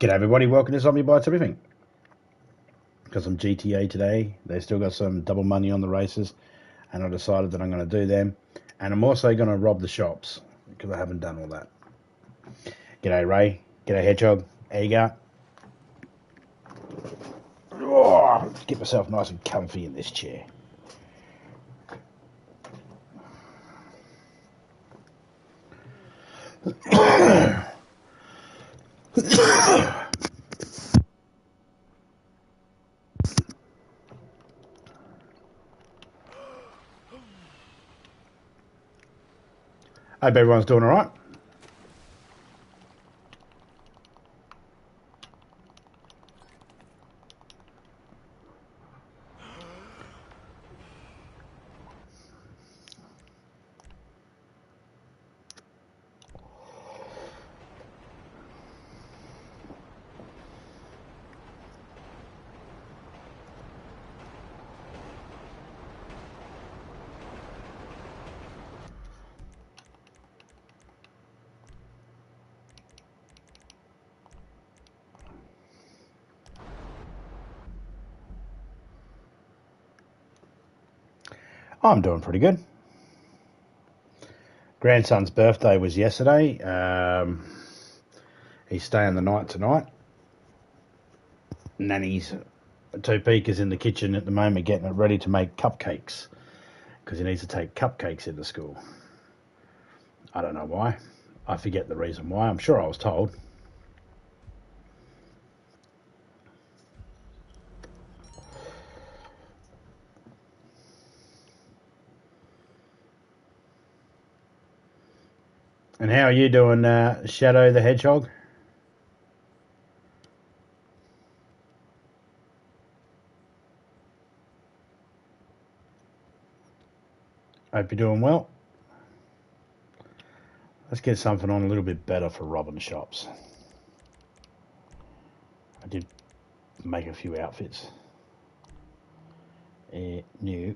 G'day everybody, welcome to Zombie Bites Everything. Got some GTA today. They've still got some double money on the races, and I decided that I'm going to do them. And I'm also going to rob the shops, because I haven't done all that. G'day Ray, g'day Hedgehog, how you going? Oh, let's get myself nice and comfy in this chair. Hope everyone's doing all right. I'm doing pretty good. Grandson's birthday was yesterday. He's staying the night tonight. Nanny's Topeka's in the kitchen at the moment getting it ready to make cupcakes because he needs to take cupcakes into school. I don't know why. I forget the reason why. I'm sure I was told. And how are you doing, Shadow the Hedgehog? Hope you're doing well. Let's get something on a little bit better for robbing shops. I did make a few outfits. New.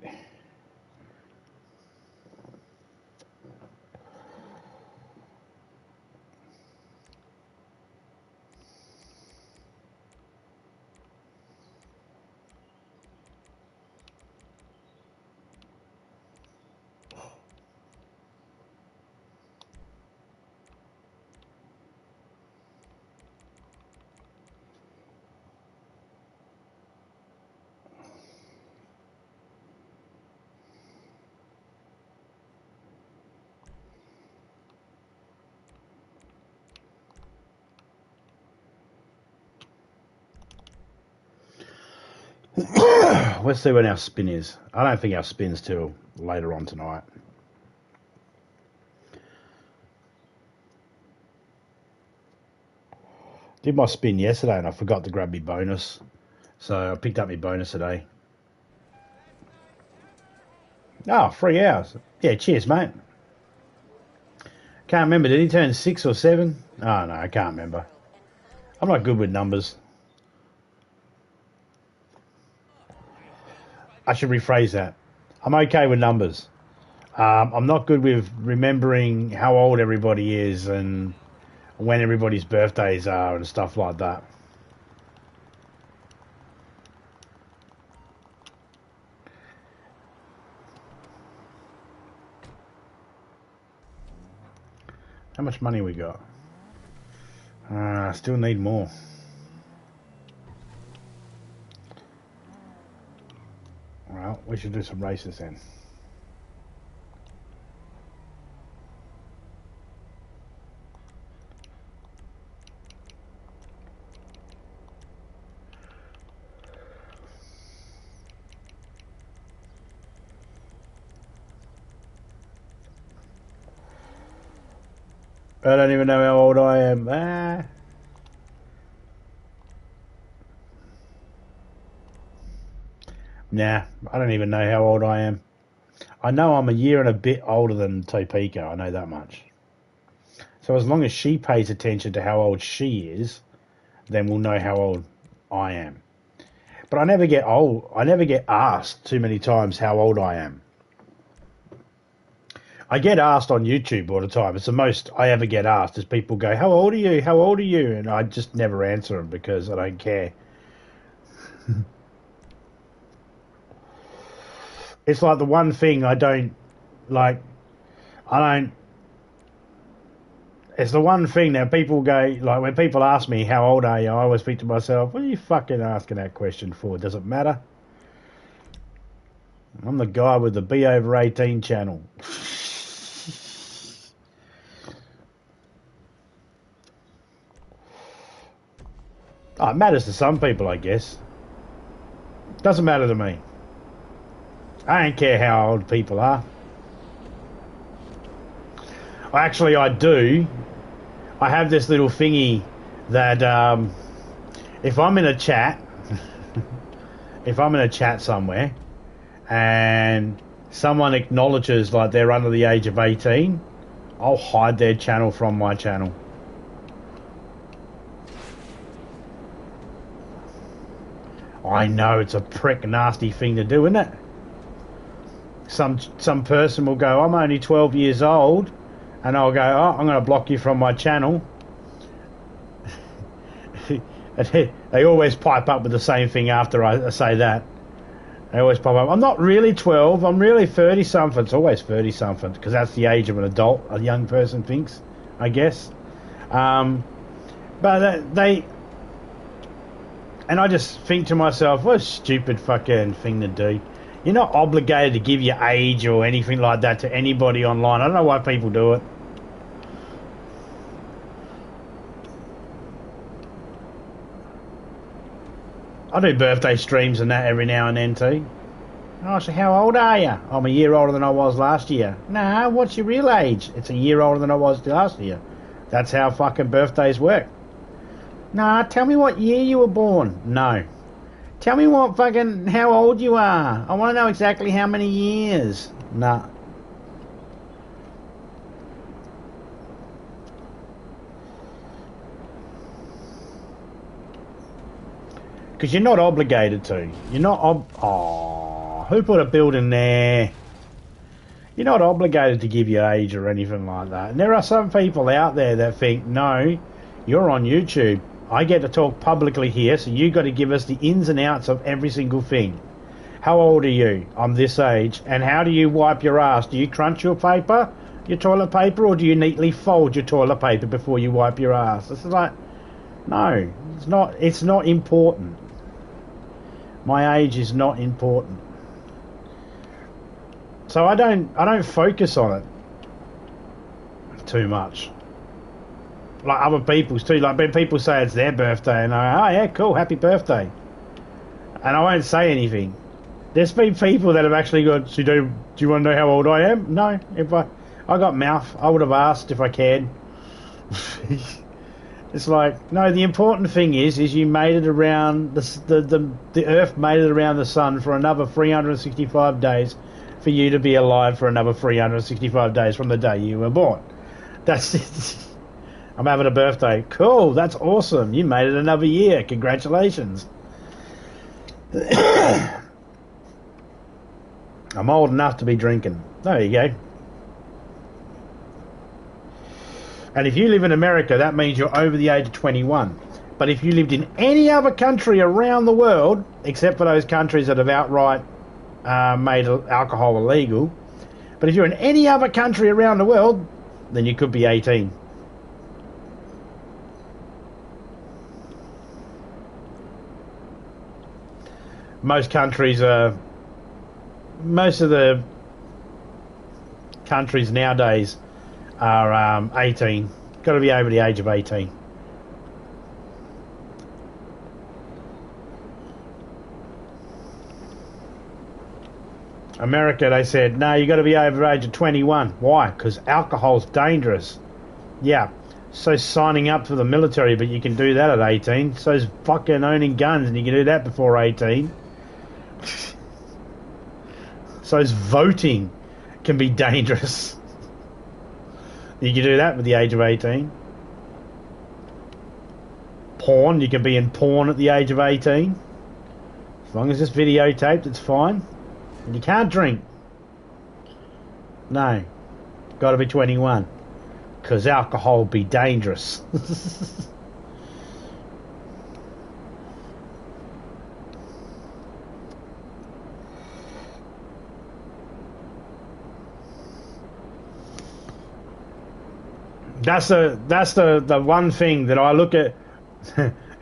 Let's see when our spin is. I don't think our spin's till later on tonight. Did my spin yesterday and I forgot to grab my bonus. So I picked up my bonus today. Oh, 3 hours. Yeah, cheers, mate. Can't remember. Did he turn 6 or 7? Oh, no, I can't remember. I'm not good with numbers. I should rephrase that. I'm okay with numbers. I'm not good with remembering how old everybody is and when everybody's birthdays are and stuff like that. How much money we got? Still need more. Well, we should do some races then. I don't even know how old I am. Nah, I don't even know how old I am. I know I'm a year and a bit older than Topeka. I know that much. So as long as she pays attention to how old she is, then we'll know how old I am. But I never get old. I never get asked too many times how old I am. I get asked on YouTube all the time. It's the most I ever get asked is people go, how old are you? How old are you? And I just never answer them because I don't care. It's like the one thing I don't like. I don't. It's the one thing that people go, like, when people ask me, how old are you? I always think to myself, what are you fucking asking that question for? Does it matter? I'm the guy with the Be Over 18 channel. Oh, it matters to some people, I guess. Doesn't matter to me. I don't care how old people are. Actually, I do. I have this little thingy that if I'm in a chat, if I'm in a chat somewhere and someone acknowledges like they're under the age of 18, I'll hide their channel from my channel. I know it's a prick nasty thing to do, isn't it? Some person will go, I'm only 12 years old, and I'll go, oh, I'm going to block you from my channel. They always pipe up with the same thing after I say that. They always pop up, I'm not really 12, I'm really 30-something. It's always 30-something, because that's the age of an adult, a young person thinks, I guess. But they... And I just think to myself, what a stupid fucking thing to do. You're not obligated to give your age or anything like that to anybody online. I don't know why people do it. I do birthday streams and that every now and then too. Oh, so how old are you? I'm a year older than I was last year. No, what's your real age? It's a year older than I was last year. That's how fucking birthdays work. Nah, tell me what year you were born. No. Tell me what fucking, how old you are. I want to know exactly how many years. Nah. Because you're not obligated to. You're not oh, who put a building there? You're not obligated to give your age or anything like that. And there are some people out there that think, no, you're on YouTube. I get to talk publicly here, so you got to give us the ins and outs of every single thing. How old are you? I'm this age. And how do you wipe your ass? Do you crunch your paper, your toilet paper, or do you neatly fold your toilet paper before you wipe your ass? This is like, no, it's not. It's not important. My age is not important. So I don't focus on it too much. Like other people's too. Like when people say it's their birthday and I go, oh yeah, cool, happy birthday. And I won't say anything. There's been people that have actually gone, so do you want to know how old I am? No. If I got mouth, I would have asked if I cared. It's like, no, the important thing is you made it around, the Earth made it around the sun for another 365 days for you to be alive for another 365 days from the day you were born. That's it. I'm having a birthday. Cool, that's awesome. You made it another year. Congratulations. I'm old enough to be drinking. There you go. And if you live in America, that means you're over the age of 21. But if you lived in any other country around the world, except for those countries that have outright made alcohol illegal, but if you're in any other country around the world, then you could be 18. Most of the countries nowadays are 18. Got to be over the age of 18. America, they said, no, you got to be over the age of 21. Why? Because alcohol's dangerous. Yeah. So signing up for the military, but you can do that at 18. So's fucking owning guns, and you can do that before 18. So's voting can be dangerous. You can do that with the age of 18. Porn, you can be in porn at the age of 18. As long as it's videotaped, it's fine. And you can't drink. No. Got to be 21. Because alcohol be dangerous. That's the one thing that I look at.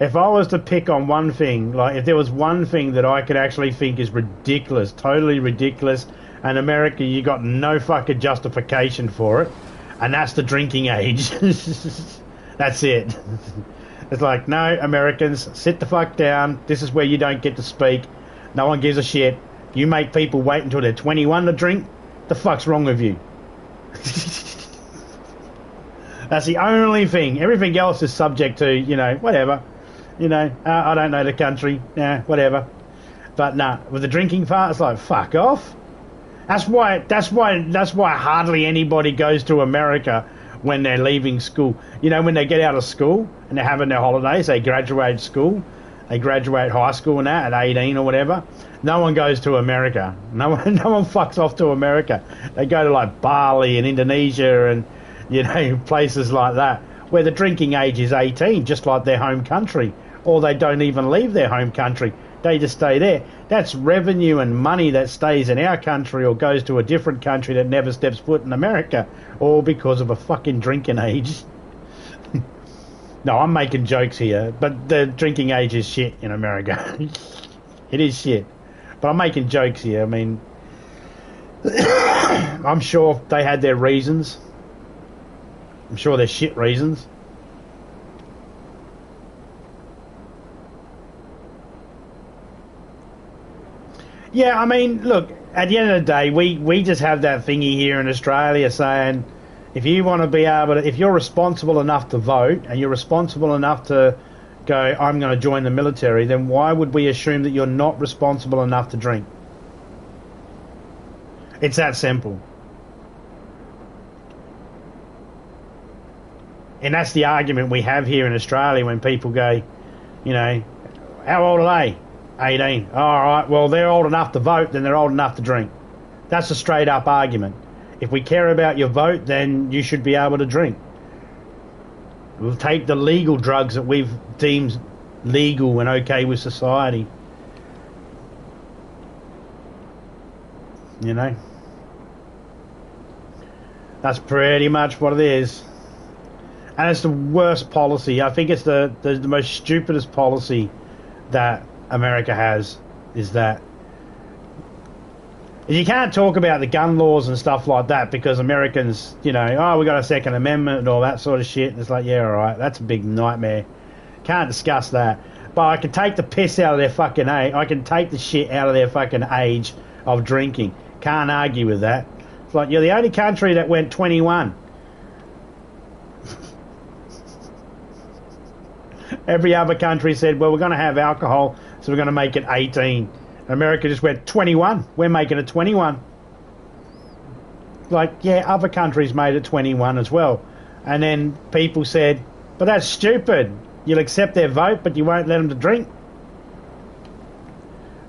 If I was to pick on one thing, like if there was one thing that I could actually think is ridiculous, totally ridiculous, and America, you got no fucking justification for it, and that's the drinking age. That's it. It's like, no, Americans, sit the fuck down. This is where you don't get to speak. No one gives a shit. You make people wait until they're 21 to drink. The fuck's wrong with you? That's the only thing. Everything else is subject to, whatever. I don't know the country. Yeah, whatever. But nah, with the drinking part, it's like, fuck off. That's why hardly anybody goes to America when they're leaving school. When they get out of school and they're having their holidays, they graduate school, they graduate high school and that at 18 or whatever. No one goes to America. No one fucks off to America. They go to like Bali and Indonesia and places like that, where the drinking age is 18, just like their home country, or they don't even leave their home country. They just stay there. That's revenue and money that stays in our country or goes to a different country that never steps foot in America, all because of a fucking drinking age. No, I'm making jokes here, but the drinking age is shit in America. It is shit. But I'm making jokes here. I mean, I'm sure they had their reasons. I'm sure there's shit reasons. Yeah, I mean, look, at the end of the day, we just have that thingy here in Australia saying, if you want to be able to, if you're responsible enough to vote and you're responsible enough to go, I'm going to join the military, then why would we assume that you're not responsible enough to drink? It's that simple. And that's the argument we have here in Australia when people go, how old are they? 18. All right, well, they're old enough to vote, then they're old enough to drink. That's a straight up argument. If we care about your vote, then you should be able to drink. We'll take the legal drugs that we've deemed legal and okay with society. That's pretty much what it is. And it's the worst policy. I think it's the most stupidest policy that America has, is that you can't talk about the gun laws and stuff like that because Americans, we got a Second Amendment and all that sort of shit. And it's like, yeah, all right, that's a big nightmare. Can't discuss that. But I can take the piss out of their fucking age. I can take the shit out of their fucking age of drinking. Can't argue with that. It's like, you're the only country that went 21. Every other country said, well, we're going to have alcohol, so we're going to make it 18. America just went 21. We're making it 21. Like, yeah, other countries made it 21 as well. And then people said, but that's stupid. You'll accept their vote, but you won't let them to drink.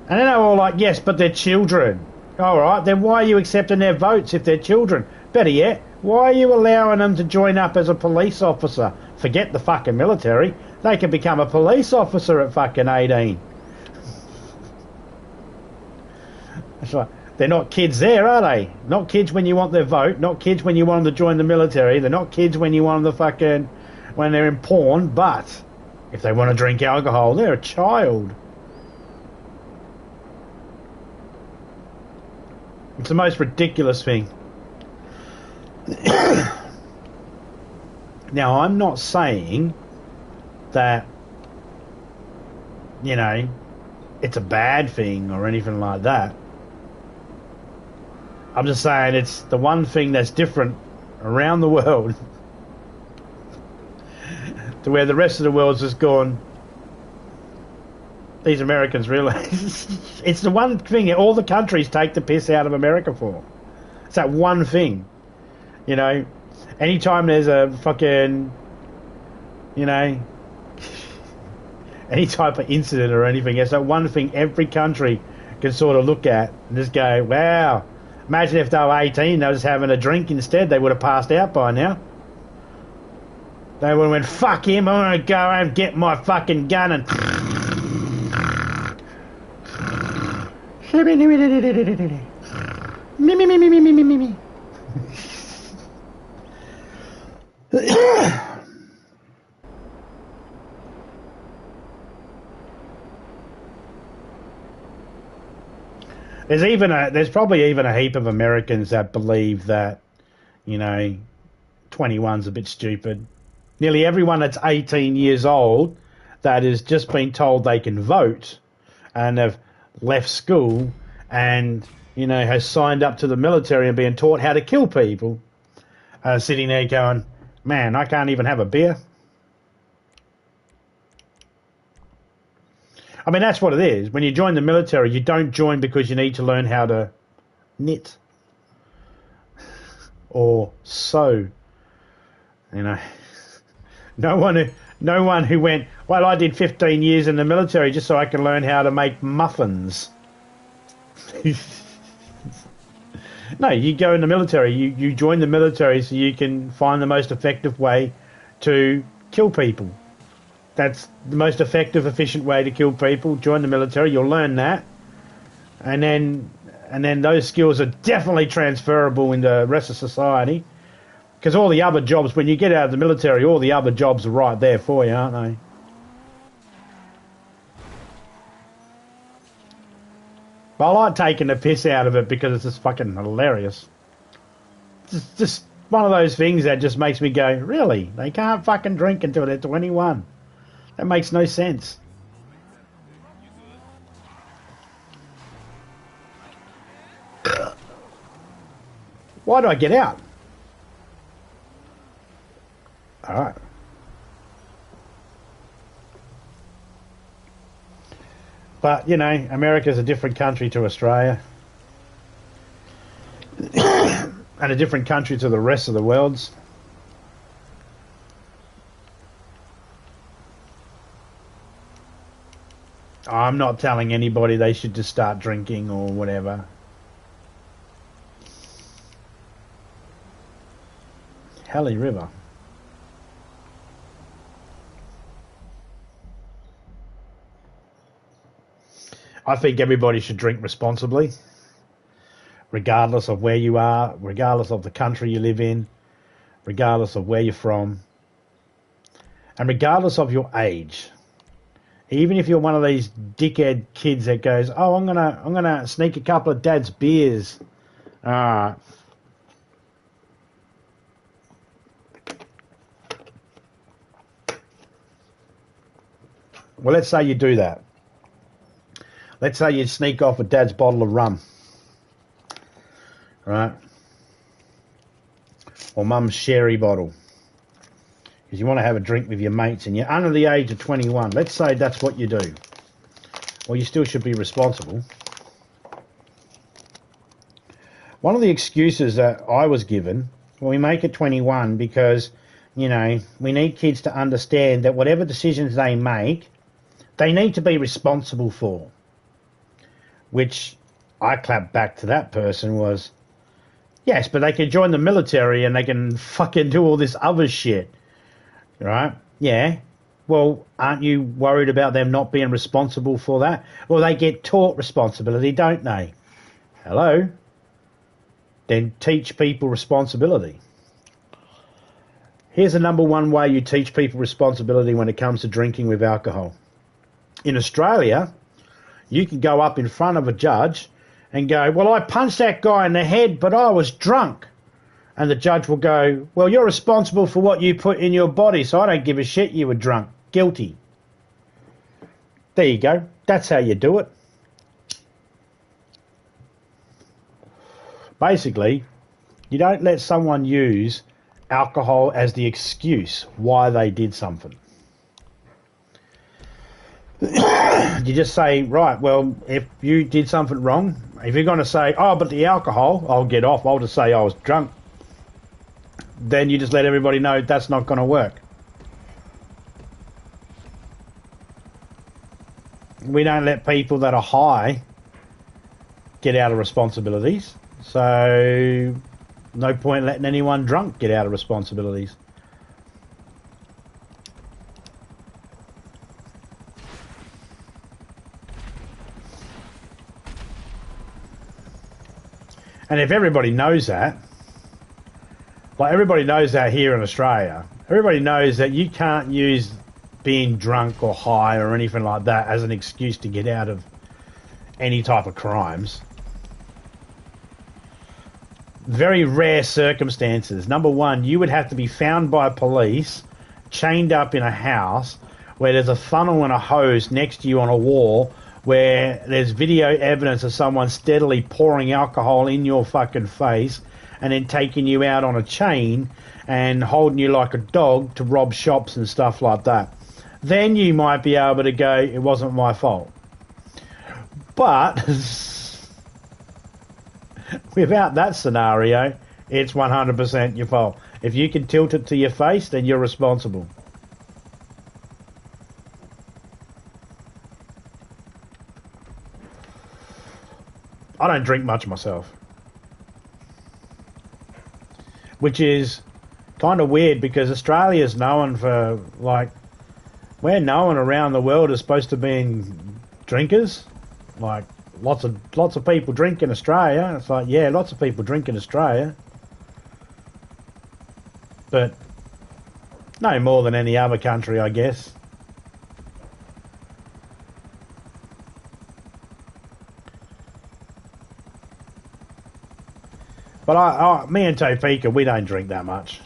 And then they were all like, yes, but they're children. All right, then why are you accepting their votes if they're children? Better yet, why are you allowing them to join up as a police officer? Forget the fucking military. They can become a police officer at fucking 18. That's right. They're not kids there, are they? Not kids when you want their vote. Not kids when you want them to join the military. They're not kids when you want them to fucking, when they're in porn. But if they want to drink alcohol, they're a child. It's the most ridiculous thing. Now, I'm not saying that, it's a bad thing or anything like that. I'm just saying it's the one thing that's different around the world to where the rest of the world's just gone, these Americans really... It's the one thing that all the countries take the piss out of America for. It's that one thing. Anytime there's a fucking, any type of incident or anything, it's that one thing every country can sort of look at and just go, wow, Imagine if they were 18, they were just having a drink instead. They would have passed out by now. They would have went, fuck him, I'm going to go and get my fucking gun and... me. There's probably even a heap of Americans that believe that, 21's a bit stupid. Nearly everyone that's 18 years old that has just been told they can vote and have left school and, has signed up to the military and being taught how to kill people, sitting there going, man, I can't even have a beer. I mean, that's what it is. When you join the military, you don't join because you need to learn how to knit or sew. No one who went, well, I did 15 years in the military just so I can learn how to make muffins. No, you go in the military. You join the military so you can find the most effective way to kill people. That's the most effective, efficient way to kill people. Join the military. You'll learn that, and then those skills are definitely transferable in the rest of society. Because all the other jobs, when you get out of the military, all the other jobs are right there for you, aren't they? But I like taking the piss out of it because it's just fucking hilarious. It's just one of those things that just makes me go, really? They can't fucking drink until they're 21. That makes no sense. Why do I get out? All right. But, America's a different country to Australia. And a different country to the rest of the world. I'm not telling anybody they should just start drinking or whatever. Helly River. I think everybody should drink responsibly, regardless of where you are, regardless of the country you live in, regardless of where you're from, and regardless of your age. Even if you're one of these dickhead kids that goes, oh, I'm gonna sneak a couple of dad's beers. All right. Well, let's say you do that. Let's say you sneak off a dad's bottle of rum, right? Or mum's sherry bottle. Because you want to have a drink with your mates and you're under the age of 21. Let's say that's what you do. Well, you still should be responsible. One of the excuses that I was given, well, we make it 21 because, we need kids to understand that whatever decisions they make, they need to be responsible for. Which I clapped back to that person was, yes, but they can join the military and they can fucking do all this other shit. Right? Yeah. Well, aren't you worried about them not being responsible for that? Well, they get taught responsibility, don't they? Hello? Then teach people responsibility. Here's the number one way you teach people responsibility when it comes to drinking with alcohol. In Australia, you can go up in front of a judge and go, well, I punched that guy in the head, but I was drunk. And the judge will go, well, you're responsible for what you put in your body, so I don't give a shit you were drunk. Guilty. There you go. That's how you do it. Basically, you don't let someone use alcohol as the excuse why they did something. You just say, right, well, if you did something wrong, if you're going to say, oh, but the alcohol, I'll get off, I'll just say I was drunk. Then you just let everybody know that's not going to work. We don't let people that are high get out of responsibilities. So, no point letting anyone drunk get out of responsibilities. And if everybody knows that, like everybody knows that here in Australia, everybody knows that you can't use being drunk or high or anything like that as an excuse to get out of any type of crimes. Very rare circumstances. Number one, you would have to be found by police, chained up in a house where there's a funnel and a hose next to you on a wall, where there's video evidence of someone steadily pouring alcohol in your fucking face and then taking you out on a chain and holding you like a dog to rob shops and stuff like that. Then you might be able to go, it wasn't my fault. But without that scenario, it's 100% your fault. If you can tilt it to your face, then you're responsible. I don't drink much myself, which is kind of weird because Australia's known for, like, we're known around the world as supposed to being drinkers. Like, lots of people drink in Australia. It's like, yeah, lots of people drink in Australia, but no more than any other country, I guess. But me and Topeka, we don't drink that much.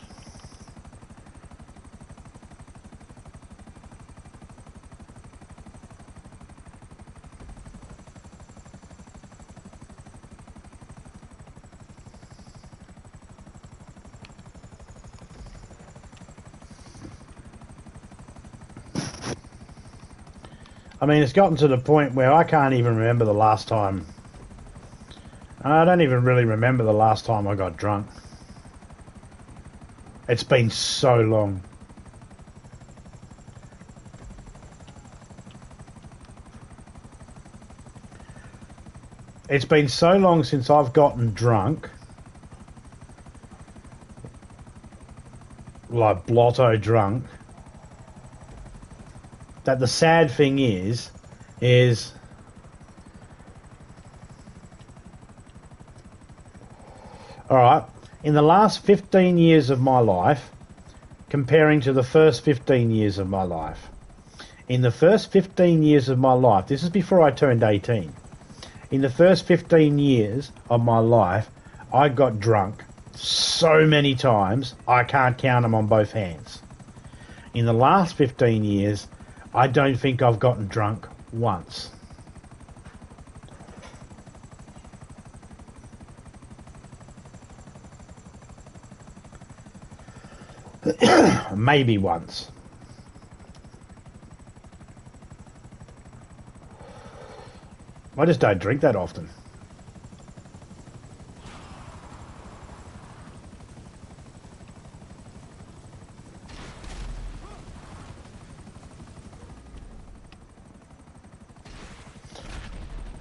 I mean, it's gotten to the point where I can't even remember the last time. I don't even really remember the last time I got drunk. It's been so long. It's been so long since I've gotten drunk. Like blotto drunk. That the sad thing is alright, in the last 15 years of my life, comparing to the first 15 years of my life, in the first 15 years of my life, this is before I turned 18, in the first 15 years of my life, I got drunk so many times, I can't count them on both hands. In the last 15 years, I don't think I've gotten drunk once. Maybe once. I just don't drink that often.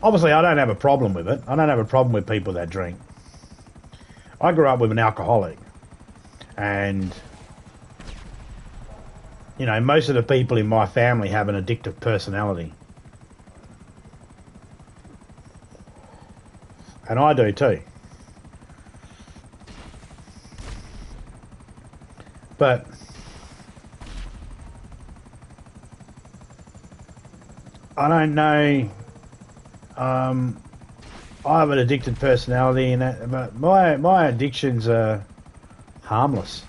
Obviously, I don't have a problem with it. I don't have a problem with people that drink. I grew up with an alcoholic. And, you know, most of the people in my family have an addictive personality. And I do too. But I don't know. I have an addicted personality, and that, but my addictions are harmless.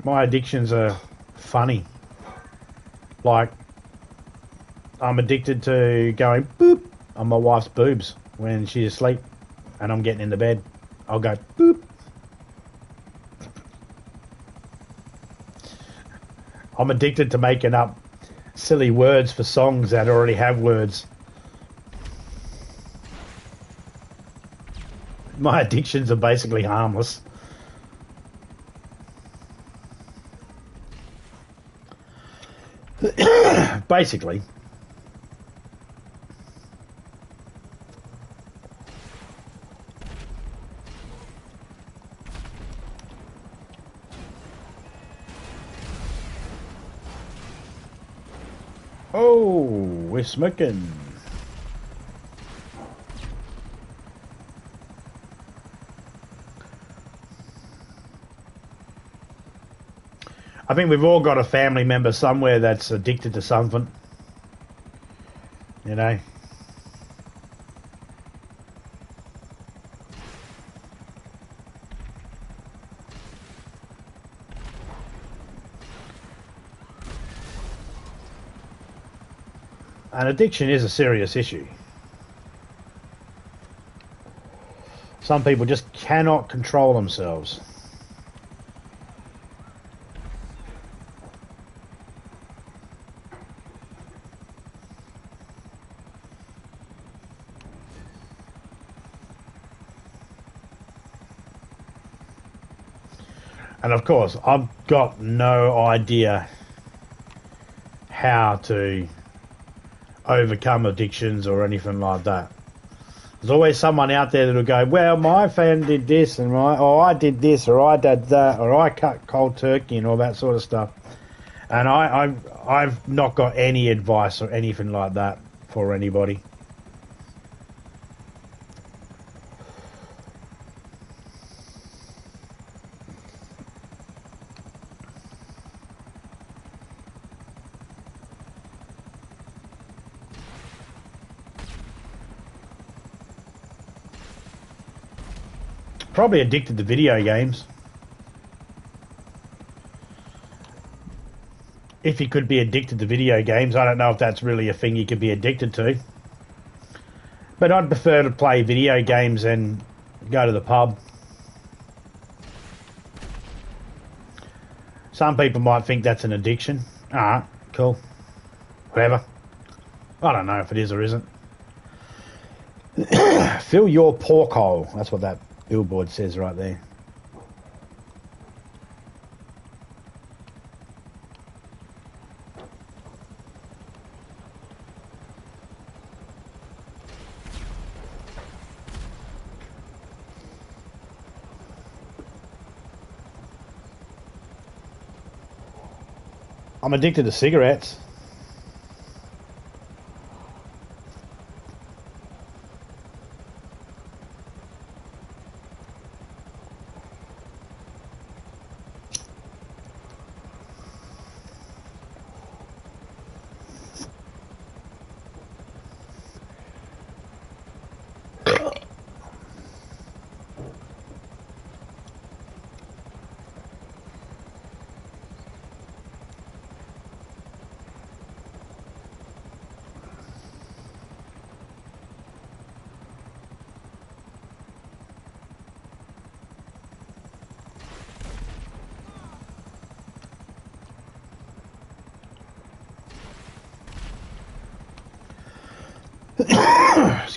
My addictions are funny. Like, I'm addicted to going boop on my wife's boobs when she's asleep and I'm getting into bed. I'll go boop. I'm addicted to making up silly words for songs that already have words. My addictions are basically harmless. Basically. Oh, we're smoking. I think we've all got a family member somewhere that's addicted to something, you know. And addiction is a serious issue. Some people just cannot control themselves. And of course, I've got no idea how to overcome addictions or anything like that. There's always someone out there that'll go, well, my friend did this, and I did this, or I did that, or I cut cold turkey, and all that sort of stuff. And I've not got any advice or anything like that for anybody. Probably addicted to video games. If you could be addicted to video games, I don't know if that's really a thing you could be addicted to. But I'd prefer to play video games and go to the pub. Some people might think that's an addiction. Alright, cool. Whatever. I don't know if it is or isn't. Fill your pork hole. That's what that billboard says right there. I'm addicted to cigarettes.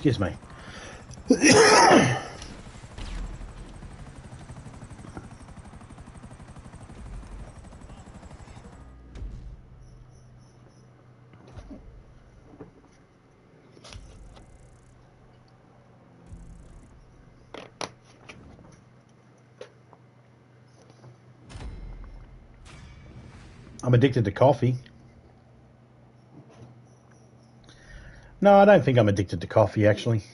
Excuse me. I'm addicted to coffee. No, I don't think I'm addicted to coffee, actually.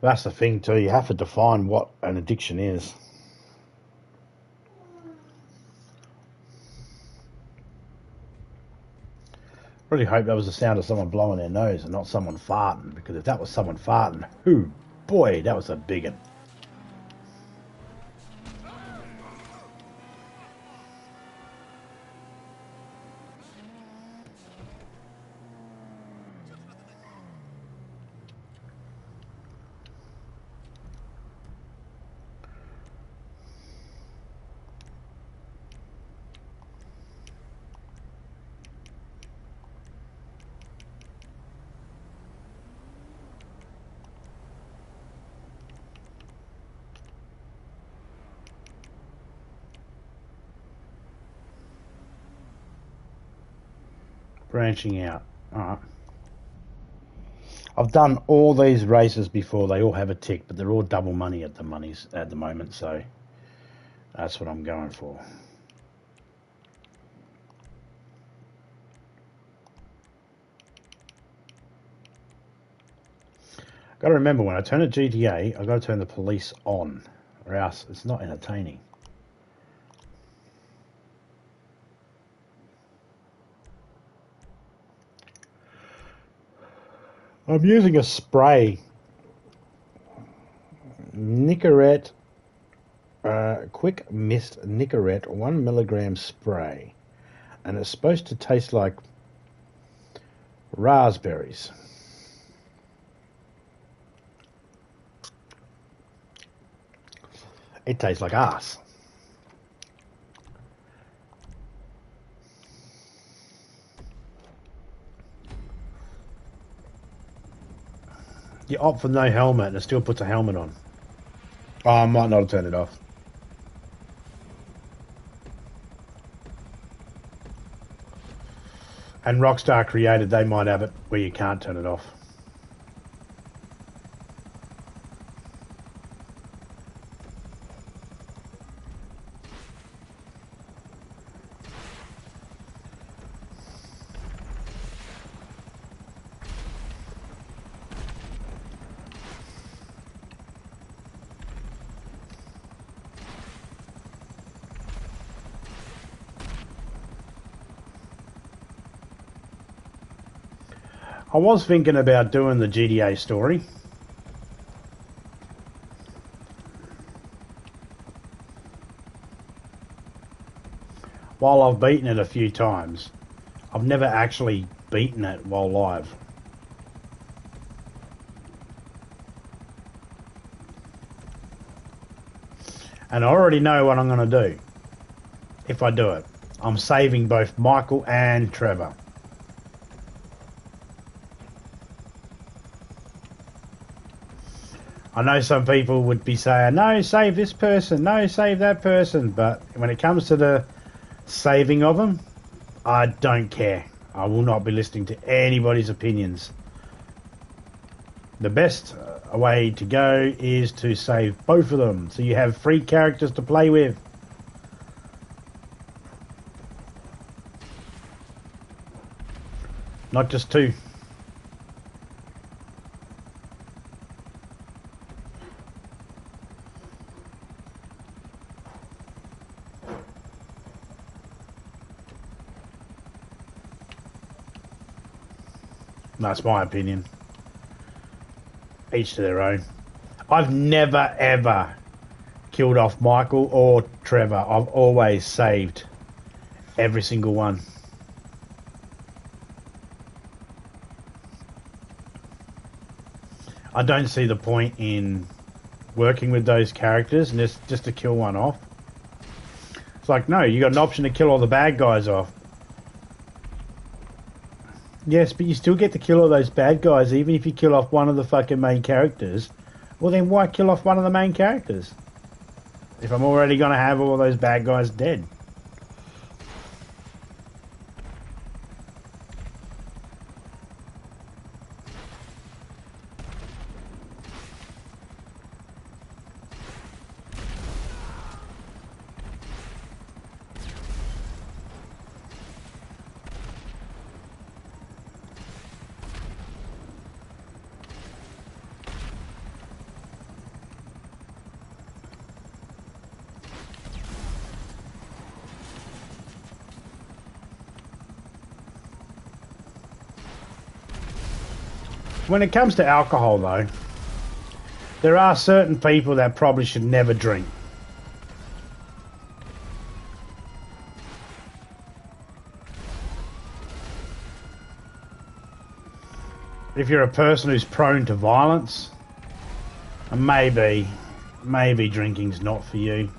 That's the thing, too. You have to define what an addiction is. Really hope that was the sound of someone blowing their nose and not someone farting, because if that was someone farting, whoo, boy, that was a big one. Branching out. Alright. I've done all these races before. They all have a tick, but they're all double money at the moment, so That's what I'm going for. Got to remember, when I turn a GTA, I've got to turn the police on, or else it's not entertaining. I'm using a spray. Nicorette, Quick Mist Nicorette 1 milligram spray. And it's supposed to taste like raspberries. It tastes like ass. You opt for no helmet and it still puts a helmet on. Oh, I might not have turned it off. And Rockstar created, they might have it where you can't turn it off. I was thinking about doing the GTA story. While I've beaten it a few times, I've never actually beaten it while live. And I already know what I'm going to do if I do it. I'm saving both Michael and Trevor. I know some people would be saying, no, save this person, no, save that person. But when it comes to the saving of them, I don't care. I will not be listening to anybody's opinions. The best way to go is to save both of them, so you have 3 characters to play with. Not just 2. That's my opinion. Each to their own. I've never ever killed off Michael or Trevor. I've always saved every single one. I don't see the point in working with those characters and just to kill one off. It's like, no, you got an option to kill all the bad guys off. Yes, but you still get to kill all those bad guys, even if you kill off one of the fucking main characters. Well, then why kill off one of the main characters? If I'm already going to have all those bad guys dead. When it comes to alcohol, though, there are certain people that probably should never drink. If you're a person who's prone to violence, maybe drinking's not for you.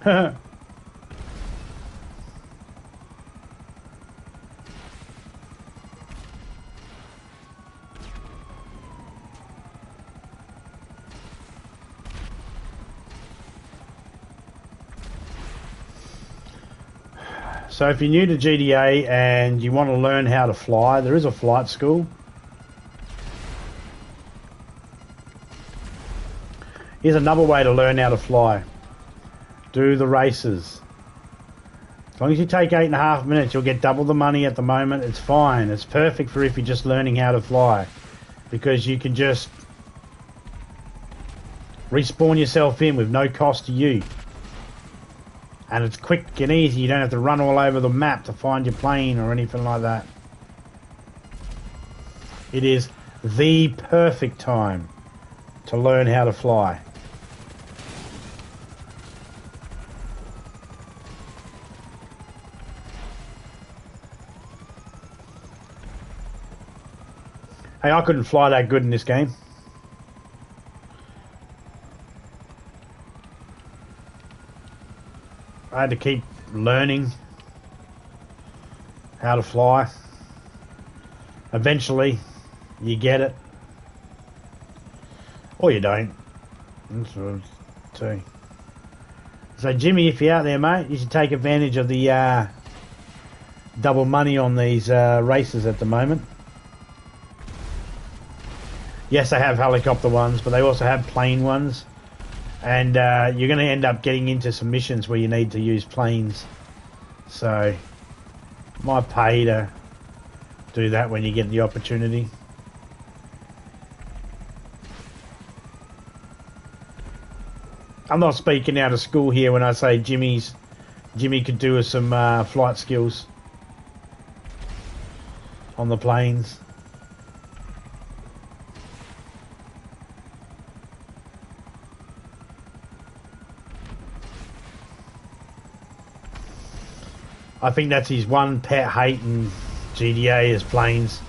So if you're new to GTA and you want to learn how to fly, there is a flight school. Here's another way to learn how to fly. Do the races. As long as you take 8.5 minutes, you'll get double the money at the moment. It's fine. It's perfect for if you're just learning how to fly. Because you can just respawn yourself in with no cost to you. And it's quick and easy. You don't have to run all over the map to find your plane or anything like that. It is the perfect time to learn how to fly. Hey, I couldn't fly that good in this game. I had to keep learning how to fly. Eventually, you get it. Or you don't. That's what I'm saying. So, Jimmy, if you're out there, mate, you should take advantage of the double money on these races at the moment. Yes, they have helicopter ones, but they also have plane ones. And you're going to end up getting into some missions where you need to use planes. So, might pay to do that when you get the opportunity. I'm not speaking out of school here when I say Jimmy could do with some flight skills on the planes. I think that's his one pet hate in GTA is planes.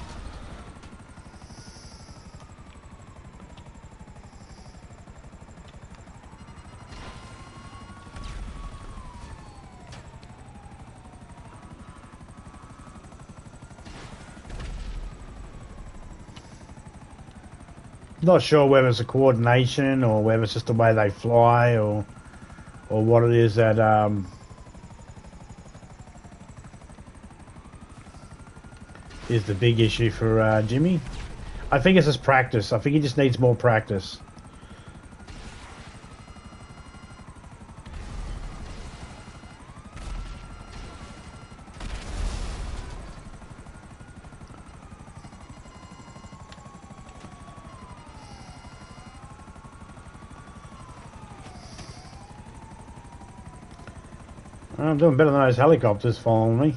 Not sure whether it's a coordination or whether it's just the way they fly or what it is that is the big issue for Jimmy. I think it's just practice. I think he just needs more practice. I'm doing better than those helicopters following me.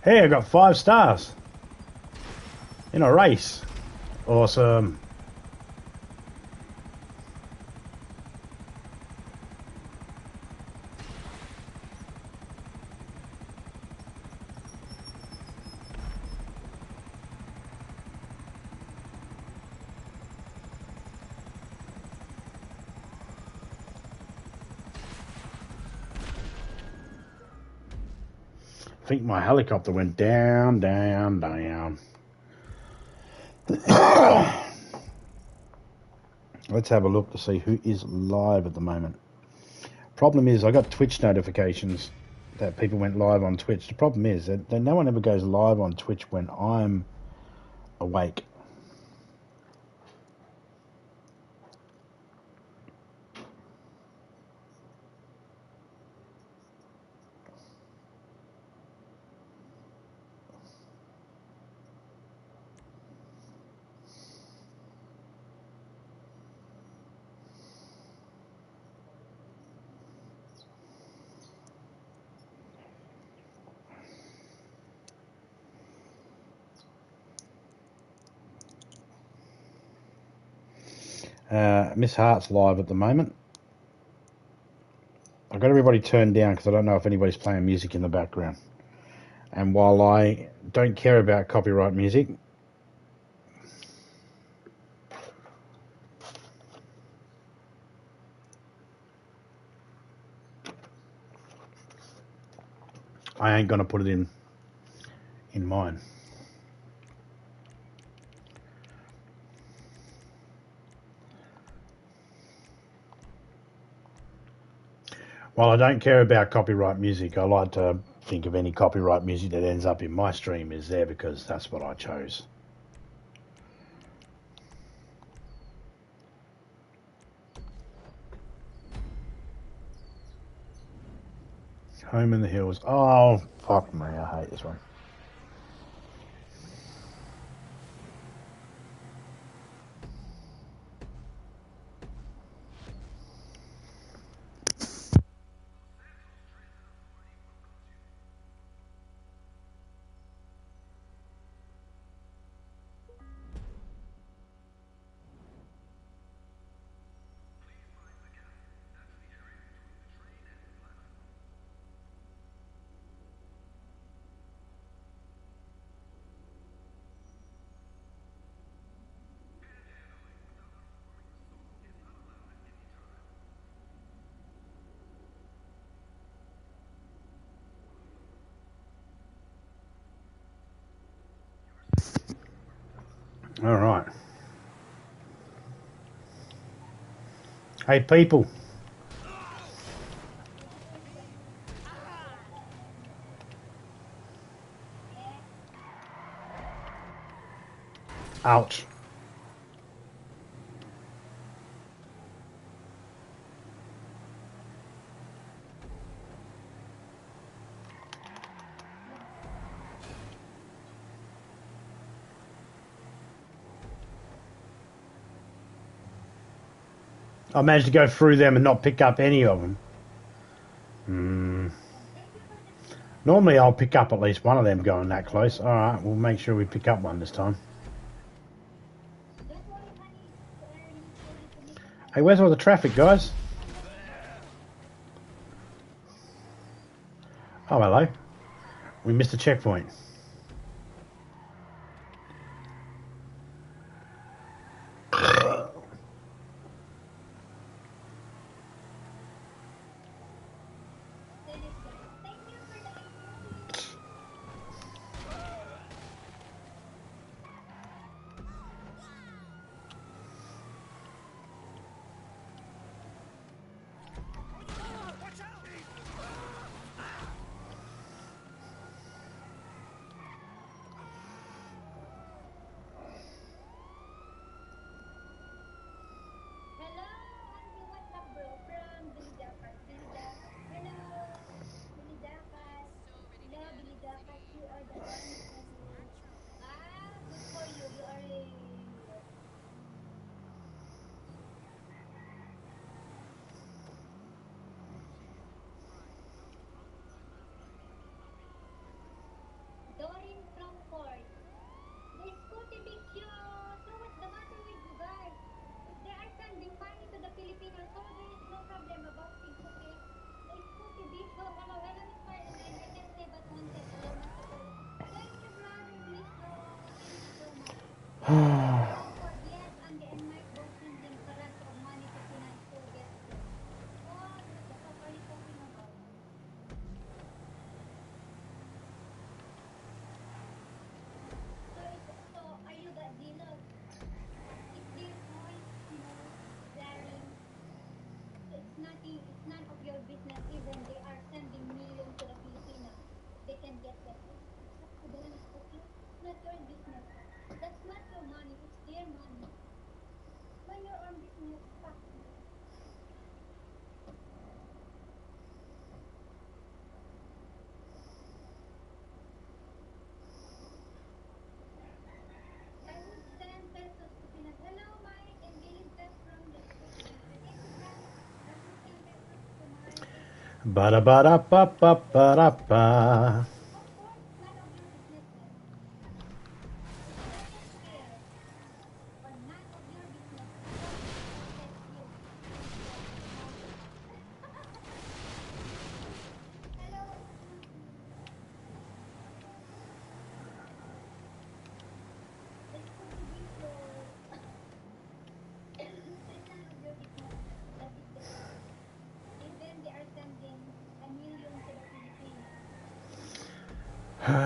Hey, I got 5 stars in a race. Awesome. I think my helicopter went down. Let's have a look to see who is live at the moment. Problem is, I got Twitch notifications that people went live on Twitch. The problem is that no one ever goes live on Twitch when I'm awake. Miss Hart's live at the moment. I've got everybody turned down because I don't know if anybody's playing music in the background. And while I don't care about copyright music, I ain't going to put it in mine. While I don't care about copyright music, I like to think of any copyright music that ends up in my stream is there because that's what I chose. Home in the Hills. Oh, fuck me, I hate this one. All right. Hey, people. Ouch. I managed to go through them and not pick up any of them. Normally I'll pick up at least one of them going that close. All right, we'll make sure we pick up one this time. Hey, where's all the traffic, guys? Oh, hello. We missed a checkpoint. Ba-da-ba-da-ba-ba-ba-da-ba.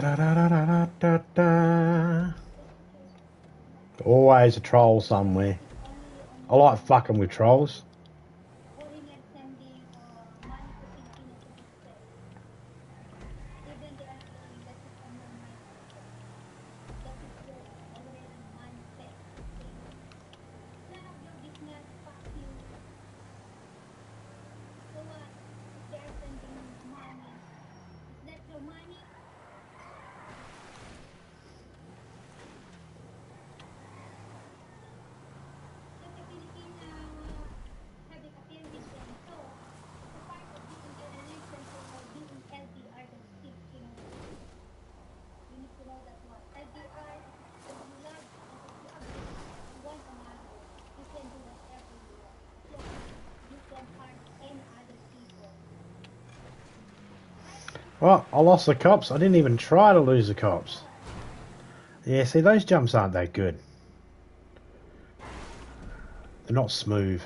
Da-da-da-da-da-da-da. Always a troll somewhere. I like fucking with trolls. Well, I lost the cops. I didn't even try to lose the cops. Yeah, see, those jumps aren't that good. They're not smooth.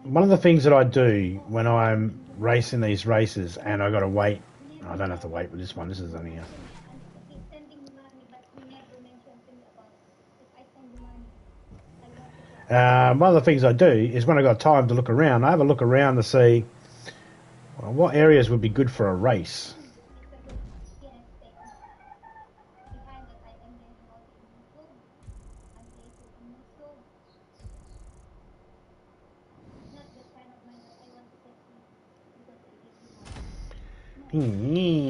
One of the things that I do when I'm racing these races and I got to wait, I don't have to wait with this one. This is only one of the things I do is when I got time to look around, I have a look around to see what areas would be good for a race. Hmm.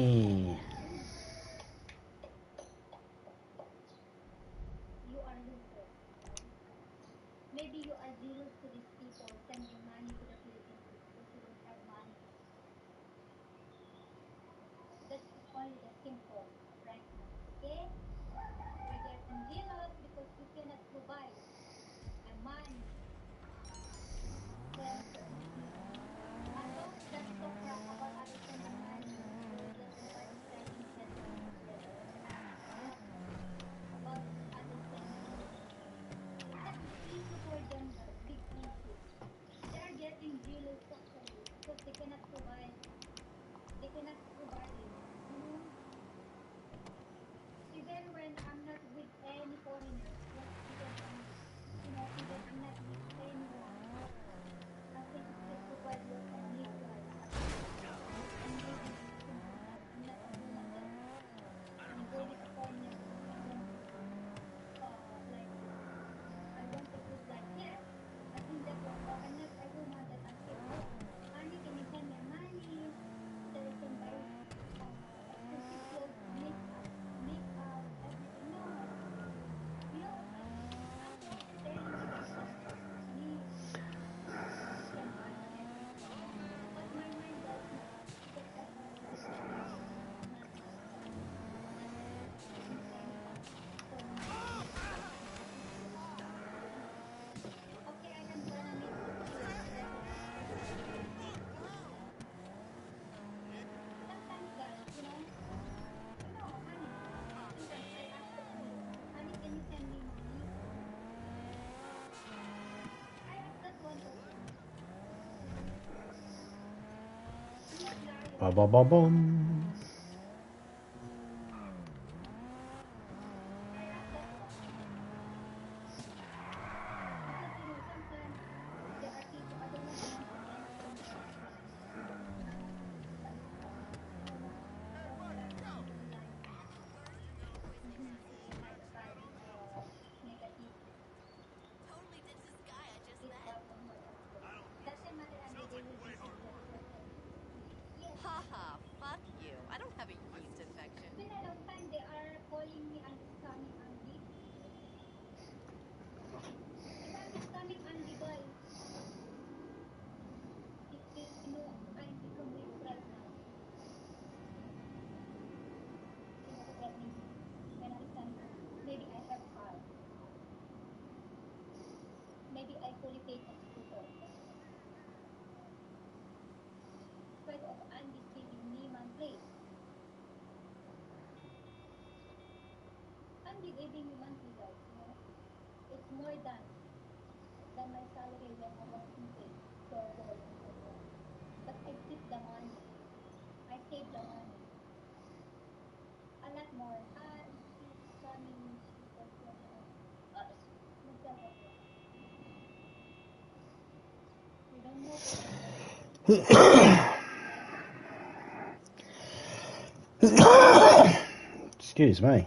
Ba ba ba bum. Excuse me.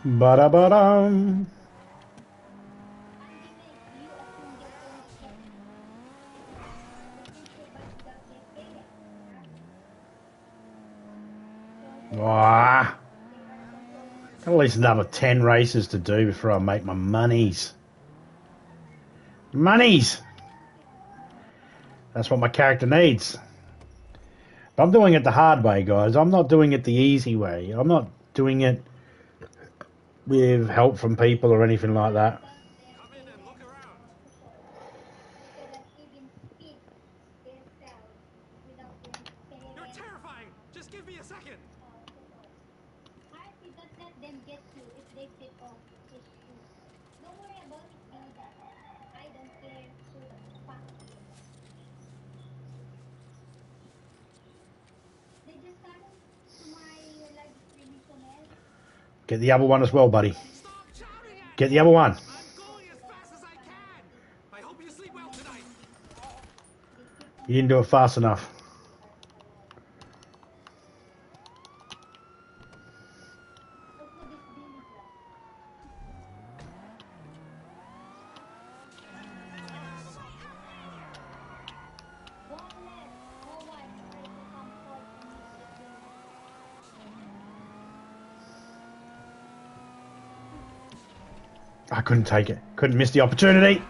Ba-da-ba-dum. Wah. Got at least another 10 races to do before I make my monies. Monies! That's what my character needs. But I'm doing it the hard way, guys. I'm not doing it the easy way. I'm not doing it with help from people or anything like that. Come in and look around. You're terrifying. Just give me a second. Get the other one as well, buddy. Stop shouting at Get me. the other one. I'm going as fast as I can. I hope you sleep well tonight. You didn't do it fast enough. I couldn't take it. Couldn't miss the opportunity.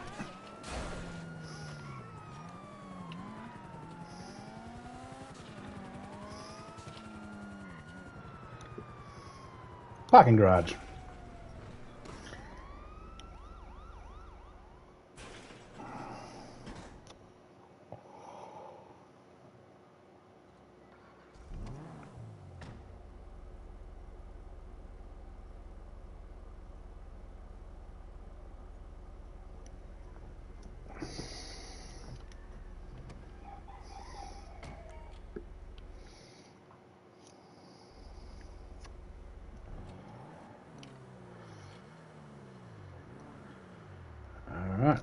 Parking garage. All right.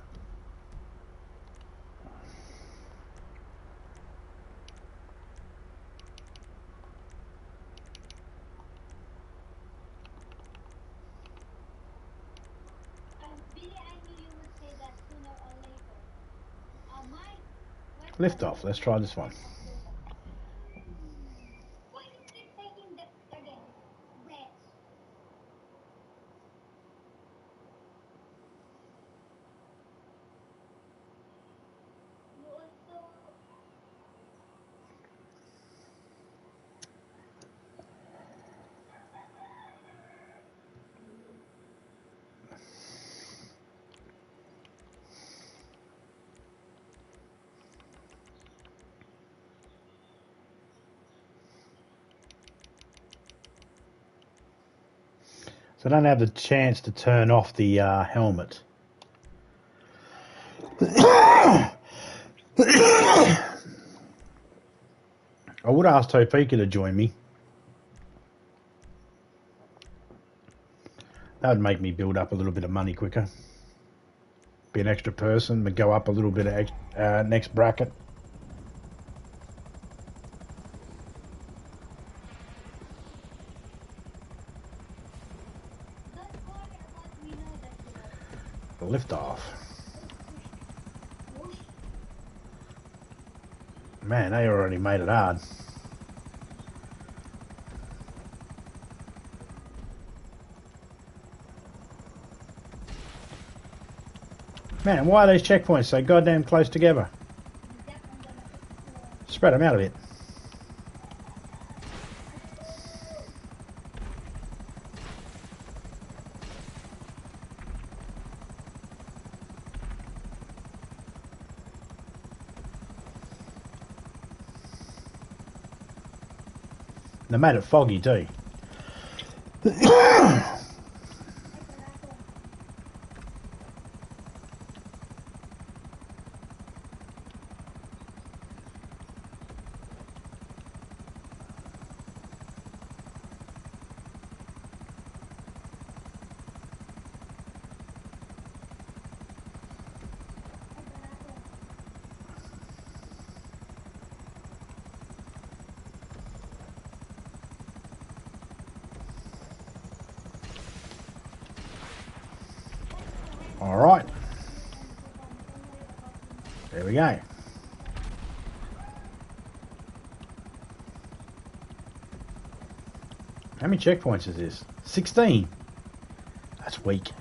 Lift off. Let's try this one. So I don't have the chance to turn off the helmet. I would ask Topeka to join me. That would make me build up a little bit of money quicker. Be an extra person, but go up a little bit of next bracket. Lift off. Man, they already made it hard. Man, why are these checkpoints so goddamn close together? Spread them out a bit. They made it foggy too. All right. There we go. How many checkpoints is this? 16. That's weak.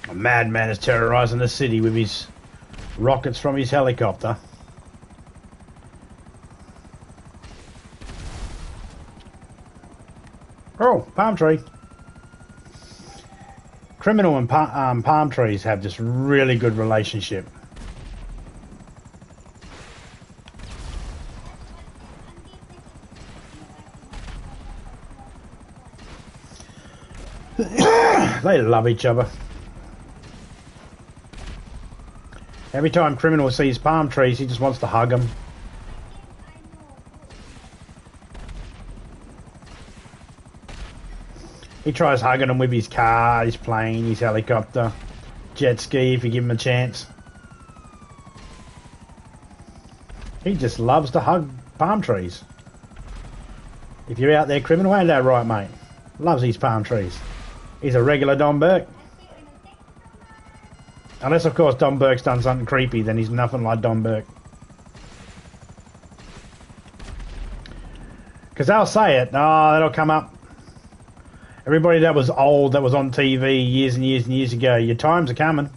A madman is terrorizing the city with his rockets from his helicopter. Oh, palm tree. Criminal and palm trees have this really good relationship. They love each other. Every time Criminal sees palm trees, he just wants to hug them. He tries hugging them with his car, his plane, his helicopter, jet ski if you give him a chance. He just loves to hug palm trees. If you're out there, Criminal, ain't that right, mate? Loves his palm trees. He's a regular Don Burke. Unless, of course, Don Burke's done something creepy, then he's nothing like Don Burke. Because they'll say it. Oh, that'll come up. Everybody that was old, that was on TV years and years and years ago, your times are coming.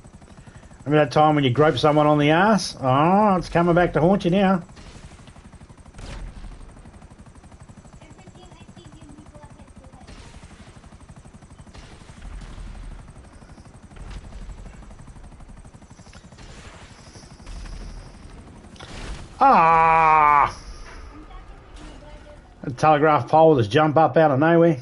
Remember that time when you groped someone on the ass? Oh, it's coming back to haunt you now. Ah! A telegraph pole just jump up out of nowhere.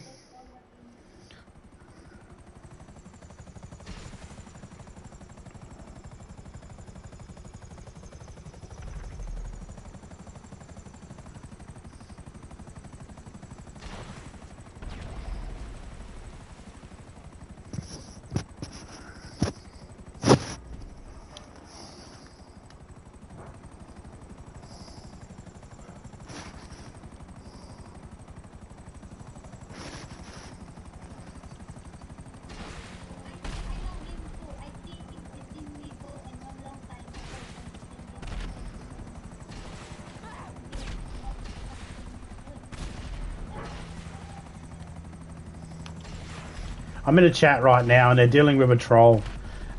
I'm in a chat right now and they're dealing with a troll,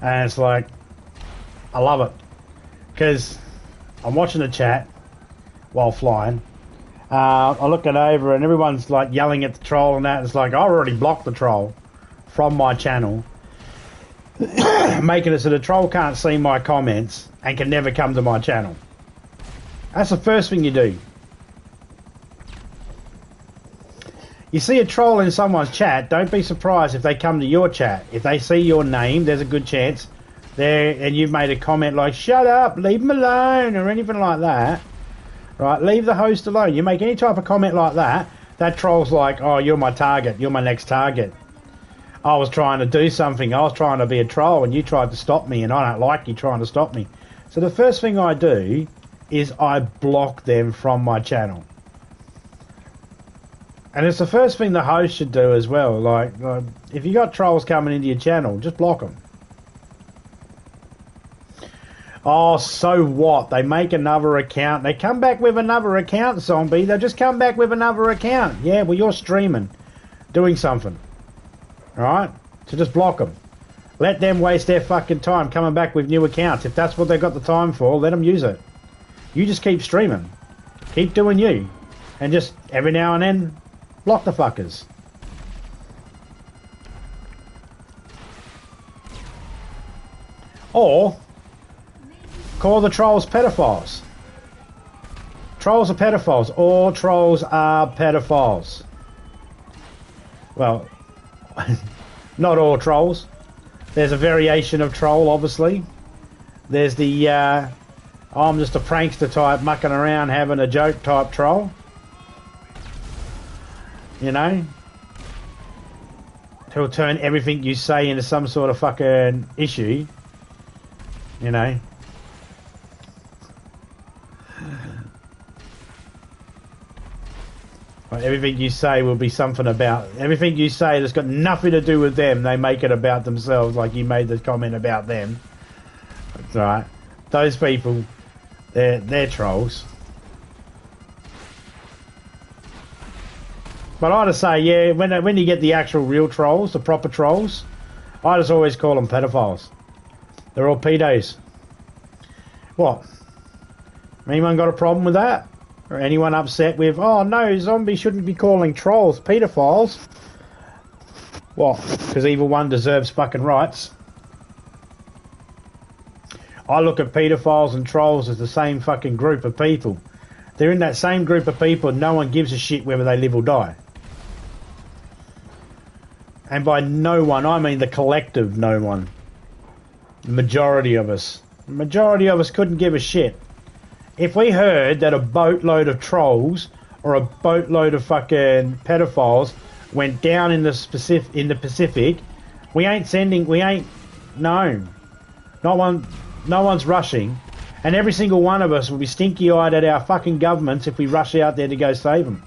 and it's like, I love it, because I'm watching the chat while flying. I look it over and everyone's like yelling at the troll and that. It's like, I already blocked the troll from my channel, making it so the troll can't see my comments and can never come to my channel. That's the first thing you do. You see a troll in someone's chat, don't be surprised if they come to your chat. If they see your name, there's a good chance there, and you've made a comment like, shut up, leave them alone, or anything like that. Right, leave the host alone. You make any type of comment like that, that troll's like, oh, you're my target, you're my next target. I was trying to do something, I was trying to be a troll, and you tried to stop me, and I don't like you trying to stop me. So the first thing I do is I block them from my channel. And it's the first thing the host should do as well. Like, if you got trolls coming into your channel, just block them. Oh, so what? They make another account. They come back with another account, zombie. They'll just come back with another account. Yeah, well, you're streaming, doing something. Alright? So just block them. Let them waste their fucking time coming back with new accounts. If that's what they've got the time for, let them use it. You just keep streaming. Keep doing you. And just every now and then, block the fuckers. Or call the trolls pedophiles. Trolls are pedophiles. All trolls are pedophiles. Well, not all trolls. There's a variation of troll, obviously. There's the I'm just a prankster type, mucking around, having a joke type troll. You know? He'll turn everything you say into some sort of fucking issue. You know? Everything you say will be something about... Everything you say that's got nothing to do with them, they make it about themselves, like you made the comment about them. That's right. Those people, they're trolls. But I just say, yeah, when you get the actual real trolls, the proper trolls, I just always call them pedophiles. They're all pedos. What? Anyone got a problem with that? Or anyone upset with, oh no, zombies shouldn't be calling trolls pedophiles? What? Because either one deserves fucking rights. I look at pedophiles and trolls as the same fucking group of people. They're in that same group of people, no one gives a shit whether they live or die. And by no one, I mean the collective no one. The majority of us. The majority of us couldn't give a shit. If we heard that a boatload of trolls or a boatload of fucking pedophiles went down in the Pacific, no one's rushing, and every single one of us will be stinky-eyed at our fucking governments if we rush out there to go save them.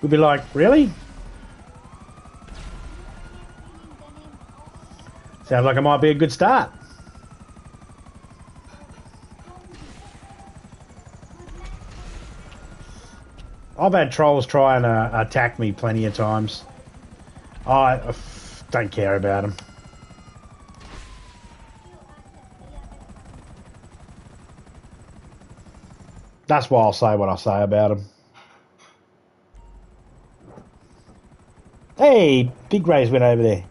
We'll be like, really? Sounds like it might be a good start. I've had trolls try and attack me plenty of times. I don't care about them. That's why I'll say what I say about them. Hey, Big Ray's went over there.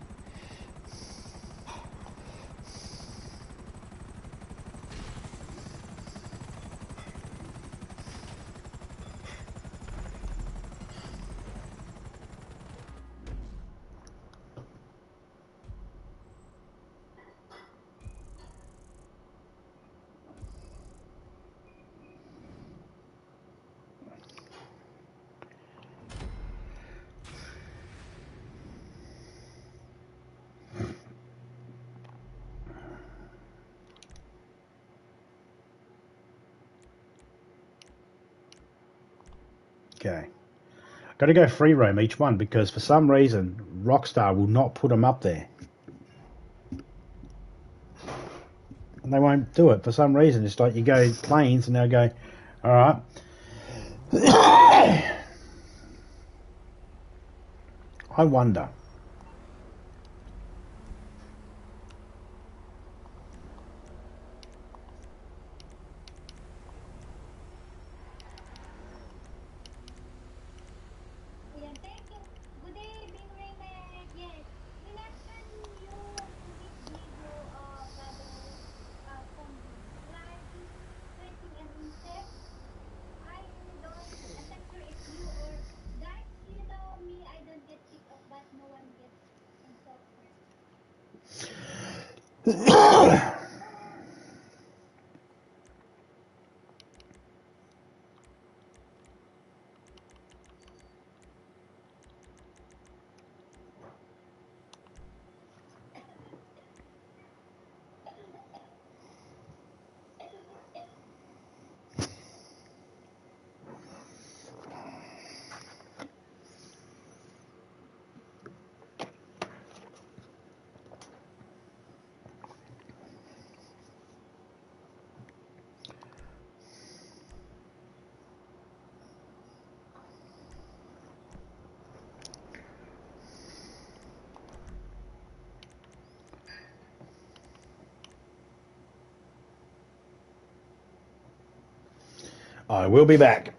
Okay. Got to go free roam each one because for some reason Rockstar will not put them up there. And they won't do it for some reason. It's like you go planes and they'll go, alright. I wonder. I will be back.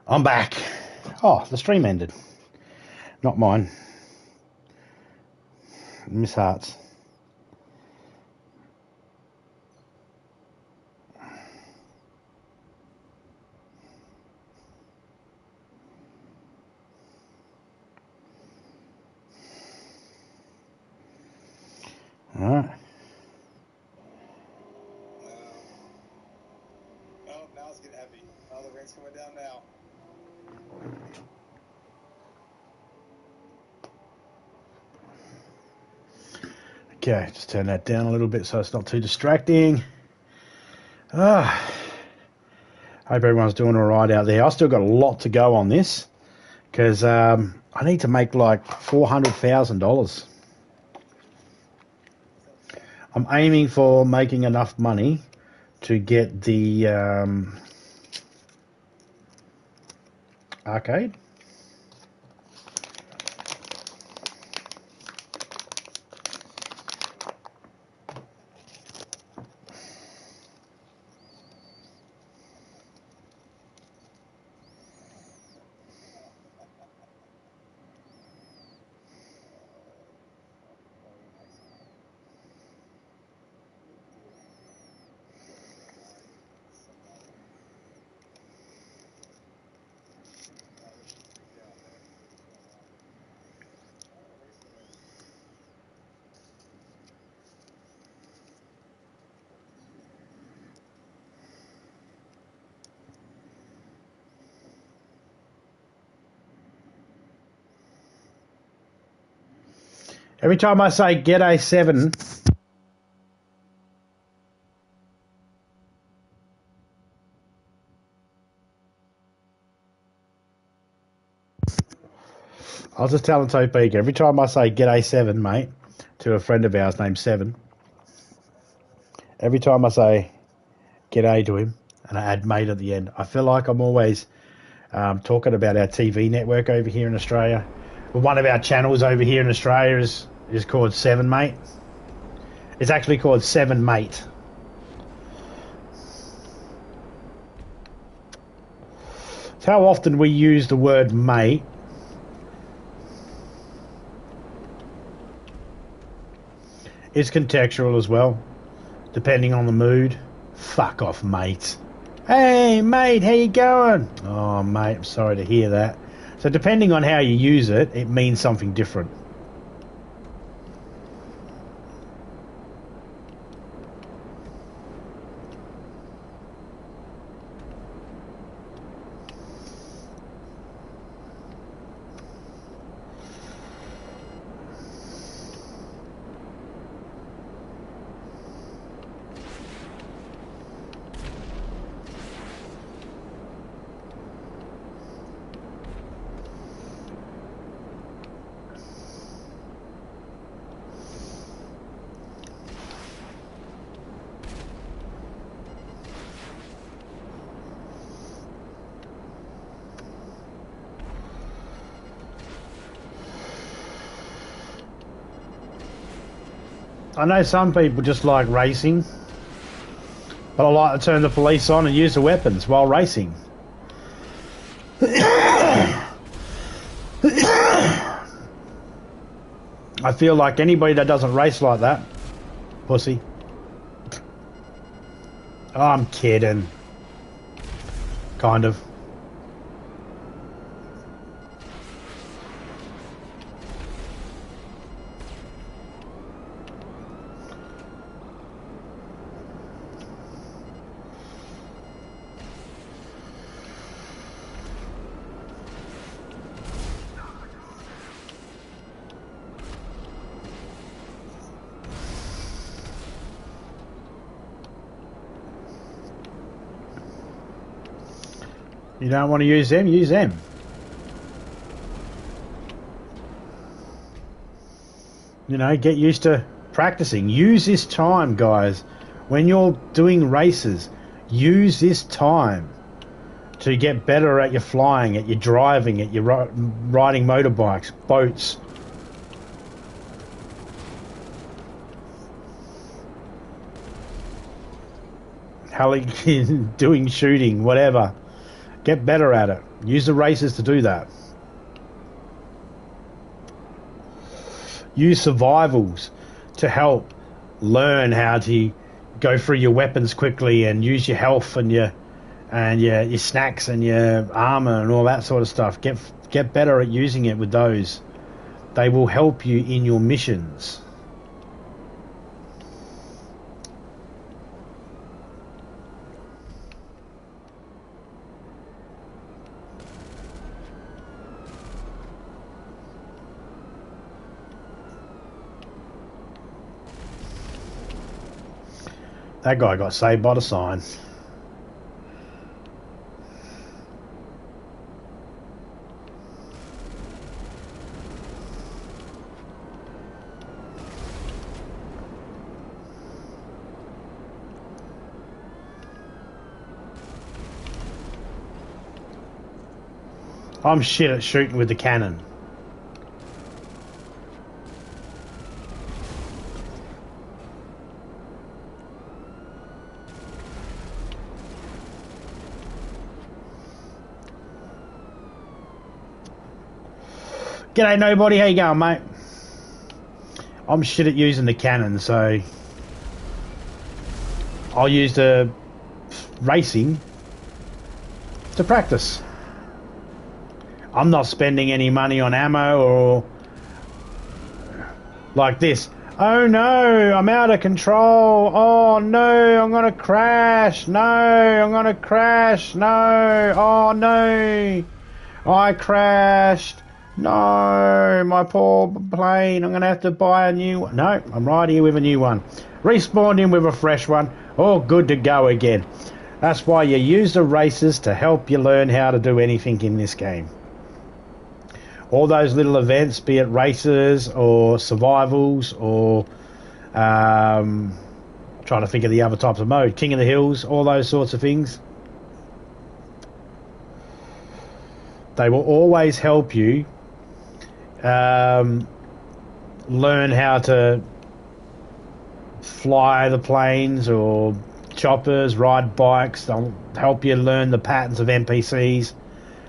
I'm back. Oh, the stream ended. Not mine. Miss Hearts. All right. Oh, now it's getting heavy. Oh, the rain's coming down now. Okay, just turn that down a little bit so it's not too distracting. Hope everyone's doing all right out there. I still got a lot to go on this because I need to make like $400,000. I'm aiming for making enough money to get the arcade. Every time I say get a 7, I was just telling Topeka, every time I say get a 7, mate, to a friend of ours named Seven, every time I say get a to him and I add mate at the end, I feel like I'm always talking about our TV network over here in Australia. One of our channels over here in Australia is called 7 Mate. It's actually called 7 Mate. It's how often we use the word mate. It's contextual as well, depending on the mood. Fuck off, mate. Hey, mate, how you going? Oh, mate, I'm sorry to hear that. So depending on how you use it, it means something different. I know some people just like racing, but I like to turn the police on and use the weapons while racing. I feel like anybody that doesn't race like that, pussy. Oh, I'm kidding. Kind of. You don't want to use them, use them. You know, get used to practicing. Use this time, guys. When you're doing races, use this time to get better at your flying, at your driving, at your riding motorbikes, boats. Doing shooting, whatever. Get better at it. Use the races to do that. Use survivals to help learn how to go through your weapons quickly and use your health and your snacks and your armor and all that sort of stuff. Get better at using it with those. They will help you in your missions. That guy got saved by the sign. I'm shit at shooting with the cannon. G'day nobody, how you going mate? I'm shit at using the cannon, so I'll use the racing to practice. I'm not spending any money on ammo or like this. Oh no, I'm out of control. Oh no, I'm gonna crash. No, I'm gonna crash. No, oh no, I crashed. No, my poor plane. I'm going to have to buy a new one. No, I'm right here with a new one. Respawned in with a fresh one. All good to go again. That's why you use the races to help you learn how to do anything in this game. All those little events, be it races or survivals or trying to think of the other types of mode, King of the Hills, all those sorts of things. They will always help you learn how to fly the planes or choppers, ride bikes. They'll help you learn the patterns of NPCs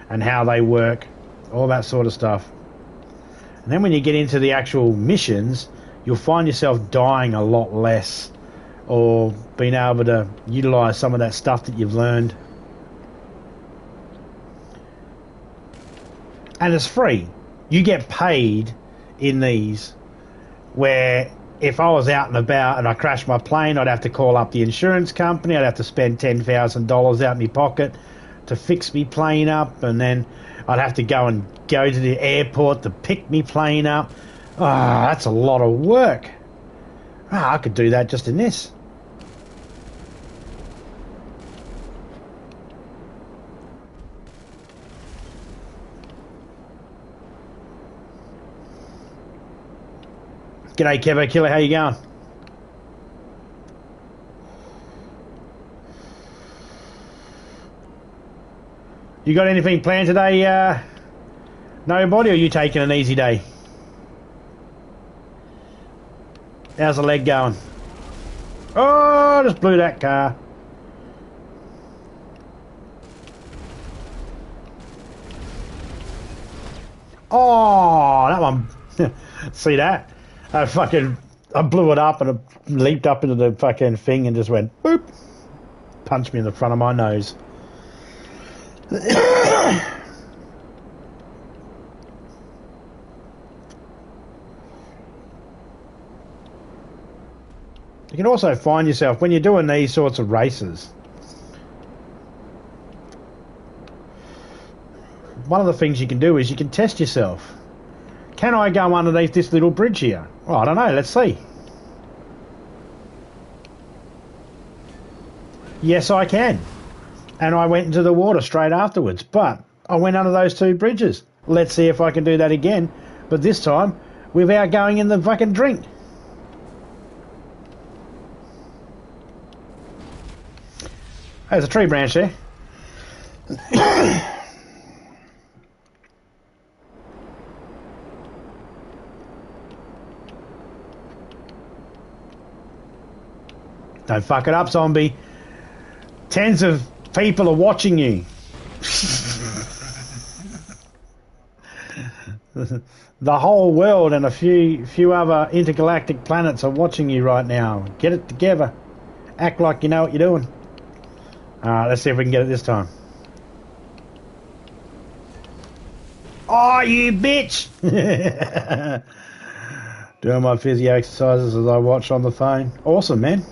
and how they work, all that sort of stuff. And then when you get into the actual missions, you'll find yourself dying a lot less or being able to utilize some of that stuff that you've learned. And it's free. You get paid in these, where if I was out and about and I crashed my plane, I'd have to call up the insurance company. I'd have to spend $10,000 out of my pocket to fix me plane up, and then I'd have to go to the airport to pick me plane up. That's a lot of work. I could do that just in this. G'day Kevo Killer, how you going? You got anything planned today, nobody, or are you taking an easy day? How's the leg going? Oh, just blew that car. Oh, that one. See that? I blew it up and it leaped up into the fucking thing and just went boop. Punched me in the front of my nose. You can also find yourself, when you're doing these sorts of races, one of the things you can do is you can test yourself. Can I go underneath this little bridge here? Well, I don't know. Let's see. Yes, I can. And I went into the water straight afterwards. But I went under those two bridges. Let's see if I can do that again. But this time, without going in the fucking drink. There's a tree branch there. Don't fuck it up, zombie. Tens of people are watching you. The whole world and a few other intergalactic planets are watching you right now. Get it together. Act like you know what you're doing. Alright, let's see if we can get it this time. Oh, you bitch! Doing my physio exercises as I watch on the phone. Awesome, man.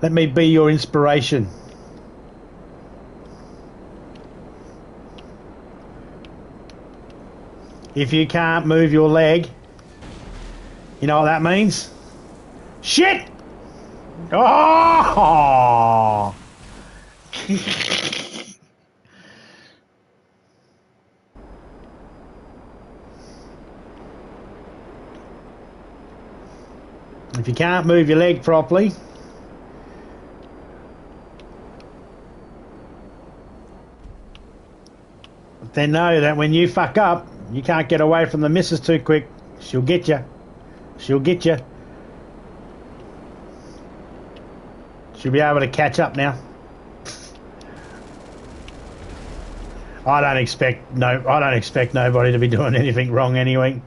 Let me be your inspiration. If you can't move your leg, you know what that means? Shit! Oh! If you can't move your leg properly, then know that when you fuck up, you can't get away from the missus too quick. She'll get you. She'll get you. She'll be able to catch up now. I don't expect nobody to be doing anything wrong anyway.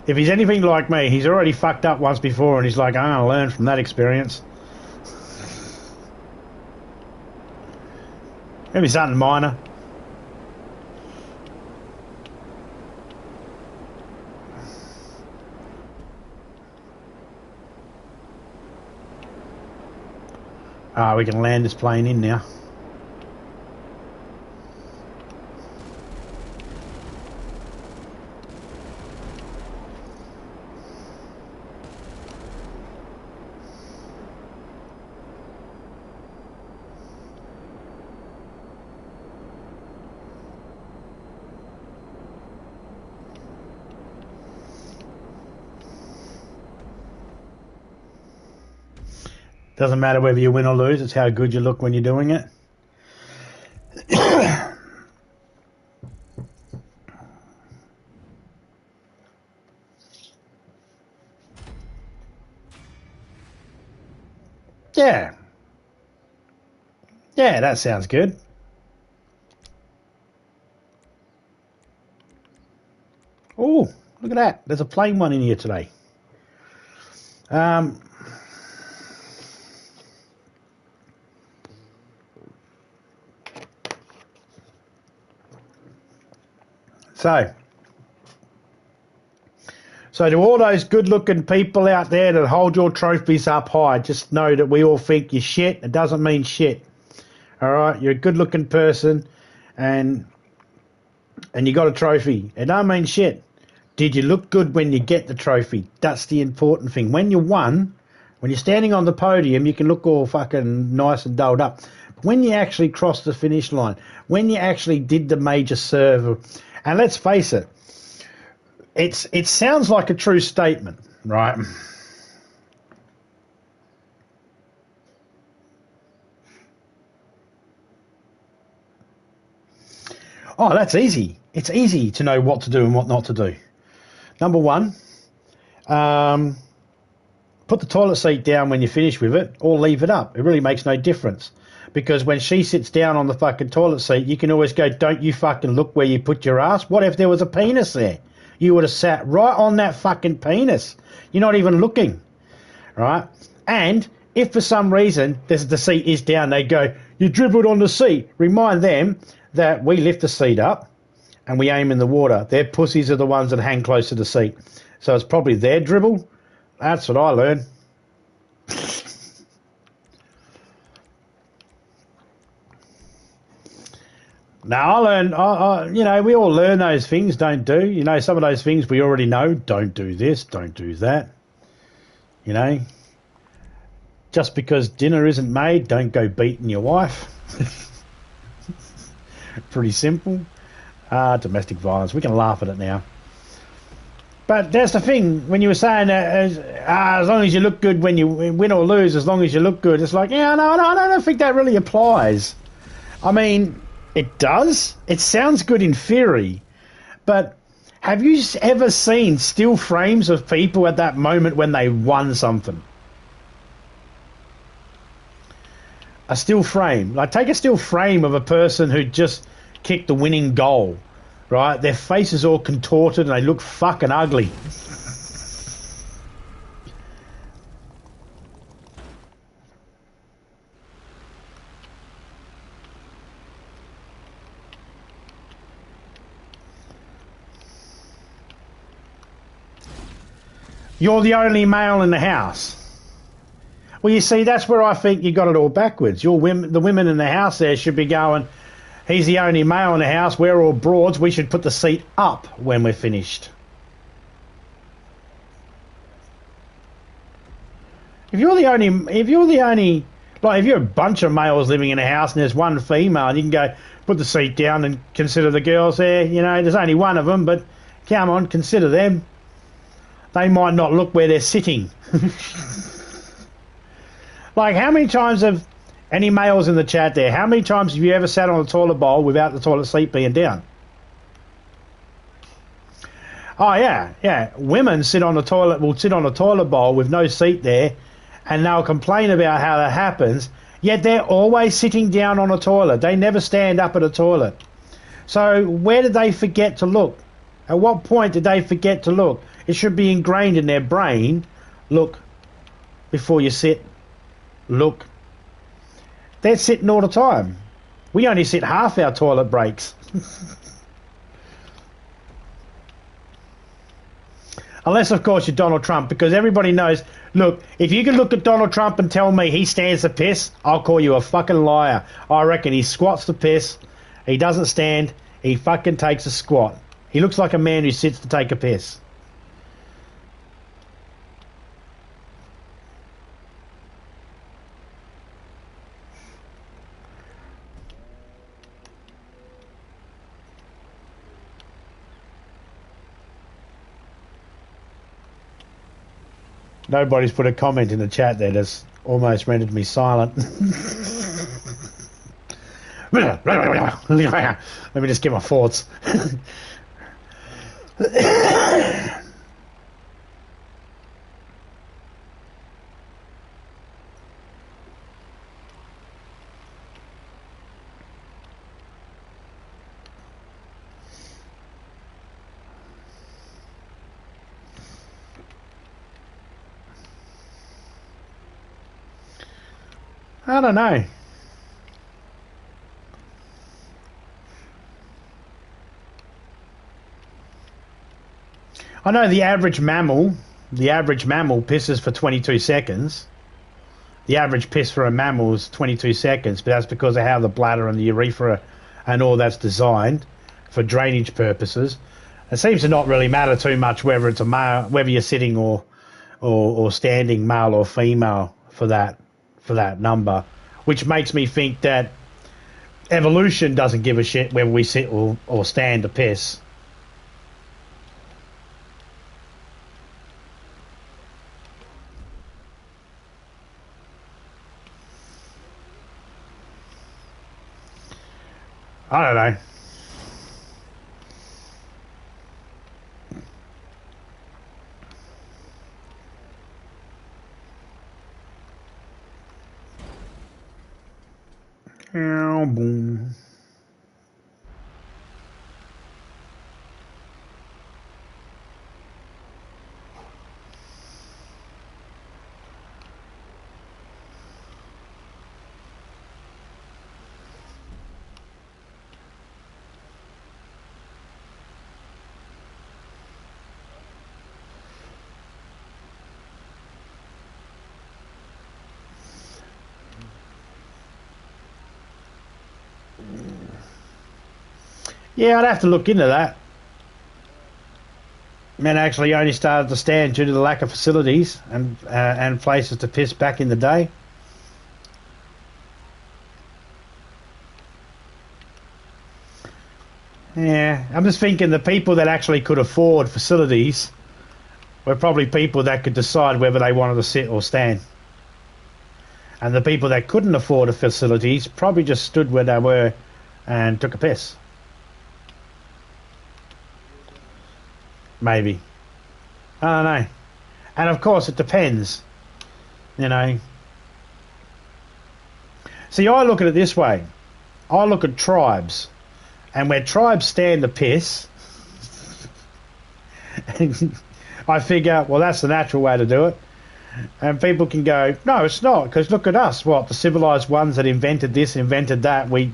If he's anything like me, he's already fucked up once before and he's like, I'm gonna learn from that experience. Maybe something minor. We can land this plane in now. Doesn't matter whether you win or lose, it's how good you look when you're doing it. Yeah. Yeah, that sounds good. Oh, look at that. There's a plain one in here today. So to all those good-looking people out there that hold your trophies up high, just know that we all think you're shit. It doesn't mean shit. All right, you're a good-looking person, and you got a trophy. It don't mean shit. Did you look good when you get the trophy? That's the important thing. When you won, when you're standing on the podium, you can look all fucking nice and dolled up. When you actually crossed the finish line, when you actually did the major serve, and let's face it, it sounds like a true statement, right? Oh, that's easy. It's easy to know what to do and what not to do. Number one, put the toilet seat down when you finish with it, or leave it up. It really makes no difference. Because when she sits down on the fucking toilet seat, you can always go, don't you fucking look where you put your ass? What if there was a penis there? You would have sat right on that fucking penis. You're not even looking, right? And if for some reason the seat is down, they go, you dribbled on the seat. Remind them that we lift the seat up and we aim in the water. Their pussies are the ones that hang close to the seat. So it's probably their dribble. That's what I learned. Now, we all learn those things, don't do. You know, some of those things we already know. Don't do this, don't do that. You know, just because dinner isn't made, don't go beating your wife. Pretty simple. Domestic violence. We can laugh at it now. But that's the thing. When you were saying as long as you look good when you win or lose, as long as you look good, it's like, yeah, no, I don't think that really applies. I mean, it does. It sounds good in theory. But Have you ever seen still frames of people at that moment when they won something? A still frame. Like, take a still frame of a person who just kicked the winning goal, right? Their face is all contorted and they look fucking ugly. You're the only male in the house. Well, you see, that's where I think you got it all backwards. The women in the house there should be going, he's the only male in the house, we're all broads, we should put the seat up when we're finished. If you're the only, like if you're a bunch of males living in a house and there's one female, you can go, put the seat down and consider the girls there, you know, there's only one of them, but come on, consider them. They might not look where they're sitting. Like, how many times have any males in the chat there, how many times have you ever sat on a toilet bowl without the toilet seat being down? Oh, yeah. Women will sit on a toilet bowl with no seat there, and they'll complain about how that happens, yet they're always sitting down on a toilet. They never stand up at a toilet. So where did they forget to look? At what point did they forget to look? It should be ingrained in their brain. Look before you sit. Look. They're sitting all the time. We only sit half our toilet breaks. Unless, of course, you're Donald Trump, because everybody knows, look, if you can look at Donald Trump and tell me he stands to piss, I'll call you a fucking liar. I reckon he squats to piss. He doesn't stand. He fucking takes a squat. He looks like a man who sits to take a piss. Nobody's put a comment in the chat there that's almost rendered me silent. Let me just get my thoughts. I don't know. I know the average mammal pisses for 22 seconds. The average piss for a mammal is 22 seconds, but that's because of how the bladder and the urethra and all that's designed for drainage purposes. It seems to not really matter too much whether it's a male, whether you're sitting or standing, male or female, for that number, which makes me think that evolution doesn't give a shit whether we sit or stand to piss. I don't know. Boom. Yeah, I'd have to look into that. Men actually only started to stand due to the lack of facilities and places to piss back in the day. Yeah, I'm just thinking the people that actually could afford facilities were probably people that could decide whether they wanted to sit or stand. And the people that couldn't afford the facilities probably just stood where they were and took a piss. maybe. I don't know. And of course, it depends. You know. See, I look at it this way. I look at tribes, and where tribes stand the piss, I figure, well, that's the natural way to do it. And people can go, no, it's not, because look at us. What, the civilized ones that invented this, invented that, we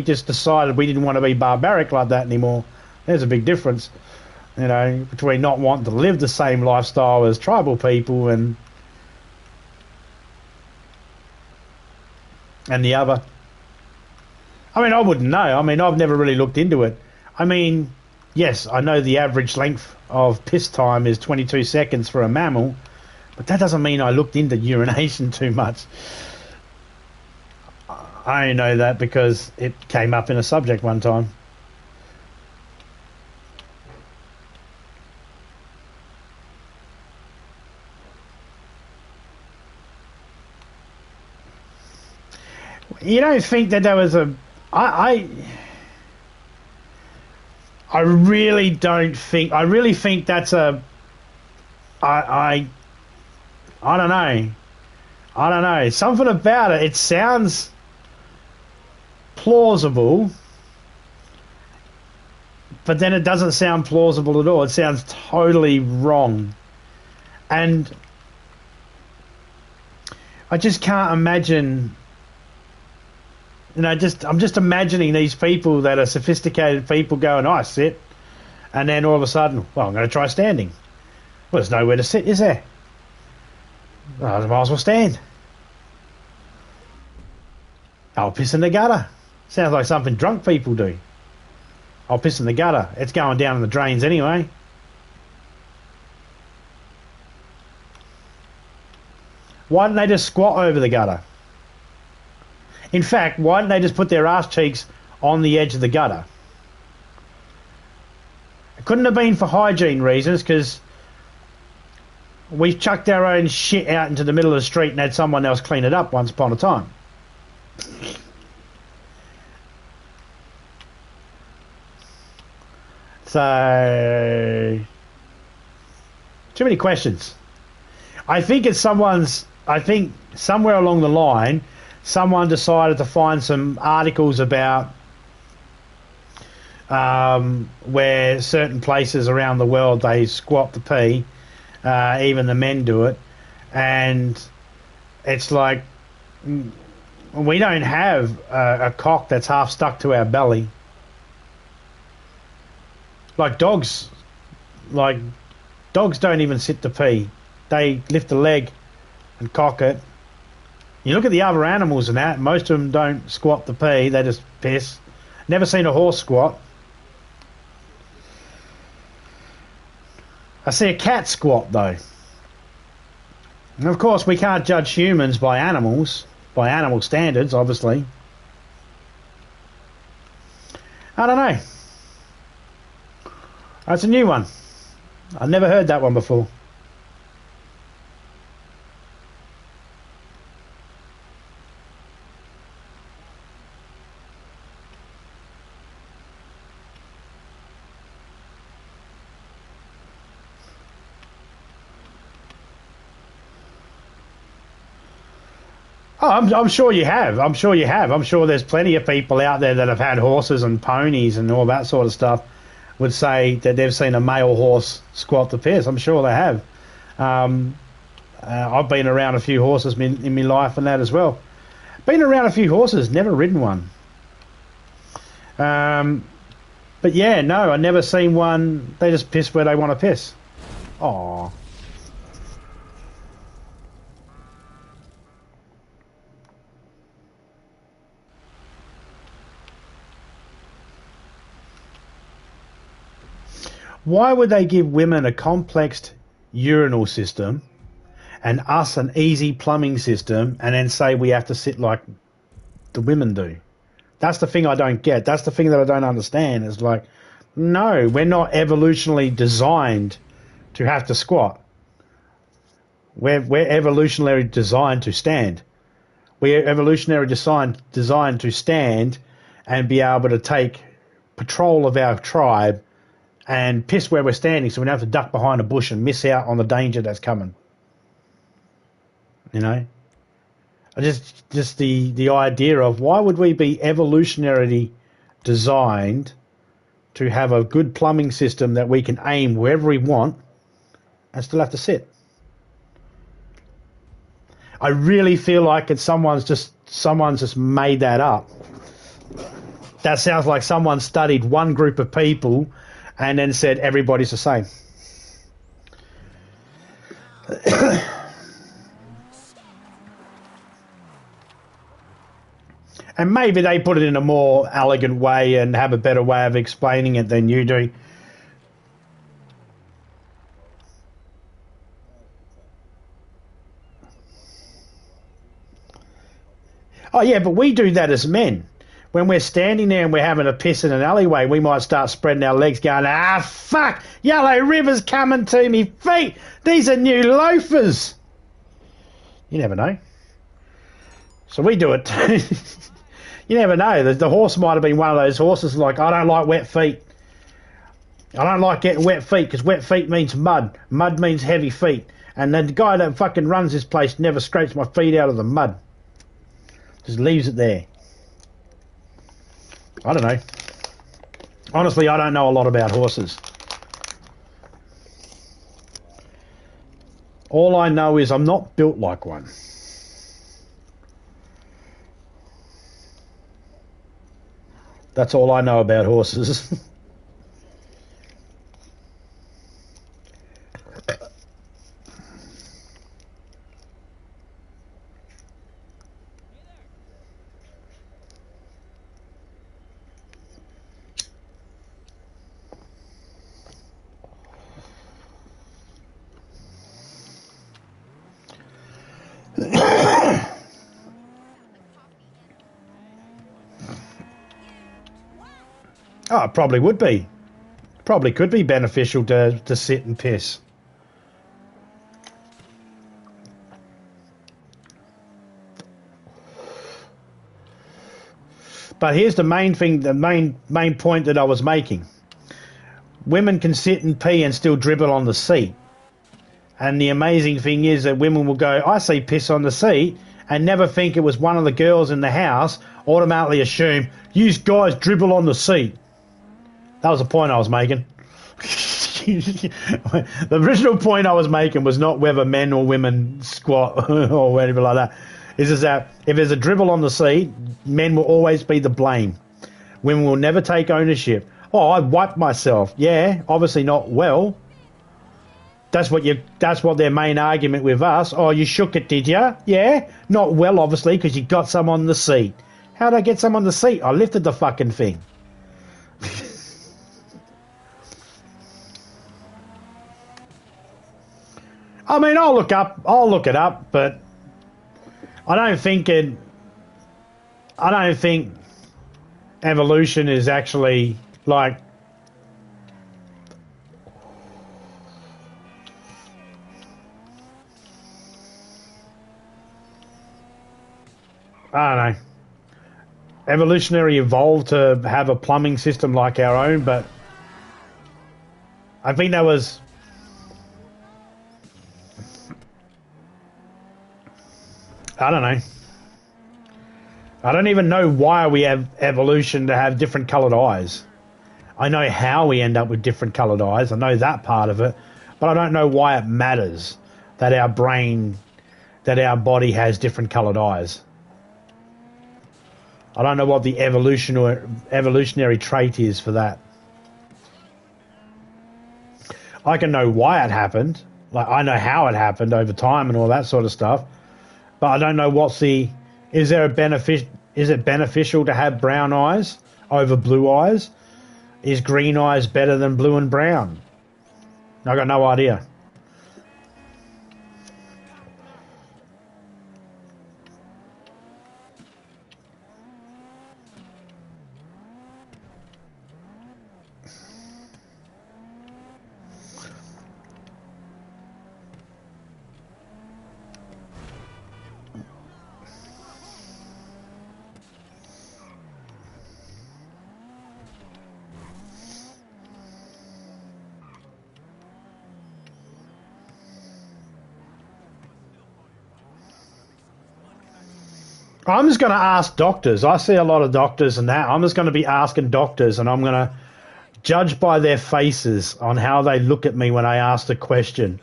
just decided we didn't want to be barbaric like that anymore. There's a big difference, you know, between not wanting to live the same lifestyle as tribal people and the other. I mean, I wouldn't know. I mean, I've never really looked into it. I mean, yes, I know the average length of piss time is 22 seconds for a mammal, but that doesn't mean I looked into urination too much. I only know that because it came up in a subject one time. You don't think that there was a... I really don't think... I really think that's a... I don't know. I don't know. Something about it. It sounds plausible, but then it doesn't sound plausible at all. It sounds totally wrong. And I just can't imagine... You know, I'm just imagining these people that are sophisticated people going, I sit, and then all of a sudden, well, I'm going to try standing. Well, there's nowhere to sit, is there? Well, I might as well stand. I'll piss in the gutter. Sounds like something drunk people do. I'll piss in the gutter. It's going down in the drains anyway. Why don't they just squat over the gutter? In fact, why don't they just put their ass cheeks on the edge of the gutter? It couldn't have been for hygiene reasons, because we chucked our own shit out into the middle of the street and had someone else clean it up once upon a time. So, too many questions. I think somewhere along the line, someone decided to find some articles about where certain places around the world they squat to pee, even the men do it, and it's like we don't have a cock that's half stuck to our belly. Like dogs don't even sit to pee. They lift a leg and cock it. You look at the other animals and that, most of them don't squat to pee, they just piss. Never seen a horse squat. I see a cat squat though. And of course we can't judge humans by animals, by animal standards, obviously. I don't know. That's a new one. I've never heard that one before. Oh, I'm sure you have. I'm sure you have. I'm sure there's plenty of people out there that have had horses and ponies and all that sort of stuff would say that they've seen a male horse squat to piss. I'm sure they have. I've been around a few horses in my life and that as well. Been around a few horses, never ridden one. But yeah, no, I've never seen one. They just piss where they want to piss. Aww. Why would they give women a complex urinal system and us an easy plumbing system and then say we have to sit like the women do? That's the thing I don't get. That's the thing that I don't understand. It's like, no, we're not evolutionarily designed to have to squat. We're evolutionarily designed to stand. We're evolutionarily designed to stand and be able to take control of our tribe and piss where we're standing so we don't have to duck behind a bush and miss out on the danger that's coming. You know? Just the idea of why would we be evolutionarily designed to have a good plumbing system that we can aim wherever we want and still have to sit? I really feel like it's someone's just made that up. That sounds like someone studied one group of people and then said everybody's the same. And maybe they put it in a more elegant way and have a better way of explaining it than you do. Oh, yeah, but we do that as men. When we're standing there and we're having a piss in an alleyway, we might start spreading our legs going, fuck, yellow river's coming to me feet. These are new loafers. You never know. So we do it. You never know. The horse might have been one of those horses like, I don't like wet feet. I don't like getting wet feet because wet feet means mud. Mud means heavy feet. And the guy that fucking runs this place never scrapes my feet out of the mud. Just leaves it there. I don't know. Honestly, I don't know a lot about horses. All I know is I'm not built like one. That's all I know about horses. Oh, it probably would be. Probably could be beneficial to sit and piss. But here's the main thing, the main point that I was making. Women can sit and pee and still dribble on the seat. And the amazing thing is that women will go, I see piss on the seat, and never think it was one of the girls in the house, automatically assume, you guys dribble on the seat. That was the point I was making. The original point I was making was not whether men or women squat or anything like that. It's just that if there's a dribble on the seat, men will always be the blame. Women will never take ownership. Oh, I wiped myself. Yeah, obviously not well. That's what their main argument with us. Oh, you shook it, did you? Yeah, not well, obviously, because you got some on the seat. How'd I get some on the seat? I lifted the fucking thing. I mean, I'll look it up, but I don't think evolution is actually like, I don't know. Evolutionary evolved to have a plumbing system like our own, but I think that was, I don't know. I don't even know why we have evolution to have different coloured eyes. I know how we end up with different coloured eyes. I know that part of it, but I don't know why it matters that our body has different coloured eyes. I don't know what the evolutionary trait is for that. I can know why it happened. Like, I know how it happened over time and all that sort of stuff. But I don't know is it beneficial to have brown eyes over blue eyes? Is green eyes better than blue and brown? I got no idea. I'm just going to ask doctors. I see a lot of doctors and that. I'm just going to be asking doctors, and I'm going to judge by their faces on how they look at me when I ask the question.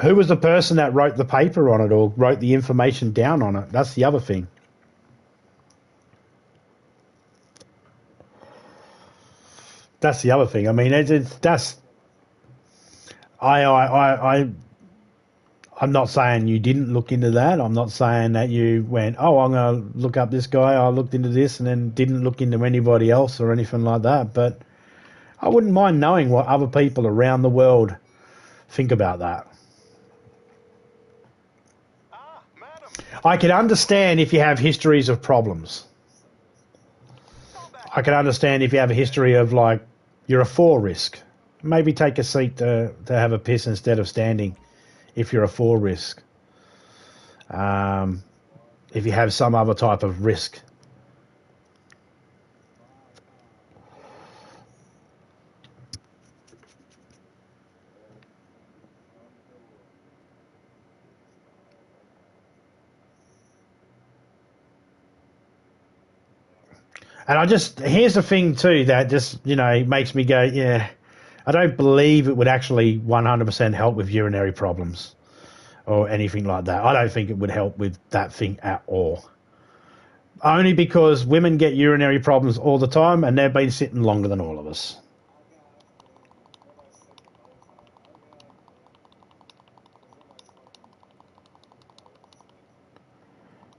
Who was the person that wrote the paper on it or wrote the information down on it? That's the other thing. That's the other thing. I mean, that's I'm not saying you didn't look into that. I'm not saying that you went, oh, I'm going to look up this guy. I looked into this and then didn't look into anybody else or anything like that. But I wouldn't mind knowing what other people around the world think about that. I can understand if you have histories of problems. I can understand if you have a history of, like, you're a 4 risk. Maybe take a seat to have a piss instead of standing if you're a 4 risk. If you have some other type of risk. And here's the thing too that just, makes me go, yeah, I don't believe it would actually 100% help with urinary problems or anything like that. I don't think it would help with that thing at all. Only because women get urinary problems all the time and they've been sitting longer than all of us.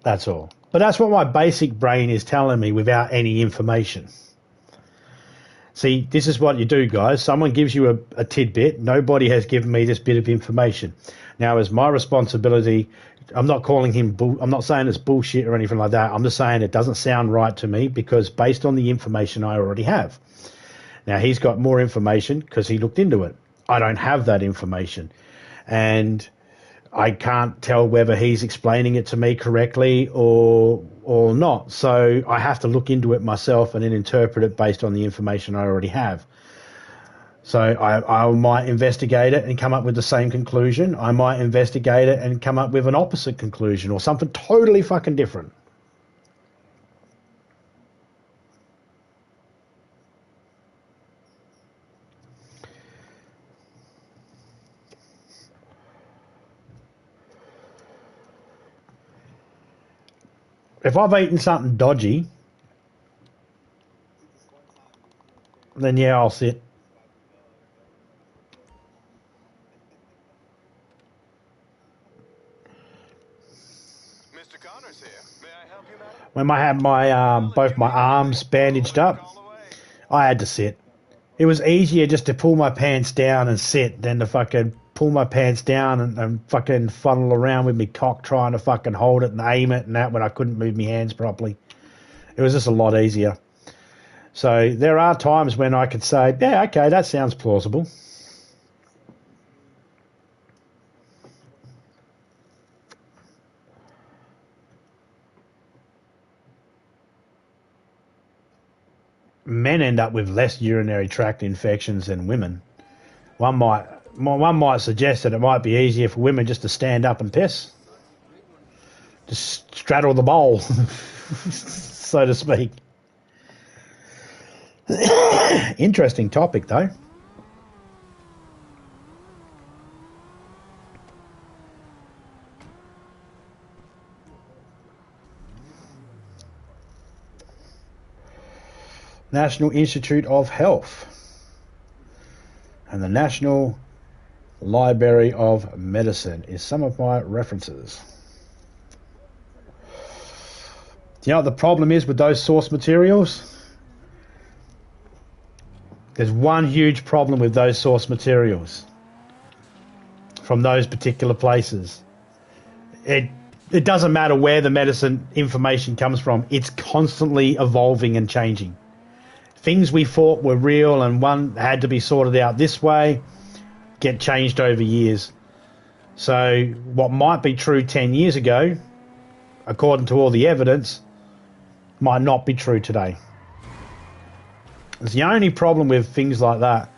That's all. But that's what my basic brain is telling me without any information. See, this is what you do, guys. Someone gives you a tidbit. Nobody has given me this bit of information. Now, it's my responsibility. I'm not calling him I'm not saying it's bullshit or anything like that. I'm just saying it doesn't sound right to me because based on the information I already have. Now, he's got more information because he looked into it. I don't have that information. And I can't tell whether he's explaining it to me correctly or not. So I have to look into it myself and then interpret it based on the information I already have. So I might investigate it and come up with the same conclusion. I might investigate it and come up with an opposite conclusion or something totally fucking different. If I've eaten something dodgy, then yeah, I'll sit. Mr. Connors here. May I help you, madam? When I had my both my arms bandaged up, I had to sit. It was easier just to pull my pants down and sit than to fucking pull my pants down and fucking funnel around with me cock trying to fucking hold it and aim it and that when I couldn't move my hands properly. It was just a lot easier. So there are times when I could say, yeah, okay, that sounds plausible. Men end up with less urinary tract infections than women. One might suggest that it might be easier for women just to stand up and piss. Just straddle the bowl, so to speak. Interesting topic, though. National Institute of Health and the National Library of Medicine is some of my references. Do you know what the problem is with those source materials? There's one huge problem with those source materials from those particular places. It doesn't matter where the medicine information comes from. It's constantly evolving and changing. Things we thought were real and one had to be sorted out this way get changed over years. So what might be true 10 years ago, according to all the evidence, might not be true today. It's the only problem with things like that.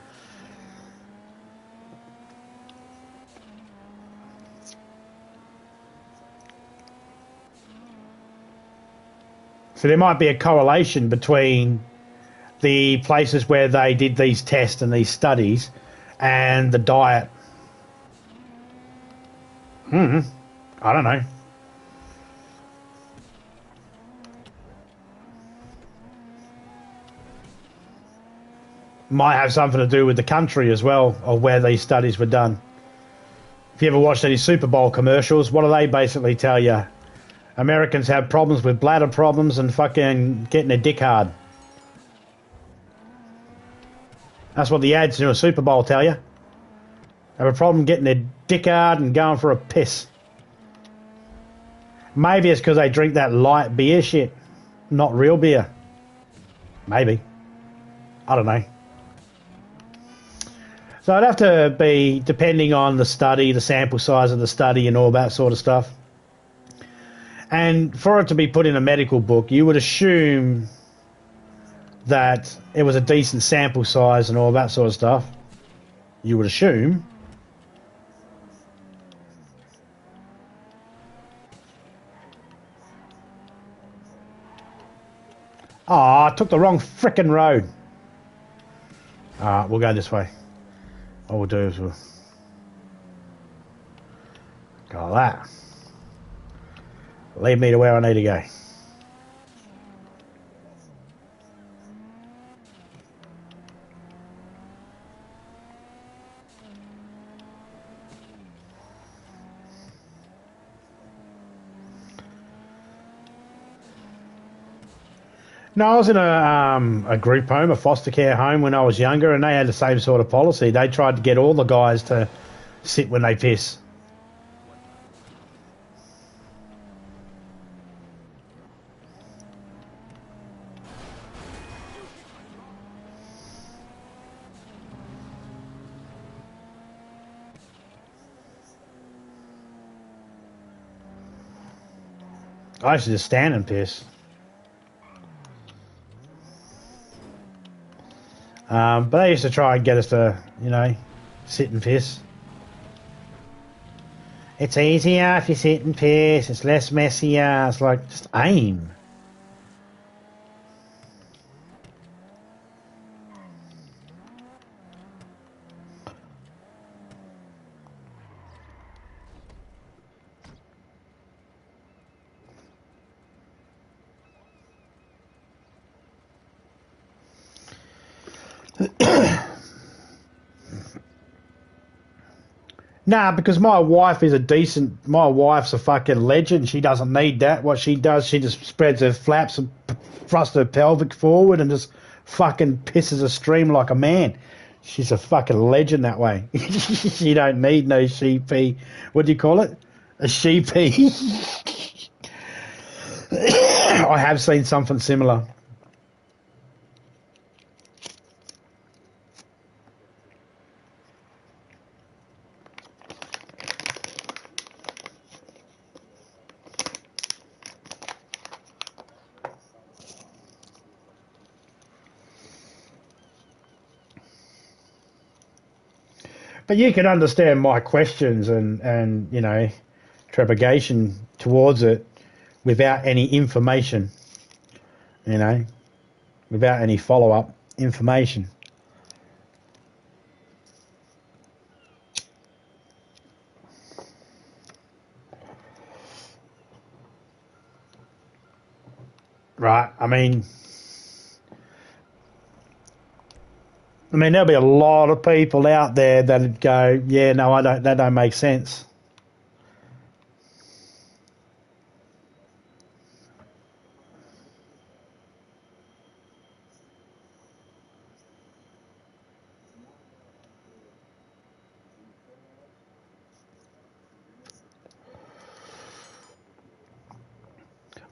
So there might be a correlation between the places where they did these tests and these studies and the diet. I don't know. Might have something to do with the country as well, of where these studies were done. If you ever watched any Super Bowl commercials, what do they basically tell you? Americans have problems with bladder problems and fucking getting their dick hard. That's what the ads in a Super Bowl tell you. Have a problem getting their dick hard and going for a piss. Maybe it's because they drink that light beer shit, not real beer. Maybe. I don't know. So it'd have to be depending on the study, the sample size of the study and all that sort of stuff. And for it to be put in a medical book, you would assume that it was a decent sample size and all that sort of stuff. You would assume. Oh, I took the wrong frickin' road. Alright, we'll go this way. All we'll do is we'll go like that. Lead me to where I need to go. No, I was in a group home, a foster care home when I was younger, and they had the same sort of policy. They tried to get all the guys to sit when they piss. I used to just stand and piss. But they used to try and get us to, you know, sit and piss. It's easier if you sit and piss. It's less messier. It's like, just aim. Nah, because my wife's a fucking legend. She doesn't need that. What she does, she just spreads her flaps and thrusts her pelvic forward and just fucking pisses a stream like a man. She's a fucking legend that way. She don't need no sheepy. What do you call it? A sheepy. I have seen something similar. But you can understand my questions and you know, trepidation towards it without any information, you know, without any follow-up information. Right, I mean, there'll be a lot of people out there that'd go, yeah, no, that don't make sense.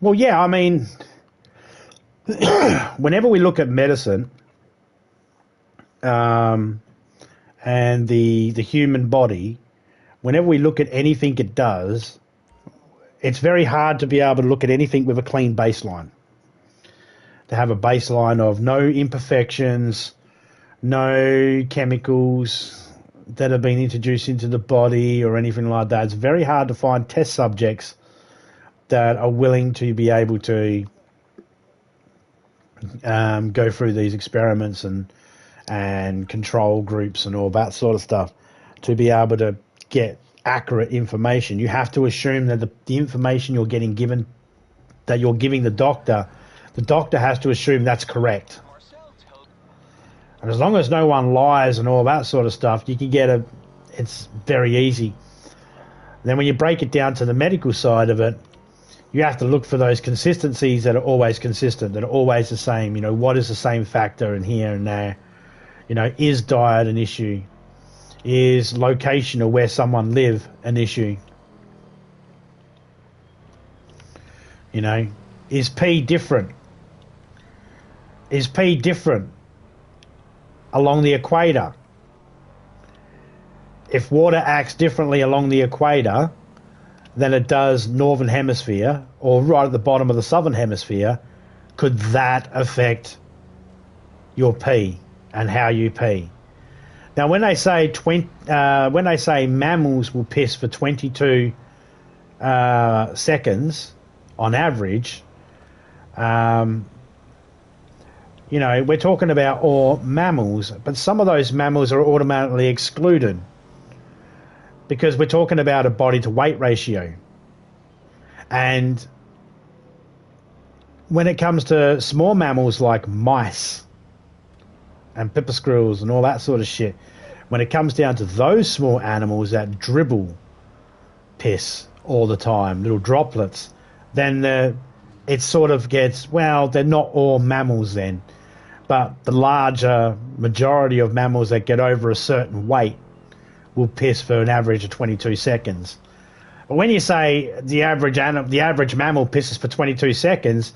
Well, yeah, I mean, whenever we look at medicine, and the human body, whenever we look at anything it does, it's very hard to be able to look at anything with a clean baseline. to have a baseline of no imperfections, no chemicals that have been introduced into the body or anything like that. It's very hard to find test subjects that are willing to be able to go through these experiments and control groups and all that sort of stuff to be able to get accurate information. You have to assume that the information you're getting given, that you're giving the doctor has to assume that's correct. And as long as no one lies and all that sort of stuff, you can get it's very easy. Then when you break it down to the medical side of it, you have to look for those consistencies that are always consistent, that are always the same. You know, what is the same factor in here and there? You know, is diet an issue? Is location of where someone live an issue? You know, is P different? Is P different along the equator? If water acts differently along the equator than it does northern hemisphere or right at the bottom of the southern hemisphere, could that affect your P and how you pee? Now, when they say mammals will piss for 22 seconds on average, you know, we're talking about all mammals, but some of those mammals are automatically excluded because we're talking about a body to weight ratio. And when it comes to small mammals like mice and pipsqueals and all that sort of shit, when it comes down to those small animals that dribble piss all the time, little droplets, then it sort of gets, well, they're not all mammals then. But the larger majority of mammals that get over a certain weight will piss for an average of 22 seconds. But when you say the average mammal pisses for 22 seconds,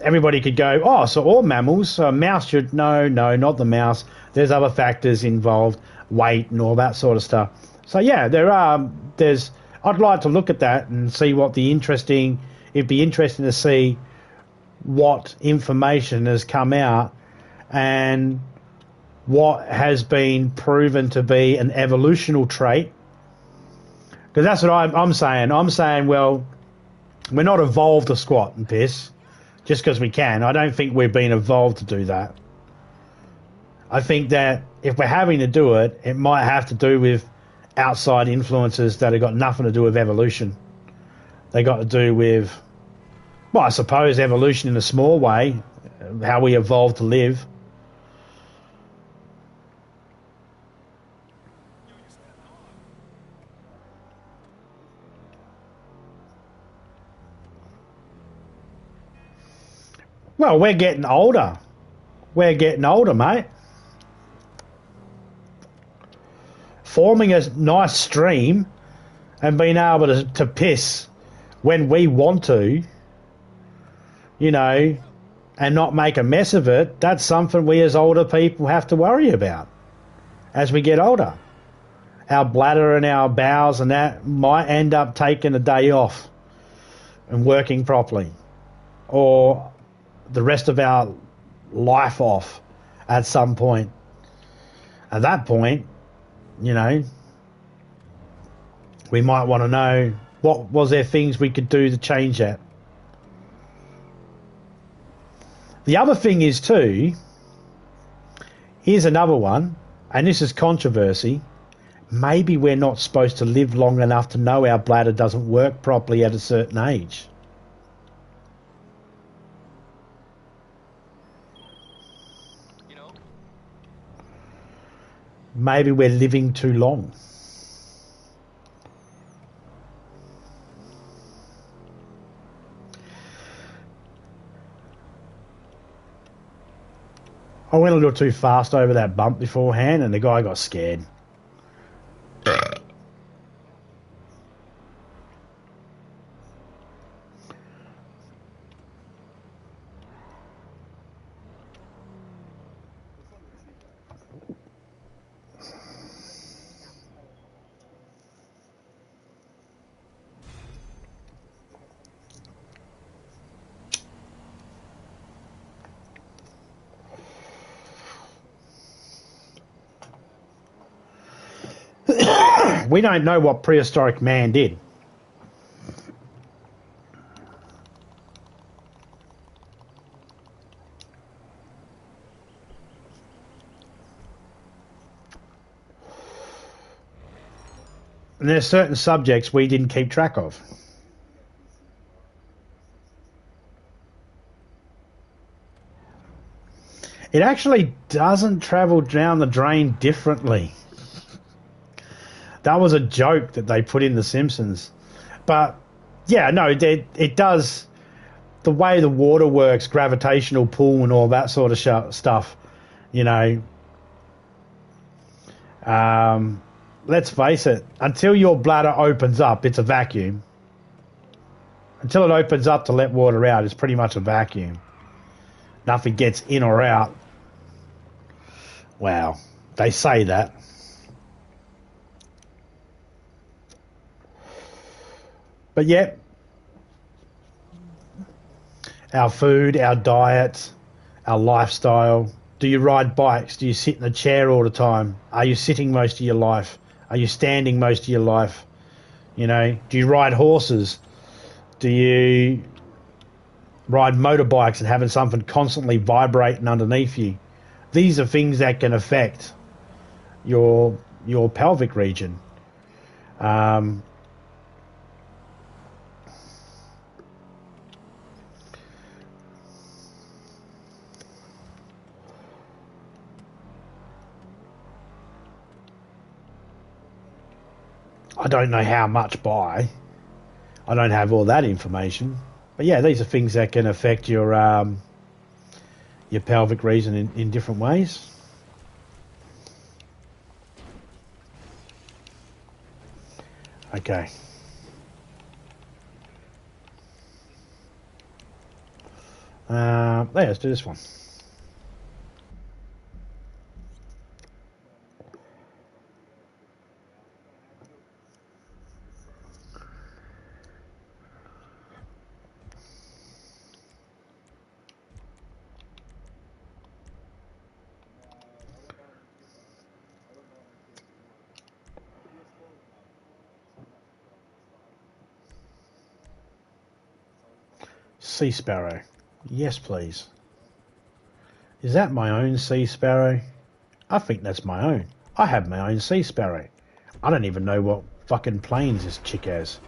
everybody could go, oh, so all mammals, a mouse should, no, not the mouse. There's other factors involved, weight and all that sort of stuff. So yeah, I'd like to look at that and see it'd be interesting to see what information has come out and what has been proven to be an evolutionary trait. Because that's what I'm saying. I'm saying, well, we're not evolved to squat and piss just because we can. I don't think we've been evolved to do that. I think that if we're having to do it, it might have to do with outside influences that have got nothing to do with evolution. They got to do with, well, I suppose evolution in a small way, how we evolved to live. Well, we're getting older. We're getting older, mate. Forming a nice stream and being able to piss when we want to, you know, and not make a mess of it, that's something we as older people have to worry about as we get older. Our bladder and our bowels and that might end up taking a day off and working properly, or the rest of our life off at some point. At that point, you know, we might want to know, what was there things we could do to change that. The other thing is too, here's another one, and this is controversy. Maybe we're not supposed to live long enough to know our bladder doesn't work properly at a certain age. Maybe we're living too long. I went a little too fast over that bump beforehand and the guy got scared. We don't know what prehistoric man did. And there's certain subjects we didn't keep track of. It actually doesn't travel down the drain differently. That was a joke that they put in The Simpsons. But, yeah, no, it does. The way the water works, gravitational pull and all that sort of stuff, you know. Let's face it, until your bladder opens up, it's a vacuum. Until it opens up to let water out, it's pretty much a vacuum. Nothing gets in or out. Wow, they say that. But yeah, our food, our diet, our lifestyle. Do you ride bikes? Do you sit in a chair all the time? Are you sitting most of your life? Are you standing most of your life? You know, do you ride horses? Do you ride motorbikes and having something constantly vibrating underneath you? These are things that can affect your pelvic region. I don't know how much by. I don't have all that information. But yeah, these are things that can affect your pelvic region in different ways. Okay. Let's do this one. Sea sparrow. Yes, please. Is that my own sea sparrow? I think that's my own. I have my own sea sparrow. I don't even know what fucking planes this chick has.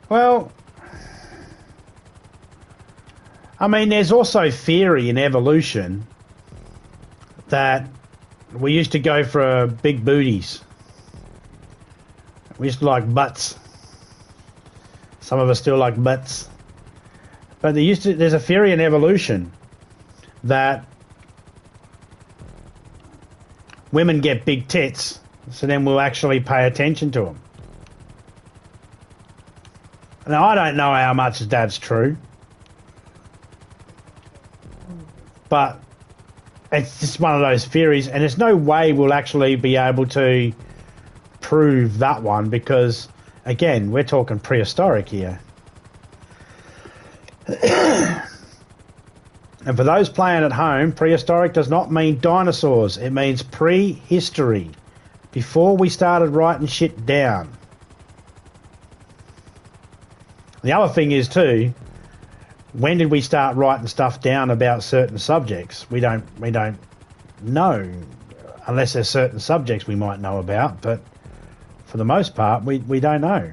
Well, I mean, there's also theory in evolution that we used to go for big booties. We used to like butts. Some of us still like butts. But there's a theory in evolution that women get big tits, so then we'll actually pay attention to them. Now, I don't know how much that's true, but it's just one of those theories, and there's no way we'll actually be able to prove that one because, again, we're talking prehistoric here. And for those playing at home, prehistoric does not mean dinosaurs. It means prehistory. before we started writing shit down. The other thing is too, when did we start writing stuff down about certain subjects? We don't know, unless there's certain subjects we might know about, but for the most part we don't know.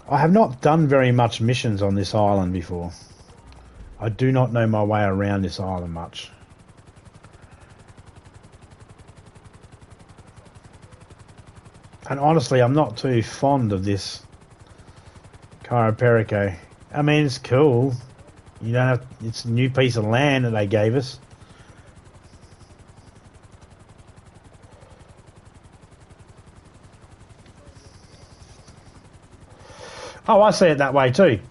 I have not done very much missions on this island before. I do not know my way around this island much. And honestly, I'm not too fond of this Cairo Perico. I mean, it's cool. You don't have, it's a new piece of land that they gave us. Oh, I see it that way too.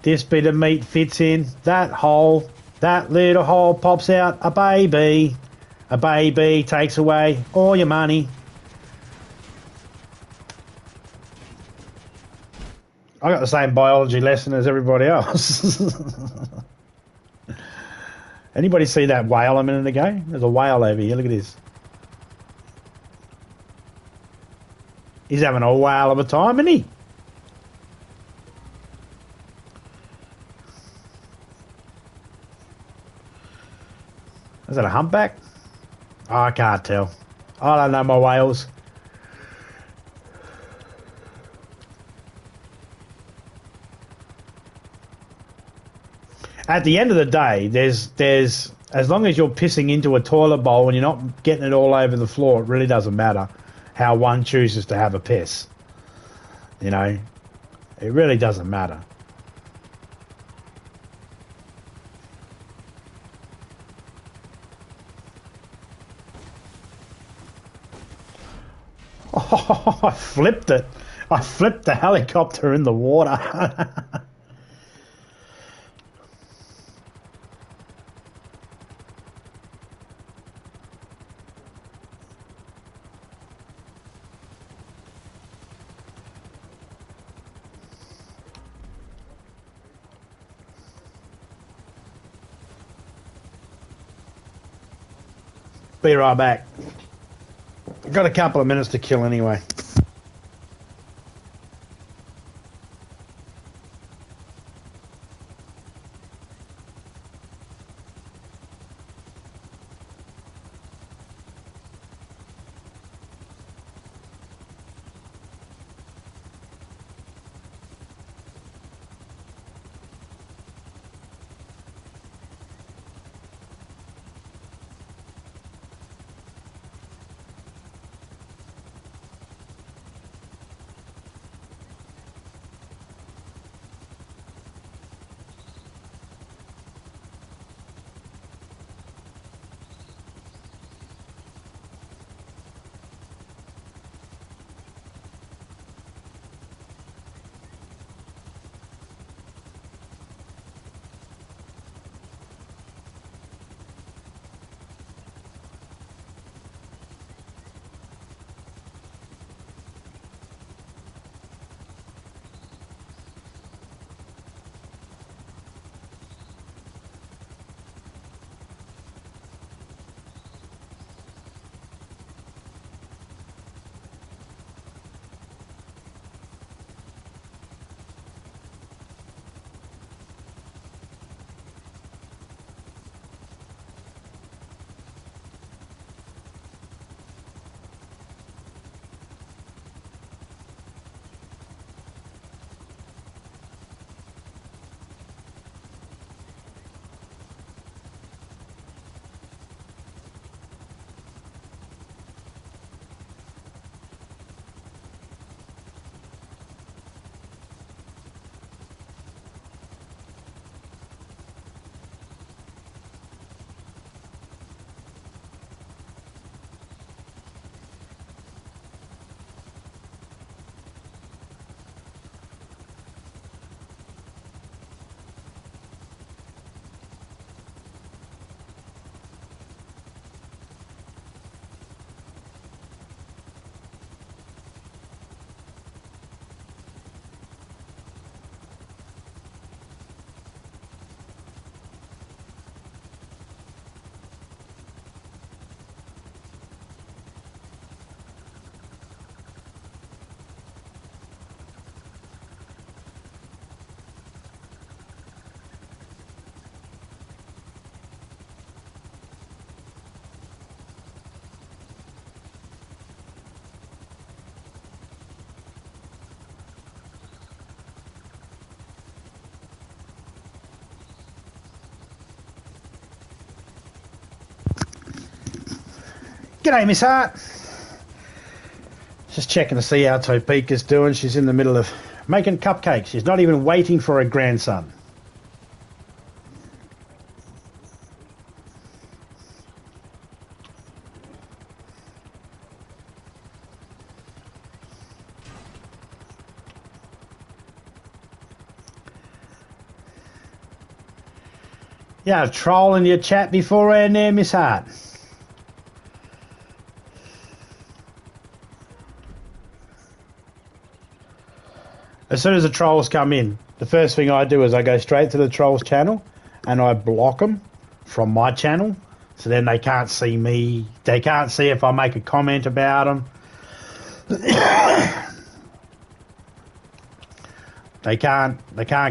This bit of meat fits in that hole. That little hole pops out a baby. A baby takes away all your money. I got the same biology lesson as everybody else. Anybody see that whale a minute ago? There's a whale over here. Look at this. He's having a whale of a time, isn't he? Is that a humpback? Oh, I can't tell. I don't know my whales. At the end of the day, there's as long as you're pissing into a toilet bowl and you're not getting it all over the floor, it really doesn't matter how one chooses to have a piss. You know, it really doesn't matter. Oh, I flipped it. I flipped the helicopter in the water. Be right back. Got a couple of minutes to kill anyway. G'day, Miss Hart. Just checking to see how Topeka's doing. She's in the middle of making cupcakes. She's not even waiting for her grandson. Yeah, a troll in your chat beforehand there, Miss Hart. As soon as the trolls come in, the first thing I do is I go straight to the trolls channel and I block them from my channel, so then they can't see me. They can't see if I make a comment about them. They can't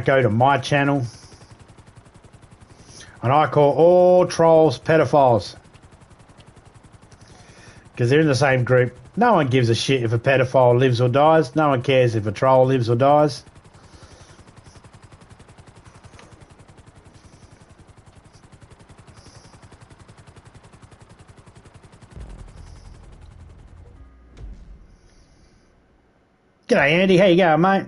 go to my channel. And I call all trolls pedophiles. Because they're in the same group. No one gives a shit if a pedophile lives or dies. No one cares if a troll lives or dies. G'day, Andy. How you going, mate?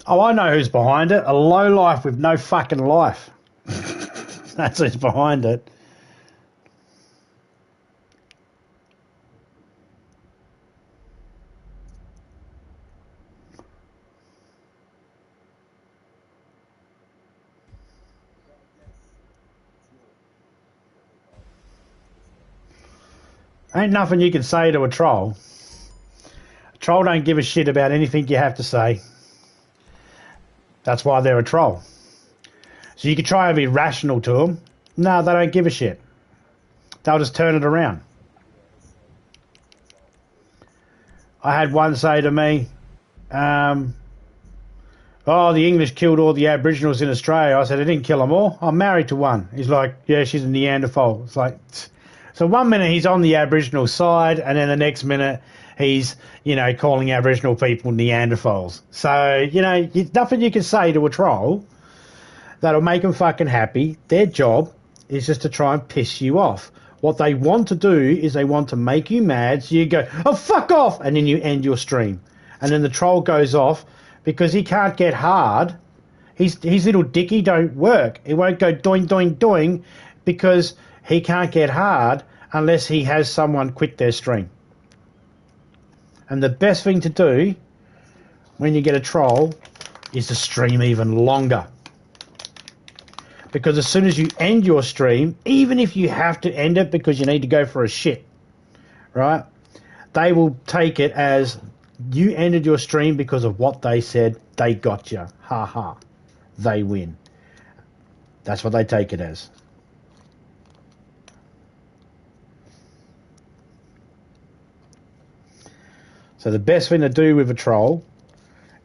Oh, I know who's behind it. A lowlife with no fucking life. That's who's behind it. Ain't nothing you can say to a troll. A troll don't give a shit about anything you have to say. That's why they're a troll. So you can try and be rational to them. No, they don't give a shit. They'll just turn it around. I had one say to me, oh, the English killed all the Aboriginals in Australia. I said, I didn't kill them all. I'm married to one. He's like, yeah, she's a Neanderthal. It's like, so one minute he's on the Aboriginal side, and then the next minute he's, calling Aboriginal people Neanderthals. So, nothing you can say to a troll that'll make them fucking happy. Their job is just to try and piss you off. What they want to do is they want to make you mad, so you go, oh, fuck off, and then you end your stream. And then the troll goes off because he can't get hard. His little dicky don't work. It won't go doing, doing, doing because he can't get hard unless he has someone quit their stream. And the best thing to do when you get a troll is to stream even longer. Because as soon as you end your stream, even if you have to end it because you need to go for a shit, right? They will take it as you ended your stream because of what they said. They got you. Ha ha. They win. That's what they take it as. So the best thing to do with a troll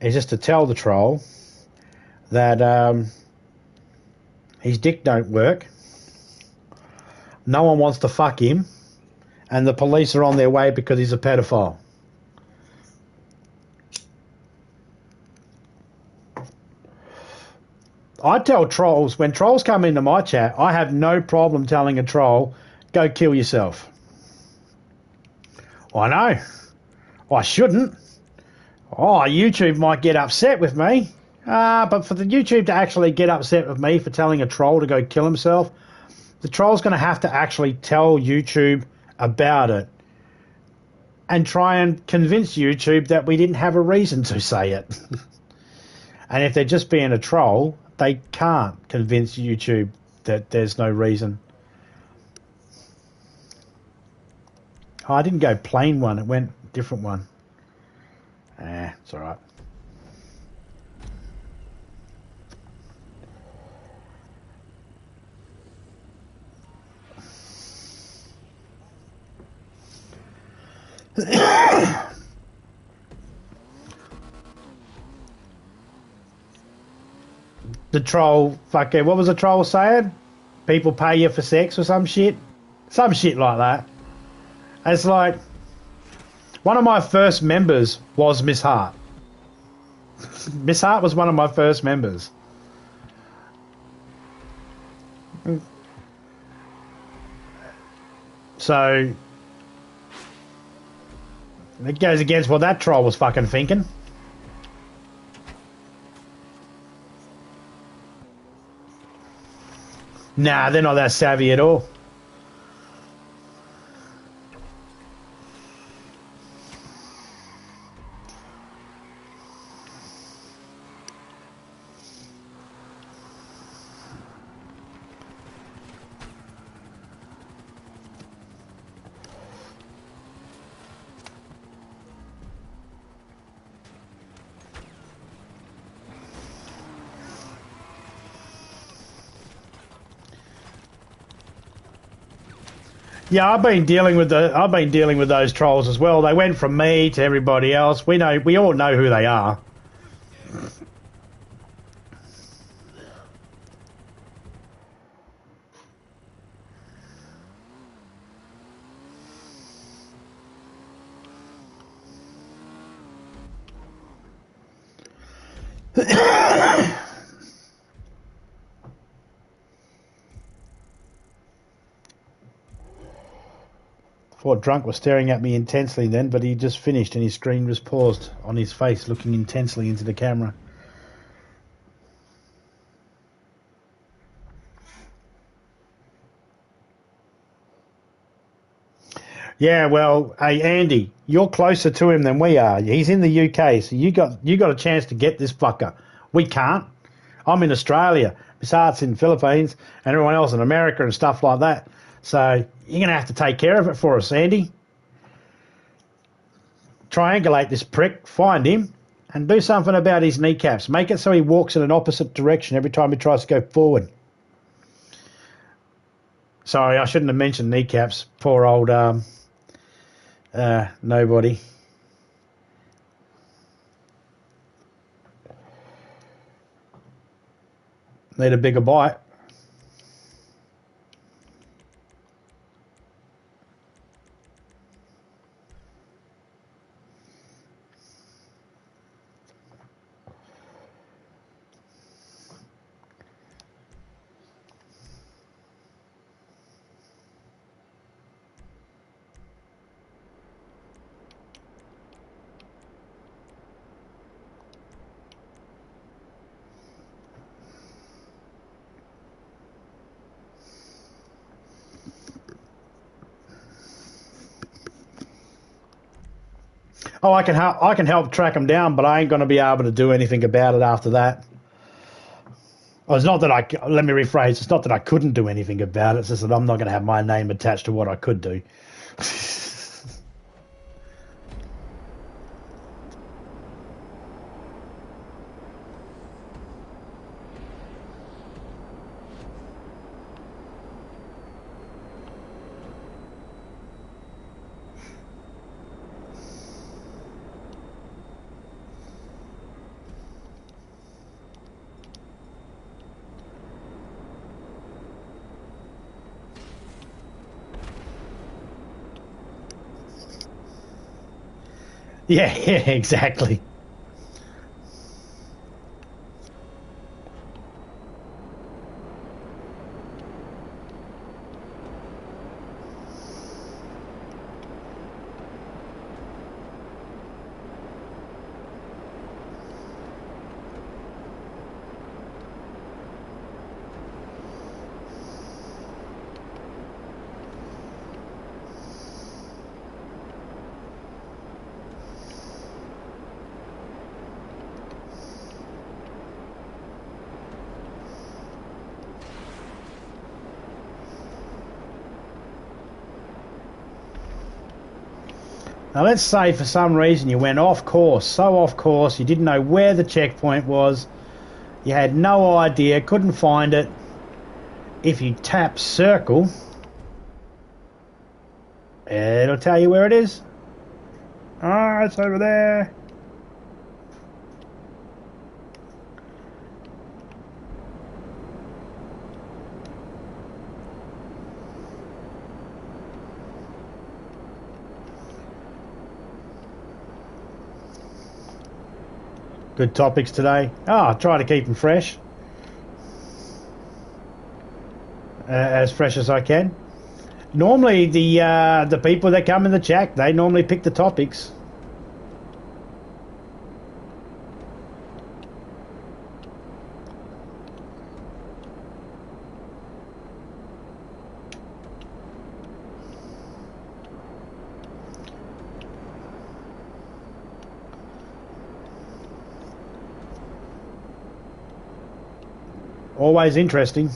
is just to tell the troll that his dick don't work, no one wants to fuck him, and the police are on their way because he's a pedophile. I tell trolls, when trolls come into my chat, I have no problem telling a troll, go kill yourself. I know. I shouldn't. Oh, YouTube might get upset with me. But for the YouTube to actually get upset with me for telling a troll to go kill himself, the troll's going to have to actually tell YouTube about it and try and convince YouTube that we didn't have a reason to say it. And if they're just being a troll, they can't convince YouTube that there's no reason. Oh, I didn't go plain one. It went different one. It's all right. The troll, fucking, what was the troll saying? People pay you for sex or some shit? Some shit like that. It's like, one of my first members was Miss Hart. Miss Hart was one of my first members. So, it goes against what that troll was fucking thinking. Nah, they're not that savvy at all. Yeah, I've been dealing with those trolls as well. They went from me to everybody else. We all know who they are. Thought Drunk was staring at me intensely then, but he just finished and his screen was paused on his face, looking intensely into the camera. Yeah, well, hey Andy, you're closer to him than we are. He's in the UK, so you got a chance to get this fucker. We can't. I'm in Australia. Miss Hart's in the Philippines, and everyone else in America and stuff like that. So you're gonna have to take care of it for us, Andy. Triangulate this prick, find him, and do something about his kneecaps. Make it so he walks in an opposite direction every time he tries to go forward. Sorry, I shouldn't have mentioned kneecaps. Poor old nobody. Need a bigger bite. Oh, I can help track them down, but I ain't going to be able to do anything about it after that. Well, it's not that let me rephrase, it's not that I couldn't do anything about it, it's just that I'm not going to have my name attached to what I could do. Yeah, exactly. Now let's say for some reason you went off course, so off course, you didn't know where the checkpoint was, you had no idea, couldn't find it. If you tap circle, it'll tell you where it is. Ah, it's over there. Good topics today. I try to keep them fresh. As fresh as I can. Normally, the people that come in the chat, they normally pick the topics. Always interesting.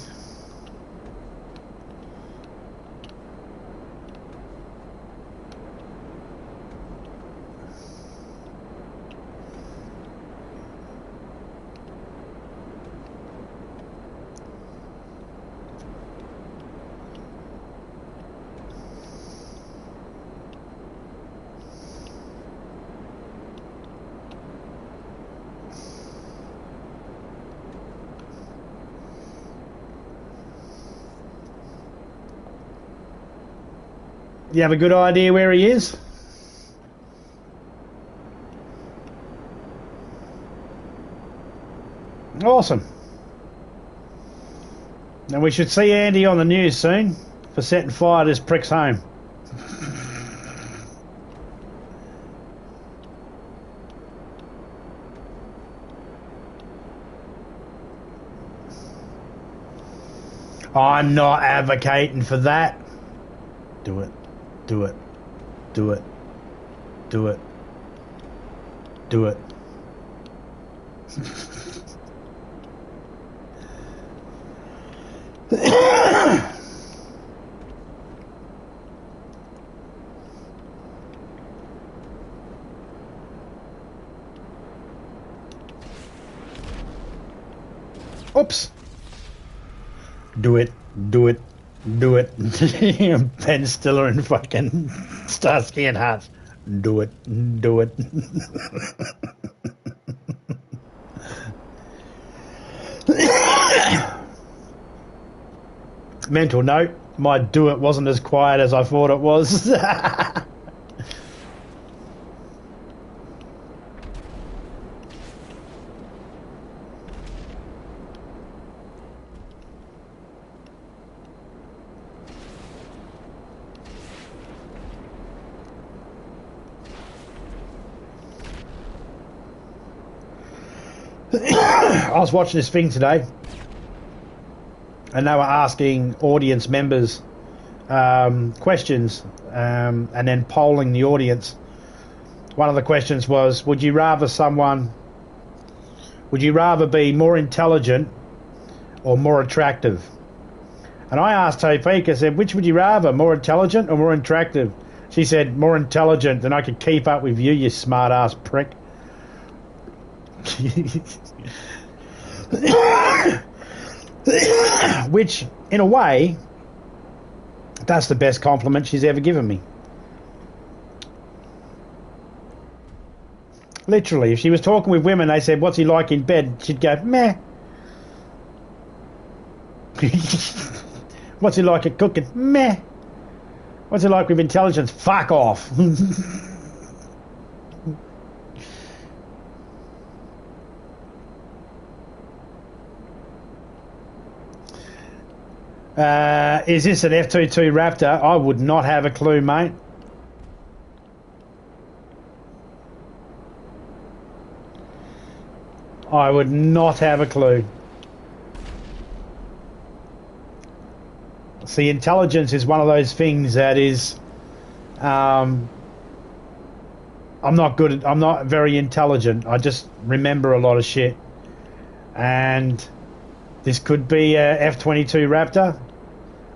You have a good idea where he is? Awesome. And we should see Andy on the news soon for setting fire to this prick's home. I'm not advocating for that. Do it. Do it. Do it. Do it. Do it. Oops. Do it. Do it. Do it. Ben Stiller and fucking Starsky and Hutch. Do it. Do it. Mental note, my do it wasn't as quiet as I thought it was. I was watching this thing today, and they were asking audience members questions, and then polling the audience. One of the questions was, would you rather be more intelligent or more attractive? And I asked Topeka, I said, which would you rather, more intelligent or more attractive? She said, more intelligent, then I could keep up with you, you smart ass prick. Which, in a way, that's the best compliment she's ever given me. Literally, if she was talking with women, they said, what's he like in bed? She'd go, meh. What's he like at cooking? Meh. What's he like with intelligence? Fuck off. Is this an F-22 Raptor? I would not have a clue, mate. I would not have a clue. See, intelligence is one of those things that is... I'm not very intelligent. I just remember a lot of shit. And this could be a F-22 Raptor.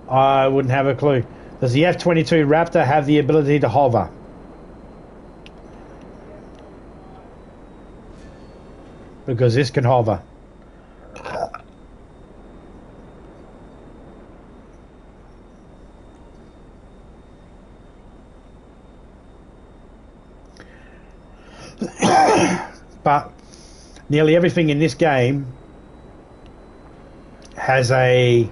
I wouldn't have a clue. Does the F-22 Raptor have the ability to hover? Because this can hover. But nearly everything in this game has a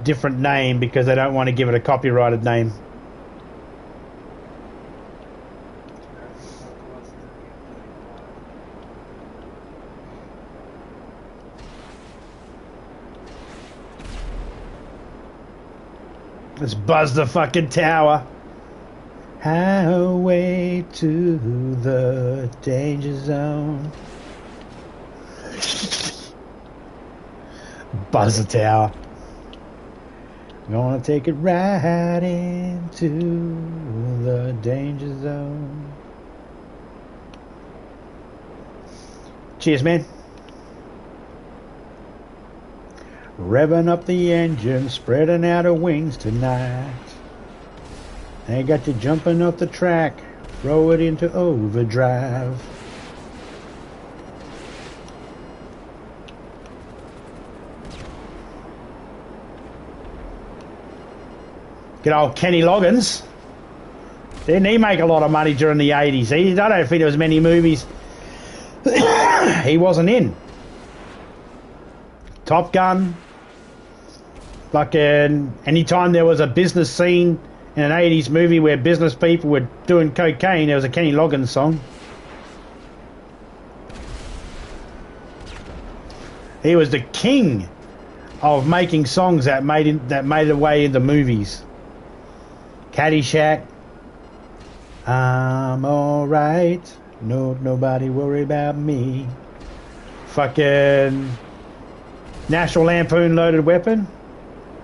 different name because they don't want to give it a copyrighted name. Let's buzz the fucking tower. Highway to the danger zone. Buzz the tower. Gonna take it right into the danger zone. Cheers, man. Revving up the engine, spreading out her wings tonight. They got you jumping off the track, throw it into overdrive. Good old Kenny Loggins. Didn't he make a lot of money during the 80s? I don't think there was many movies he wasn't in. Top Gun. Fucking anytime there was a business scene in an 80s movie where business people were doing cocaine, there was a Kenny Loggins song. He was the king of making songs that made it way into movies. Caddyshack. I'm alright. No, nobody worry about me. Fucking National Lampoon Loaded Weapon.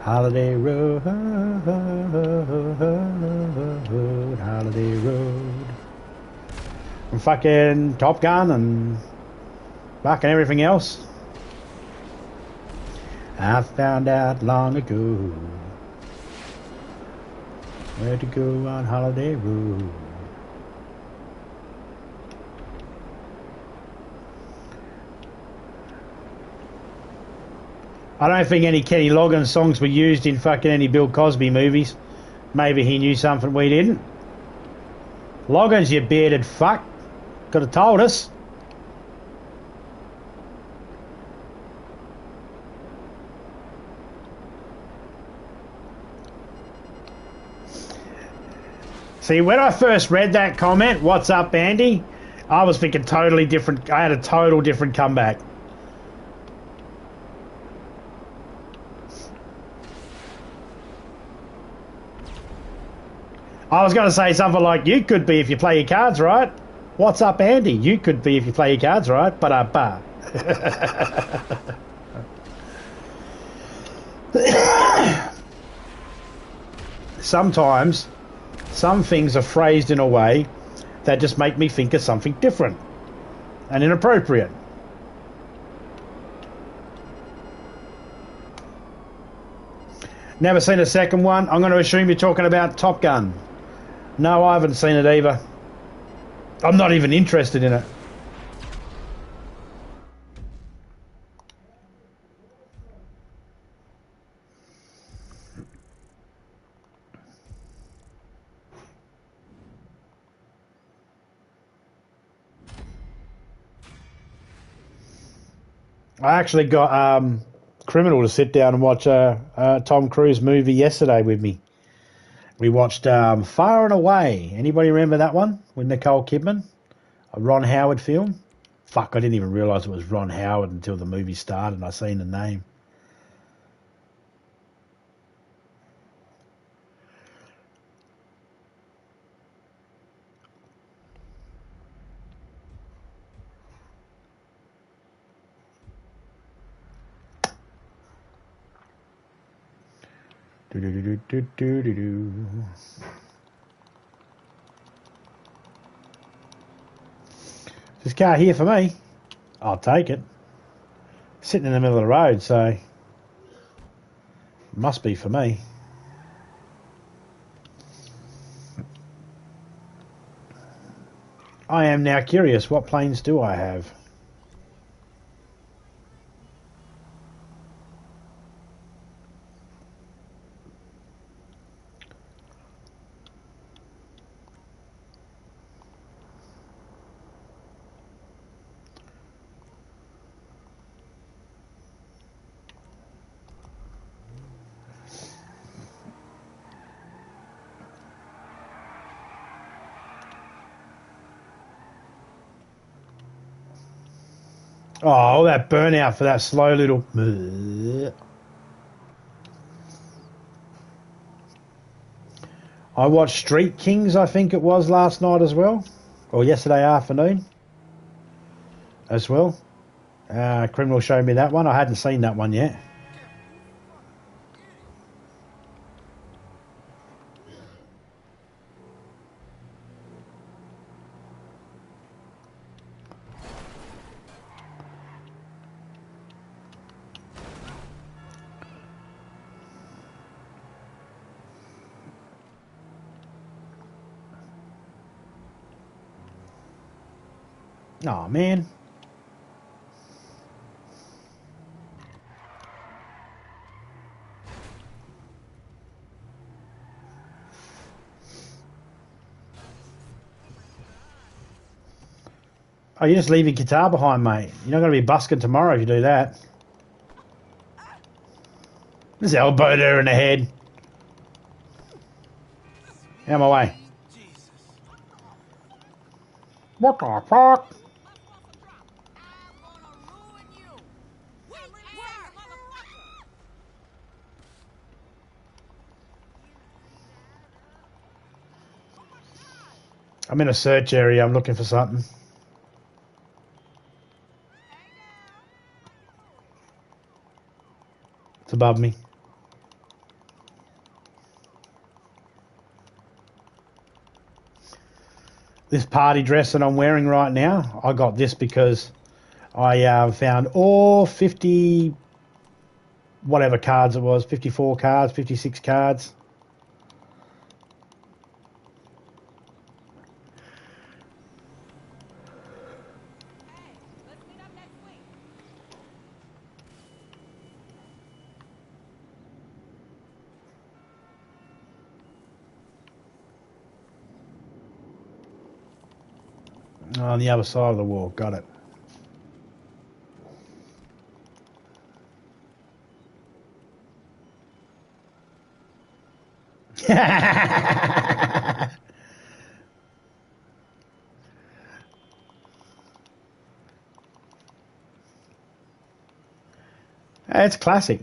Holiday Road, Holiday Road. And fucking Top Gun and fucking everything else. I found out long ago where to go on Holiday Road. I don't think any Kenny Loggins songs were used in fucking any Bill Cosby movies. Maybe he knew something we didn't. Loggins, you bearded fuck. Could have told us. See, when I first read that comment, "What's up, Andy?" I was thinking totally different. I had a total different comeback. I was going to say something like, "You could be if you play your cards right." What's up, Andy? You could be if you play your cards right. Ba-da-ba. Sometimes some things are phrased in a way that just make me think of something different and inappropriate. Never seen a second one. I'm going to assume you're talking about Top Gun. No, I haven't seen it either. I'm not even interested in it. I actually got Criminal to sit down and watch a Tom Cruise movie yesterday with me. We watched Far and Away. Anybody remember that one with Nicole Kidman? A Ron Howard film? Fuck, I didn't even realise it was Ron Howard until the movie started and I seen the name. Do-do-do-do-do-do-do. This car here for me. I'll take it. Sitting in the middle of the road, so it must be for me. I am now curious, what planes do I have? Oh, that burnout for that slow little... I watched Street Kings, I think it was, last night as well. Or yesterday afternoon as well. Criminal showed me that one. I hadn't seen that one yet. Oh man. Oh, you're just leaving guitar behind, mate. You're not going to be busking tomorrow if you do that. Just elbowed her in the head. Out of my way. Jesus. What the fuck? I'm in a search area. I'm looking for something. It's above me. This party dress that I'm wearing right now, I got this because I found all 50, whatever cards it was, 54 cards, 56 cards. On the other side of the wall, got it. It's classic.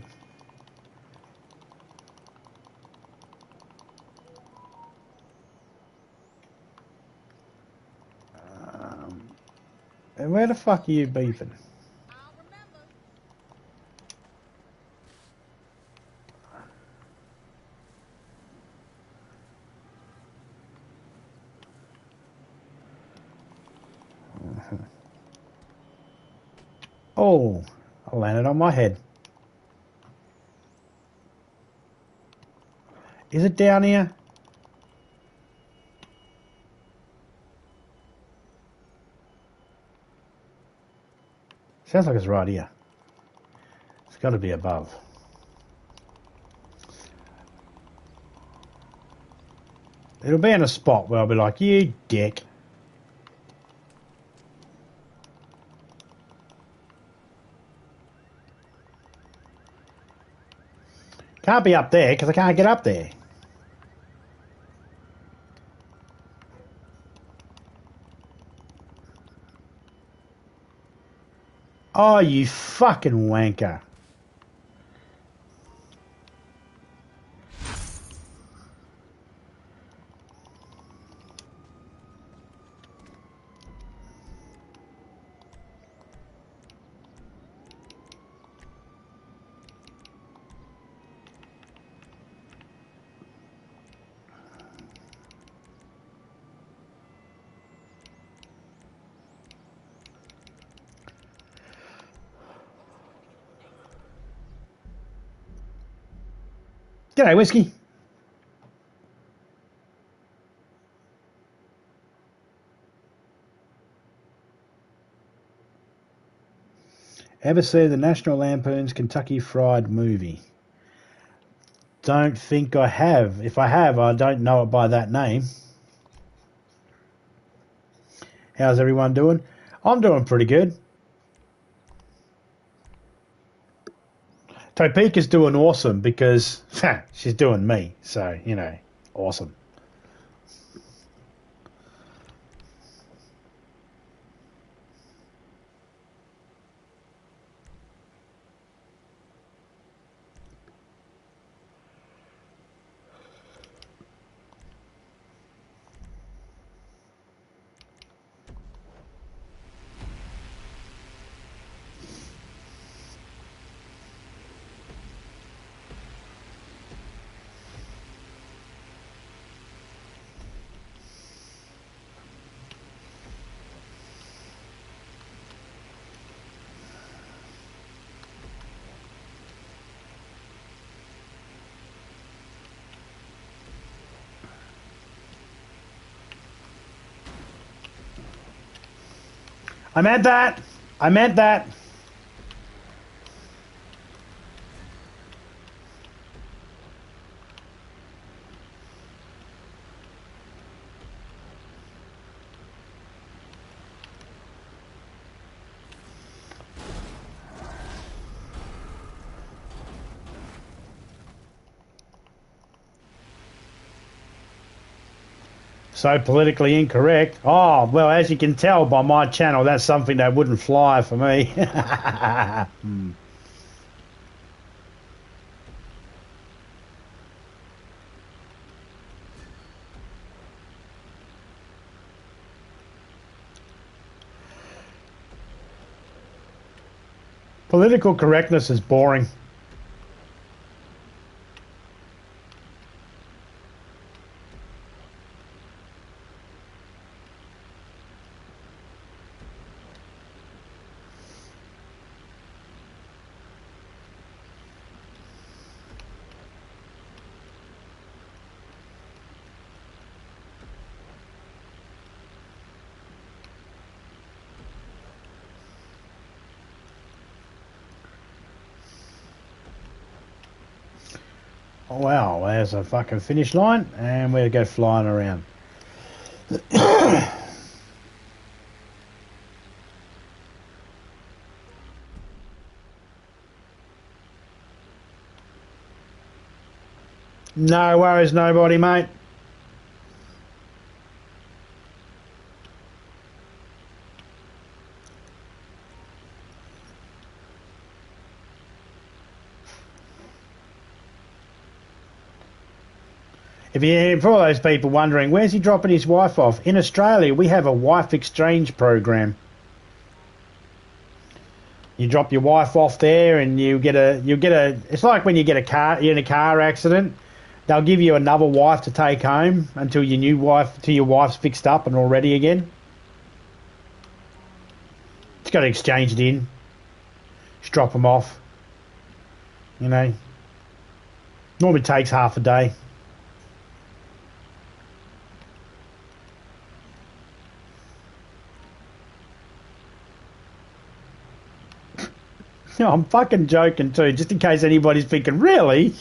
And where the fuck are you beefing? Oh, I landed on my head. Is it down here? Sounds like it's right here. It's got to be above. It'll be in a spot where I'll be like, you dick. Can't be up there because I can't get up there. Oh, you fucking wanker. G'day, Whiskey. Ever see the National Lampoon's Kentucky Fried Movie? Don't think I have. If I have, I don't know it by that name. How's everyone doing? I'm doing pretty good. Topeka's doing awesome because she's doing me. So, you know, awesome. I meant that. I meant that. So politically incorrect. Oh, well, as you can tell by my channel, that's something that wouldn't fly for me. Hmm. Political correctness is boring. Oh, wow, there's a fucking finish line, and we'll go flying around. No worries, nobody, mate. If you, for all those people wondering, where's he dropping his wife off? In Australia, we have a wife exchange program. You drop your wife off there, and you get a. It's like when you get a car, you're in a car accident. They'll give you another wife to take home until your wife's fixed up and all ready again. Just got to exchange it in. Just drop them off. You know. Normally takes half a day. No, I'm fucking joking too, just in case anybody's thinking, really?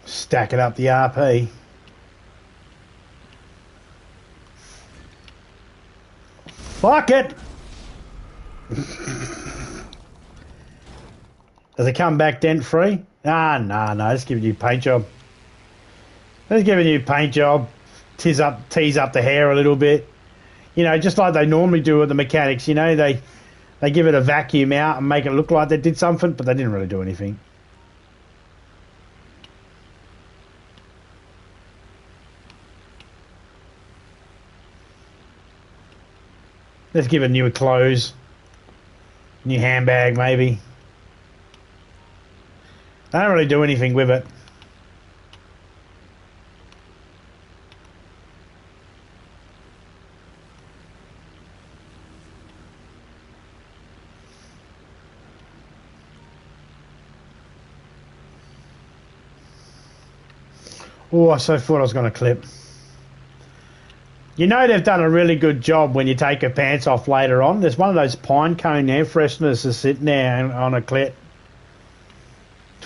Stacking up the RP. Fuck it! Does it come back dent free? Ah, no, just giving you a paint job. Just giving you a paint job. Tease up the hair a little bit. You know, just like they normally do with the mechanics, you know, they give it a vacuum out and make it look like they did something, but they didn't really do anything. Let's give it newer clothes. New handbag, maybe. They don't really do anything with it. Oh, I so thought I was going to clip. You know they've done a really good job when you take her pants off later on. There's one of those pine cone air fresheners that's sitting there on a clit.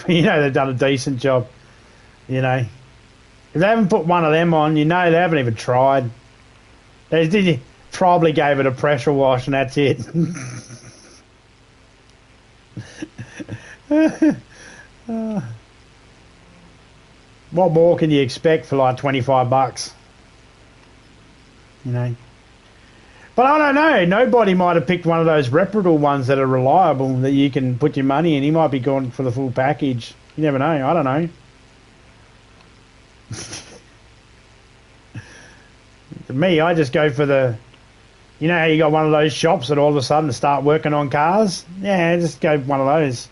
You know they've done a decent job. You know. If they haven't put one of them on, you know they haven't even tried. They probably gave it a pressure wash and that's it. What more can you expect for like $25? You know. But I don't know. Nobody might have picked one of those reputable ones that are reliable that you can put your money in. He might be going for the full package. You never know. I don't know. Me, I just go for the... You know how you got one of those shops that all of a sudden start working on cars? Yeah, just go for one of those.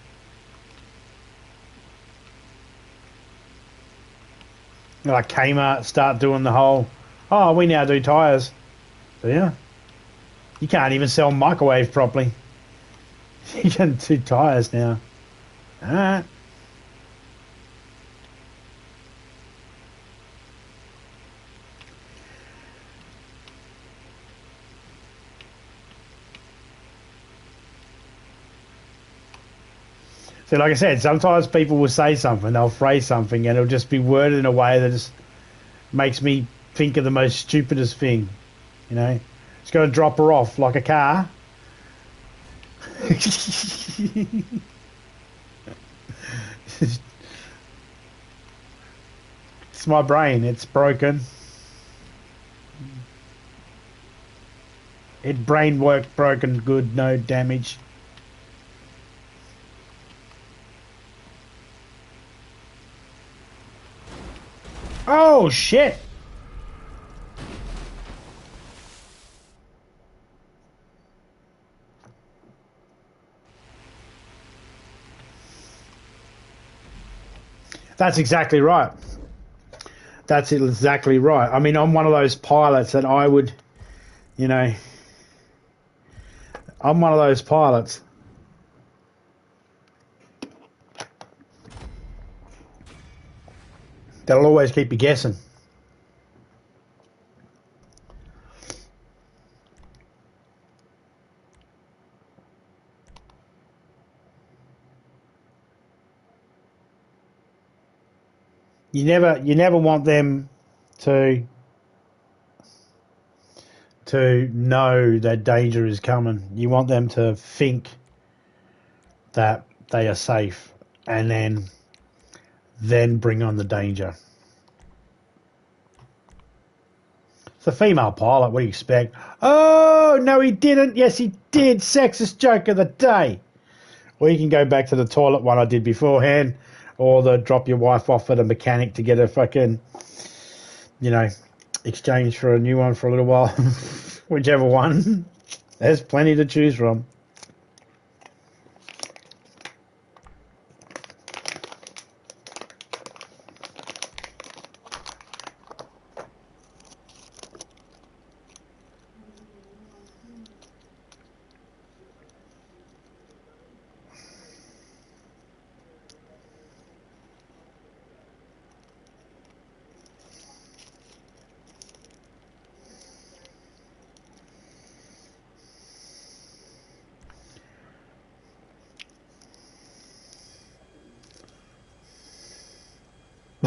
Like Kmart start doing the whole, oh, we now do tyres. So yeah, you can't even sell microwave properly. You can do tyres now. Alright. So like I said, sometimes people will say something, they'll phrase something, and it'll just be worded in a way that just makes me think of the most stupidest thing. You know? It's got to drop her off like a car. It's my brain, it's broken. It brain work broken, good, no damage. Oh shit! That's exactly right. That's exactly right. I mean, I'm one of those pilots that I would, you know, I'm one of those pilots. That'll always keep you guessing. You never want them to know that danger is coming. You want them to think that they are safe, and then bring on the danger. It's a female pilot. What do you expect? Oh no, he didn't. Yes, he did. Sexist joke of the day. Or you can go back to the toilet one I did beforehand, or the drop your wife off at a mechanic to get a fucking, you know, exchange for a new one for a little while. Whichever one. There's plenty to choose from.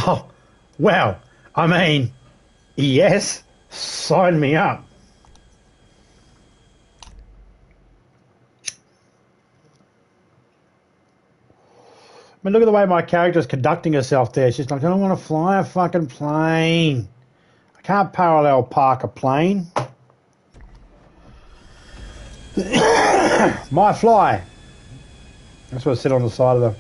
Oh, well, I mean, yes, sign me up. I mean, look at the way my character's conducting herself there. She's like, I don't want to fly a fucking plane. I can't parallel park a plane. My fly. That's what I said on the side of the...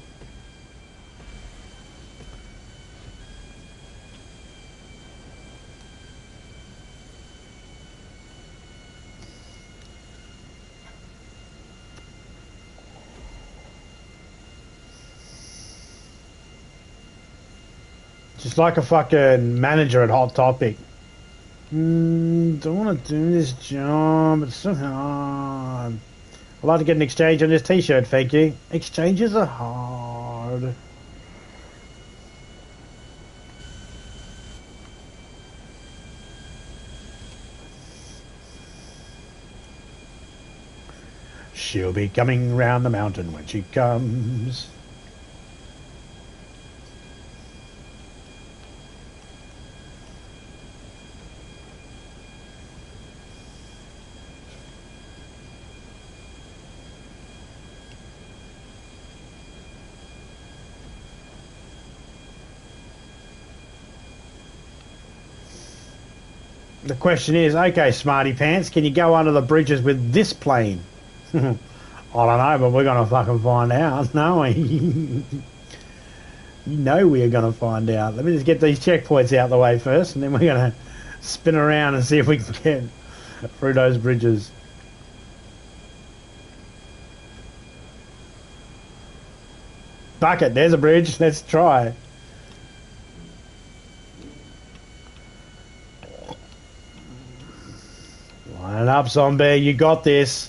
Just like a fucking manager at Hot Topic. Don't want to do this job. It's so hard. I'd like to get an exchange on this t-shirt, thank you. Exchanges are hard. She'll be coming round the mountain when she comes. The question is, okay, smarty pants, can you go under the bridges with this plane? I don't know, but we're going to fucking find out, no we? You know we are going to find out. Let me just get these checkpoints out the way first, and then we're going to spin around and see if we can get through those bridges. Bucket, there's a bridge. Let's try. Line it up, zombie. You got this.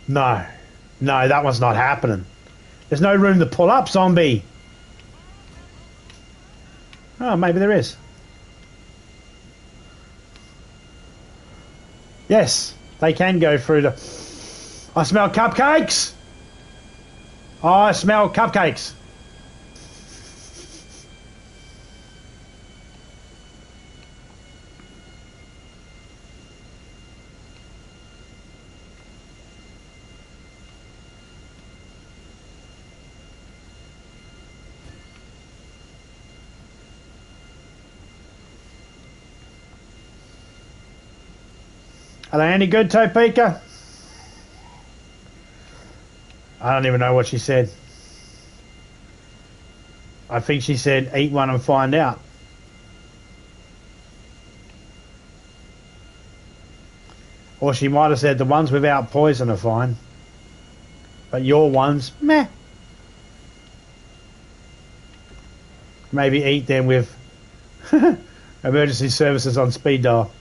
No. No, that one's not happening. There's no room to pull up, zombie. Oh, maybe there is. Yes, they can go through the... I smell cupcakes! I smell cupcakes! Are they any good, Topeka? I don't even know what she said. I think she said, eat one and find out. Or she might have said the ones without poison are fine. But your ones, meh. Maybe eat them with emergency services on speed dial.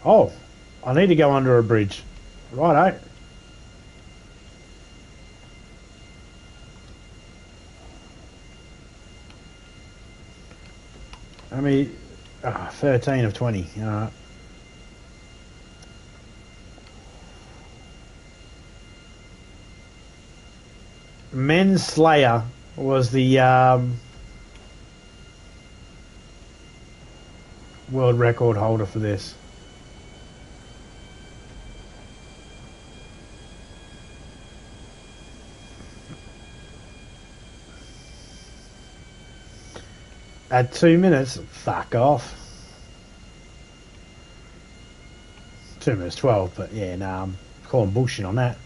Oh, I need to go under a bridge. Righto. I mean, 13 of 20. Men's Slayer was the world record holder for this. At 2 minutes, fuck off. 2 minutes 12, but yeah, nah, I'm calling bullshit on that.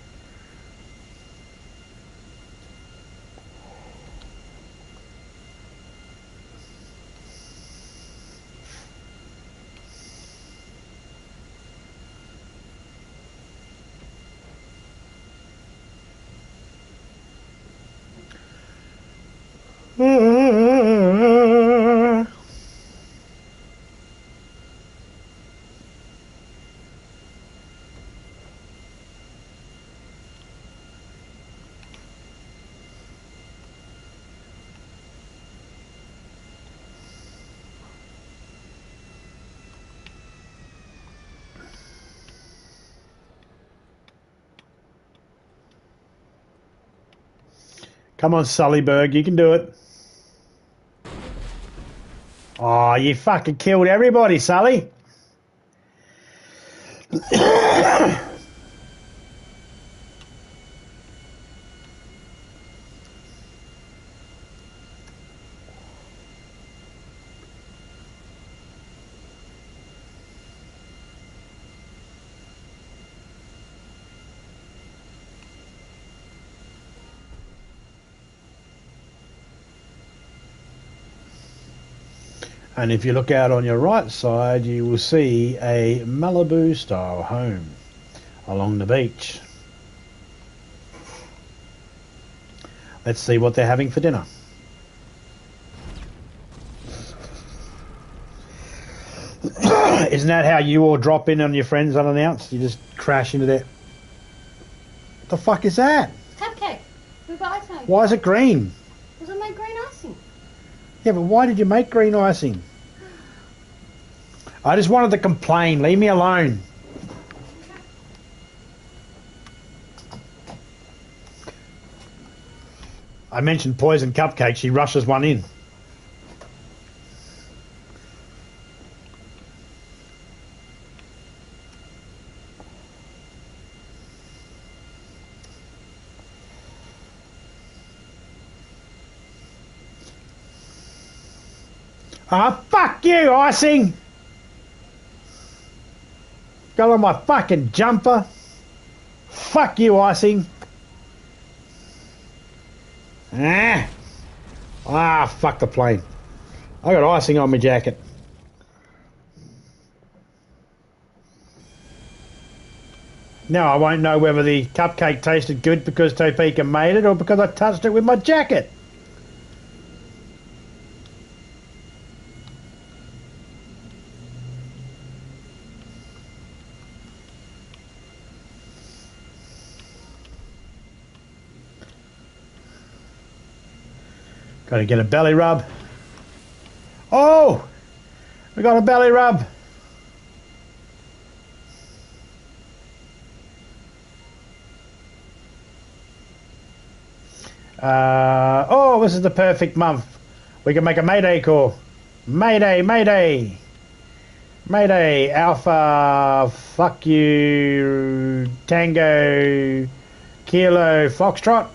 Come on, Sullyberg, you can do it. Oh, you fucking killed everybody, Sully. And if you look out on your right side, you will see a Malibu-style home along the beach. Let's see what they're having for dinner. Isn't that how you all drop in on your friends unannounced? You just crash into there. What the fuck is that? Cupcake. We've got ice cream. Why is it green? Because I made green icing. Yeah, but why did you make green icing? I just wanted to complain. Leave me alone. I mentioned poison cupcake. She rushes one in. Ah, fuck you, icing! Got on my fucking jumper. Fuck you, icing. Fuck the plane. I got icing on my jacket. Now I won't know whether the cupcake tasted good because Topeka made it or because I touched it with my jacket. Got to get a belly rub. Oh! We got a belly rub. This is the perfect month. We can make a Mayday call. Mayday, Mayday. Mayday, Alpha, fuck you, Tango, Kilo, Foxtrot.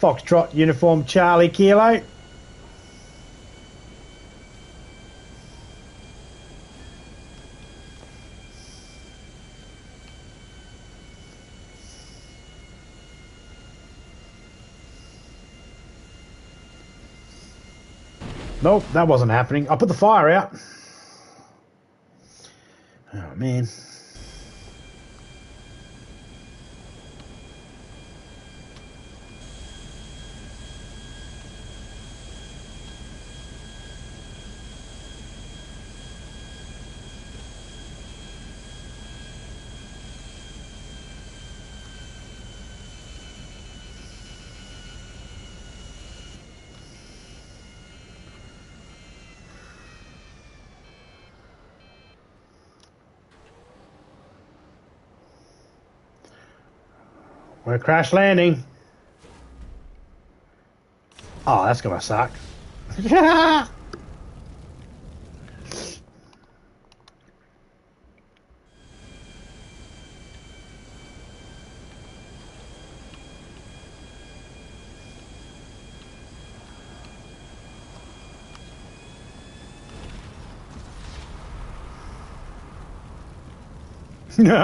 Foxtrot, uniform, Charlie, Kilo. Nope, that wasn't happening. I put the fire out. Oh, man. We're crash landing. Oh, that's gonna suck. No,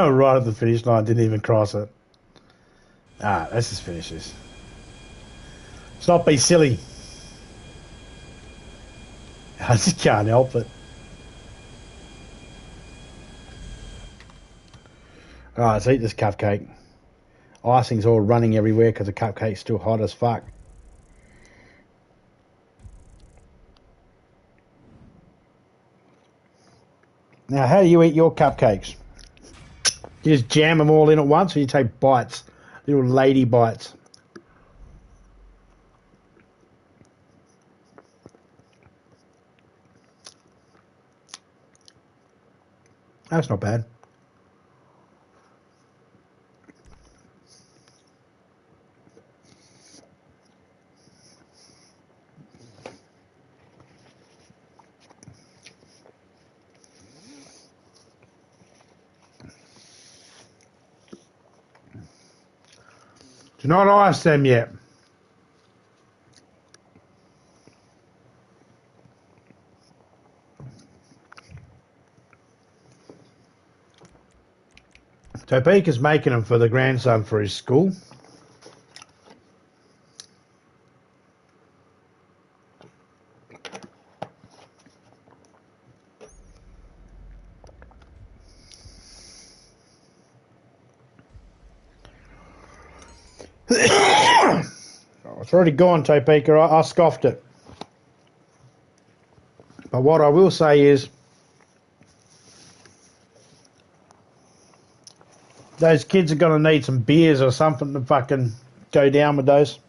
right at the finish line, didn't even cross it. Let's just finish this. Let's not be silly. I just can't help it. Alright, let's eat this cupcake. Icing's all running everywhere because the cupcake's still hot as fuck. Now, how do you eat your cupcakes? You just jam them all in at once, or you take bites, little lady bites? That's not bad. Do not ice them yet. Topeka's making them for the grandson for his school. It's already gone, Topeka. I scoffed it. But what I will say is, those kids are going to need some beers or something to fucking go down with those.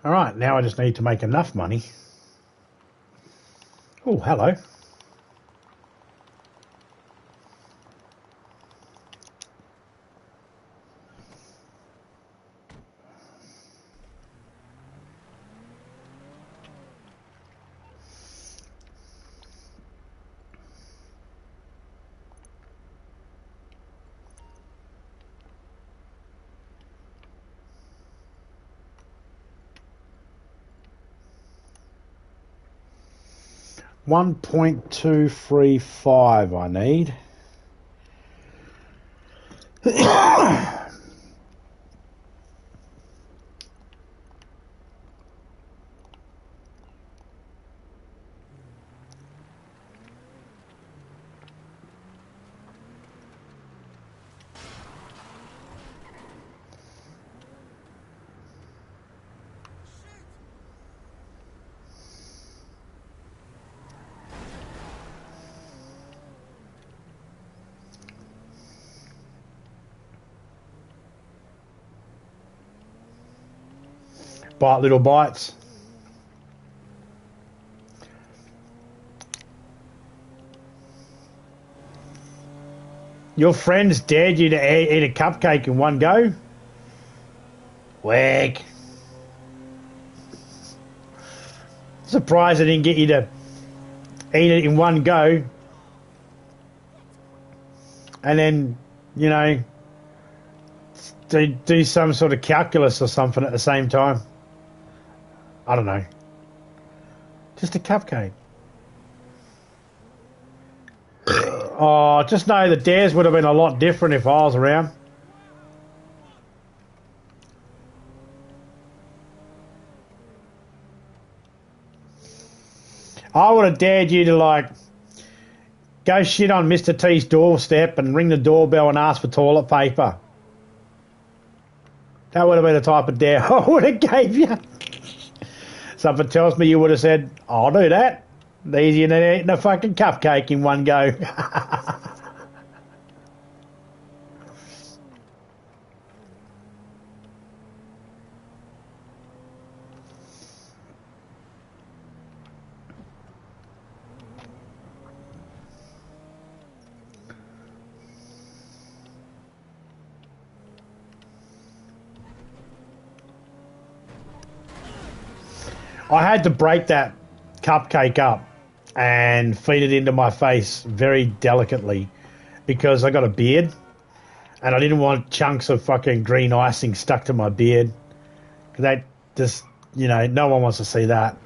All right, now I just need to make enough money Oh, hello. $1.235 I need. Bite little bites. Your friends dared you to eat a cupcake in one go? Whack. Surprised I didn't get you to eat it in one go. And then, you know, do some sort of calculus or something at the same time. I don't know. Just a cupcake. Oh, just know the dares would have been a lot different if I was around. I would have dared you to, like, go shit on Mr. T's doorstep and ring the doorbell and ask for toilet paper. That would have been the type of dare I would have gave you. Something tells me you would have said, I'll do that. Easier than eating a fucking cupcake in one go. I had to break that cupcake up and feed it into my face very delicately because I got a beard and I didn't want chunks of fucking green icing stuck to my beard. That just, you know, no one wants to see that.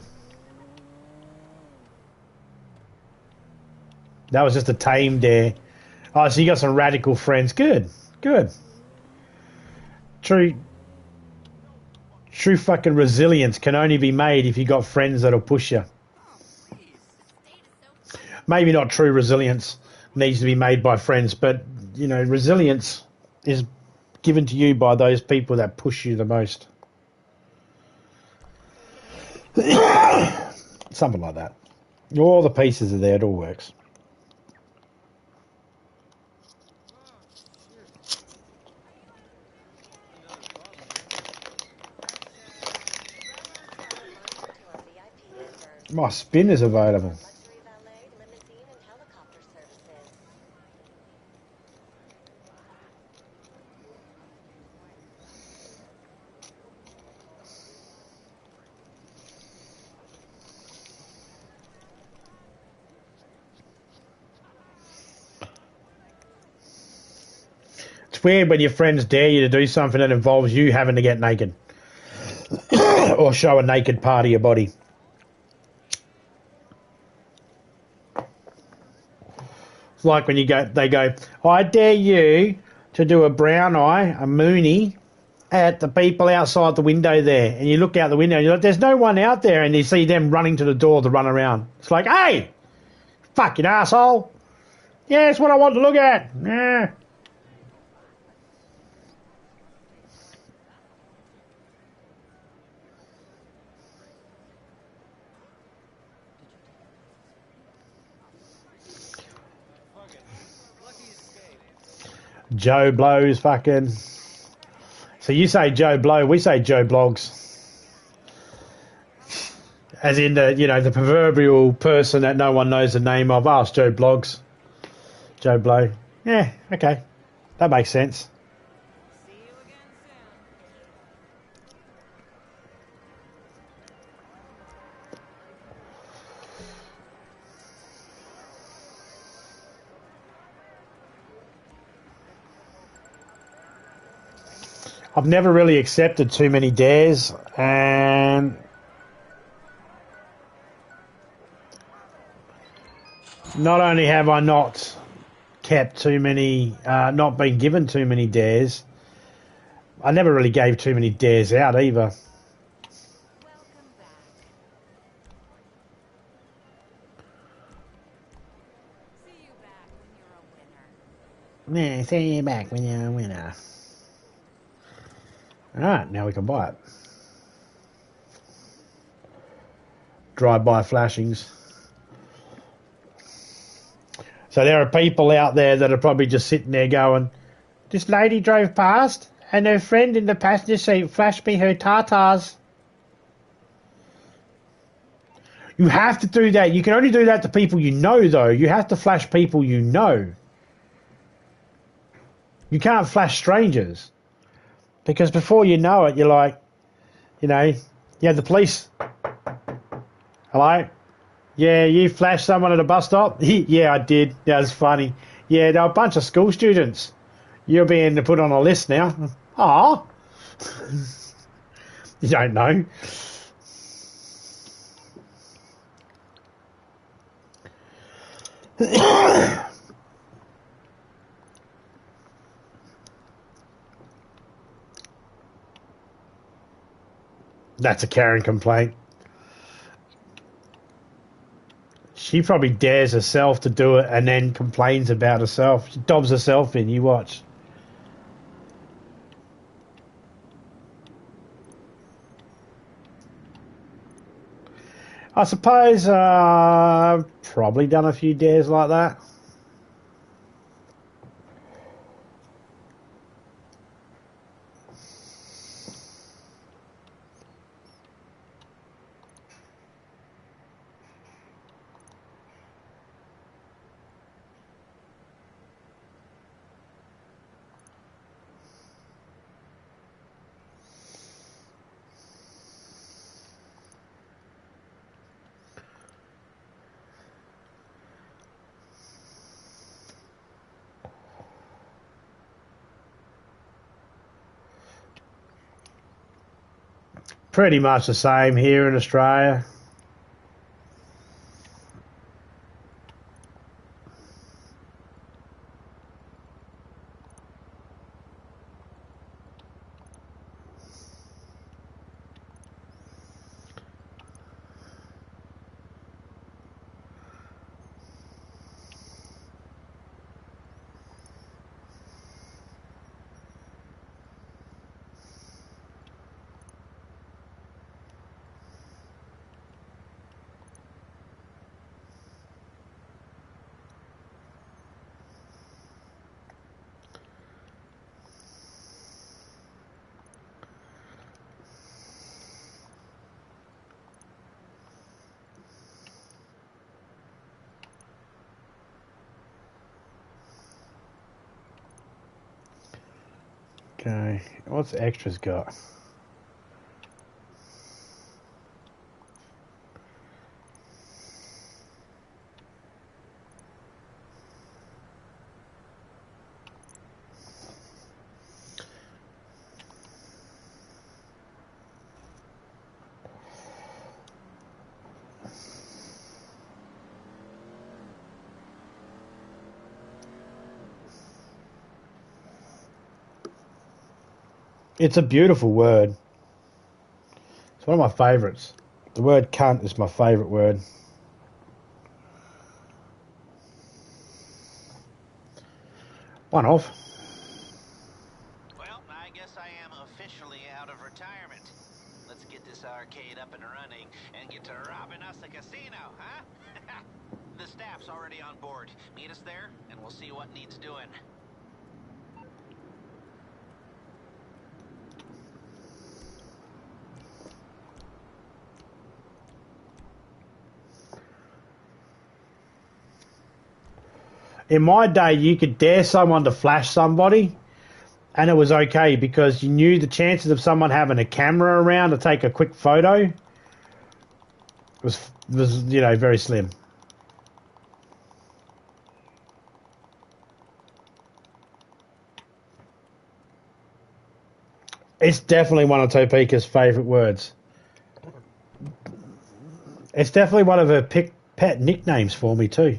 That was just a tame dare. Oh, so you got some radical friends. Good, good. True fucking resilience can only be made if you got friends that'll push you. Maybe not true resilience needs to be made by friends, but, you know, resilience is given to you by those people that push you the most. Something like that. All the pieces are there, it all works. My spin is available. It's weird when your friends dare you to do something that involves you having to get naked or show a naked part of your body. It's like when they go, I dare you to do a brown eye, a moonie, at the people outside the window there. And you look out the window and you're like, there's no one out there. And you see them running to the door to run around. It's like, hey, fucking asshole. Yeah, it's what I want to look at. Yeah. Joe Blow's fucking... So you say Joe Blow, we say Joe Blogs. As in the, you know, the proverbial person that no one knows the name of. Oh, it's Joe Blogs. Joe Blow. Yeah, okay. That makes sense. See you again soon. I've never really accepted too many dares, and not only have I not kept too many, not been given too many dares, I never really gave too many dares out either. Welcome back. See you back when you're a winner. Yeah, see you back when you're a winner. Alright, now we can buy it. Drive-by flashings. So there are people out there that are probably just sitting there going, this lady drove past and her friend in the passenger seat flashed me her tartars. You have to do that. You can only do that to people you know, though. You have to flash people you know. You can't flash strangers. Because before you know it, you're like, you know, you have the police. Hello? Yeah, you flashed someone at a bus stop? Yeah, I did. That was funny. Yeah, there were a bunch of school students. You're being put on a list now. Ah, you don't know. That's a Karen complaint. She probably dares herself to do it and then complains about herself. She dobs herself in, you watch. I suppose I've probably done a few dares like that. Pretty much the same here in Australia. Okay, what's the extras got? It's a beautiful word. It's one of my favourites. The word cunt is my favourite word. One off. Well, I guess I am officially out of retirement. Let's get this arcade up and running and get to robbing us a casino, huh? The staff's already on board. Meet us there, and we'll see what needs doing. In my day, you could dare someone to flash somebody, and it was okay because you knew the chances of someone having a camera around to take a quick photo was very slim. It's definitely one of Topeka's favourite words. It's definitely one of her pet nicknames for me too.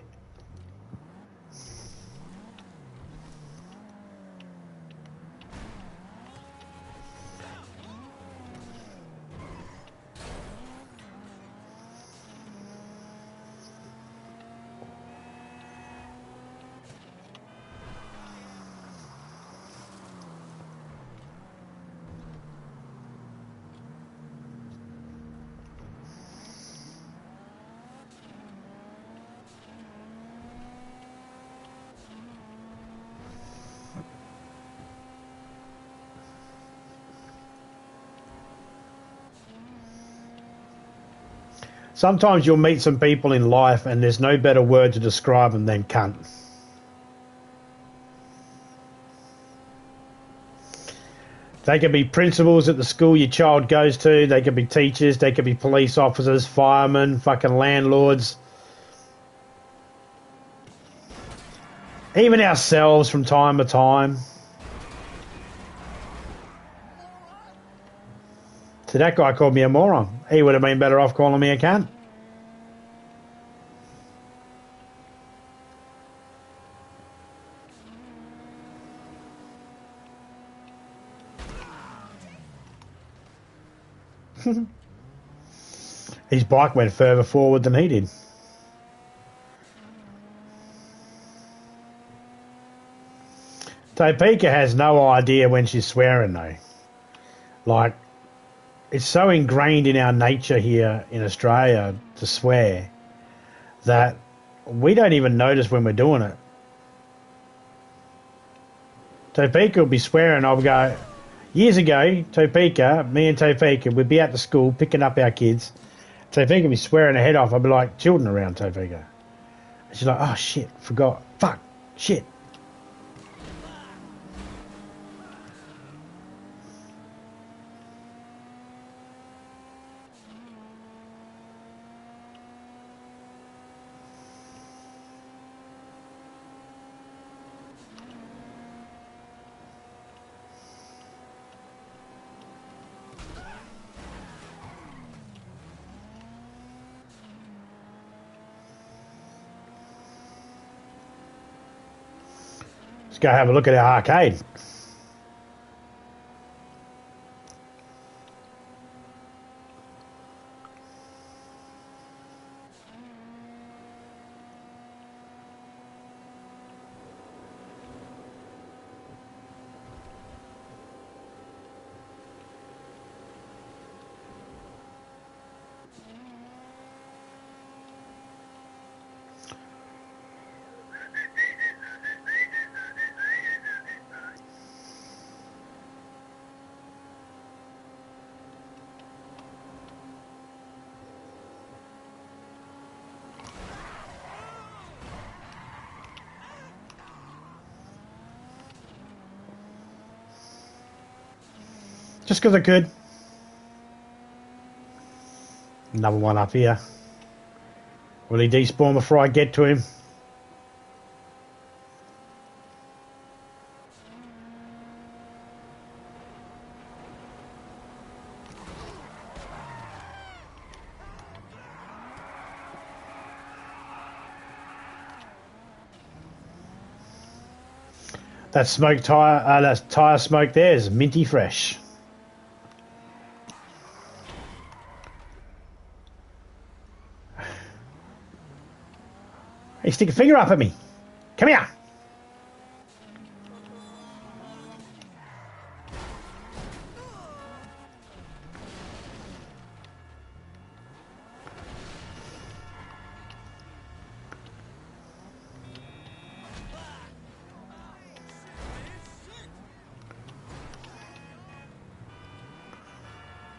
Sometimes you'll meet some people in life and there's no better word to describe them than cunt. They can be principals at the school your child goes to. They can be teachers. They can be police officers, firemen, fucking landlords. Even ourselves from time to time. So that guy called me a moron. He would have been better off calling me a cunt. His bike went further forward than he did. Topeka has no idea when she's swearing though. Like, it's so ingrained in our nature here in Australia to swear that we don't even notice when we're doing it. Topeka will be swearing. I'll go, years ago, Topeka, me and Topeka, we'd be at the school picking up our kids. Topeka would be swearing her head off. I'd be like, children around Topeka. And she's like, oh shit, forgot. Fuck, shit. Let's go have a look at our arcade. Just because I could. Another one up here. Will he despawn before I get to him? That smoke tire, that tire smoke there is minty fresh. Hey, stick a finger up at me. Come here.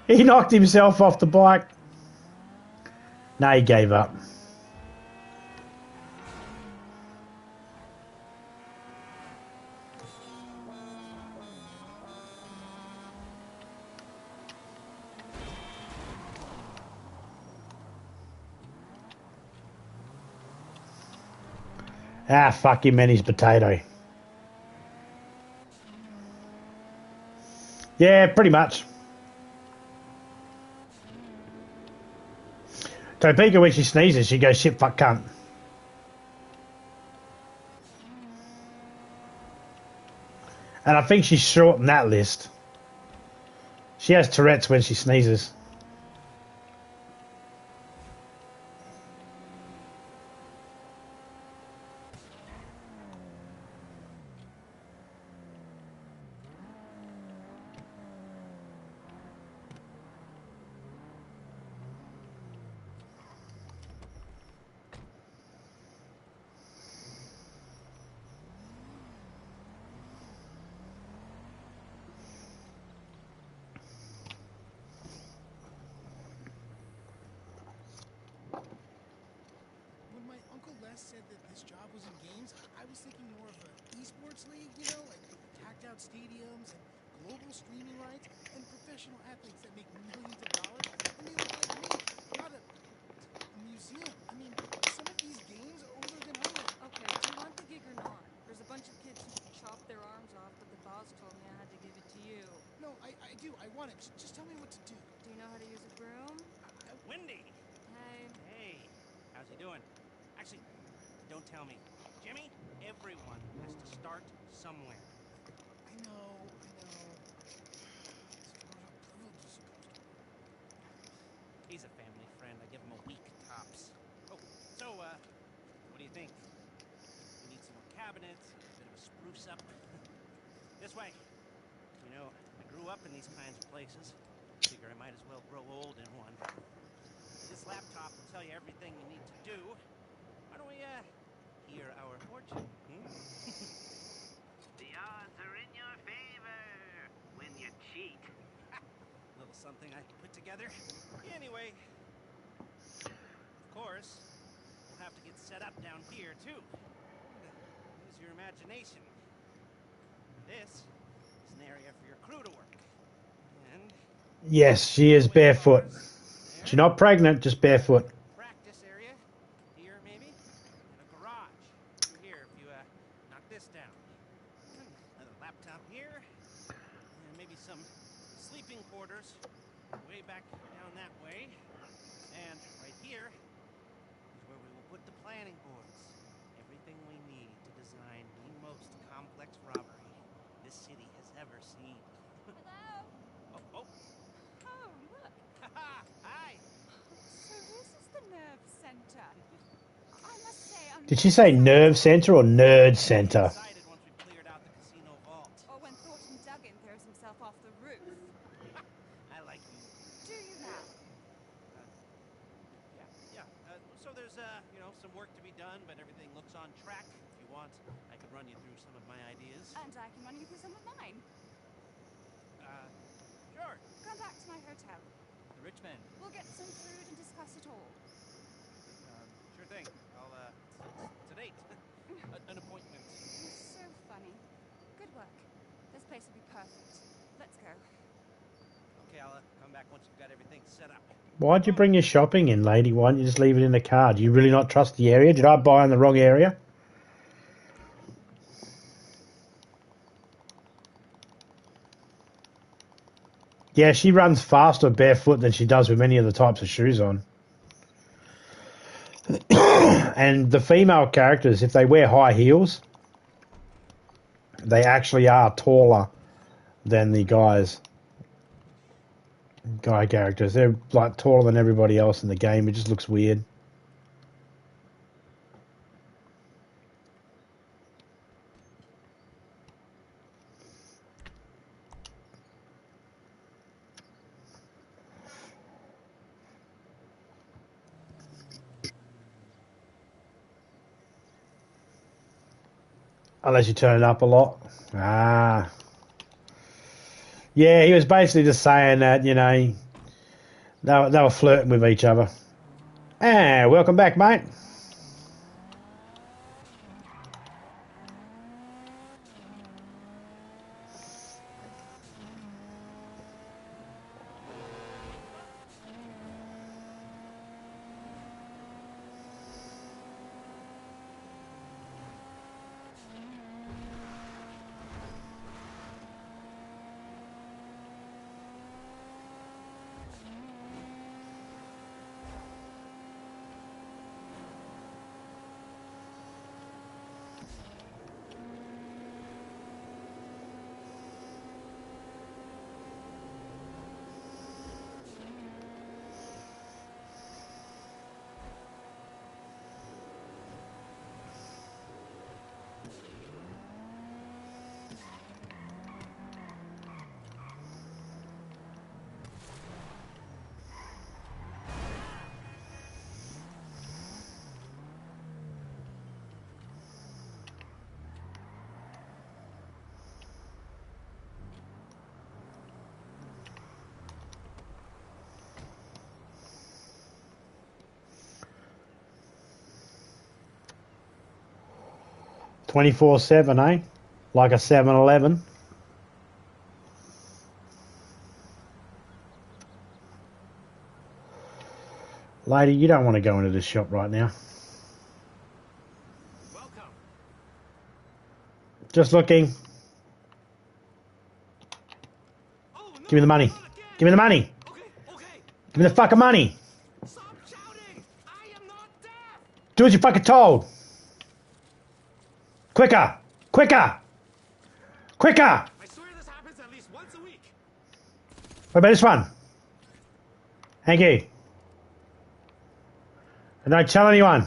He knocked himself off the bike. No, he gave up. Ah, fuck him and his potato. Yeah, pretty much. Topeka, when she sneezes, she goes, shit, fuck, cunt. And I think she's short in that list. She has Tourette's when she sneezes. When my Uncle Les said that this job was in games, I was thinking more of an esports league, you know, like tacked out stadiums and global streaming rights and professional athletes that make millions of dollars, and they look like me, not a museum. I mean, some of these games are older than I am. Okay, do you want the gig or not? There's a bunch of kids who chopped their arms off, but the boss told me I had to give it to you. No, I do. I want it. Just tell me what to do. Do you know how to use a broom? Wendy! Hey. Hey, how's he doing? Actually, don't tell me. Jimmy, everyone has to start somewhere. I know. It's part of privilege, supposed to work. He's a family friend. I give him a week tops. Oh, so, what do you think? We need some more cabinets, a bit of a spruce up. This way. You know, I grew up in these kinds of places. Figure I might as well grow old in one. This laptop will tell you everything you need to do. Why don't we, hear our fortune, The odds are in your favor when you cheat. Little something I put together. Anyway, of course, we'll have to get set up down here, too. Use your imagination. This is an area for your crew to work. And Yes, she is barefoot. She's not pregnant, just barefoot. practice area here, maybe, and a garage through here if you knock this down. Another laptop here, and maybe some sleeping quarters way back down that way. And right here is where we will put the planning boards. Everything we need to design the most complex robbery this city has ever seen. Hello? Oh, Oh, look. hi. So this is the nerve center. I must say, I'm Did she say nerve center or nerd center? Excited once we've cleared out the casino vault. Or when Thornton Duggan throws himself off the roof. I like you. Do you now? Yeah. So there's, some work to be done, but everything looks on track. If you want, I could run you through some of my ideas. And I can run you through some of mine. Sure. Come back to my hotel. The rich man. We'll get some food and discuss it all. Sure thing. I'll, it's a date. An appointment. You're so funny. Good work. This place will be perfect. Let's go. Okay, I'll come back once you've got everything set up. Why'd you bring your shopping in, lady? Why don't you just leave it in the car? Do you really not trust the area? Did I buy in the wrong area? Yeah, she runs faster barefoot than she does with many of the types of shoes on. And the female characters, if they wear high heels, they actually are taller than the guy characters. They're like taller than everybody else in the game. It just looks weird. Unless you turn it up a lot. Ah. Yeah, he was basically just saying that, they were flirting with each other. Ah, welcome back, mate. 24/7, eh? Like a 7-Eleven. Lady, you don't want to go into this shop right now. Welcome. Just looking. Oh, no, Give me the money. not again. Give me the money. Okay, okay. Give me the fucking money. Stop shouting. I am not deaf. Do as you fucking told. Quicker. Quicker. Quicker. I swear this happens at least once a week. What about this one? Thank you. And don't tell anyone.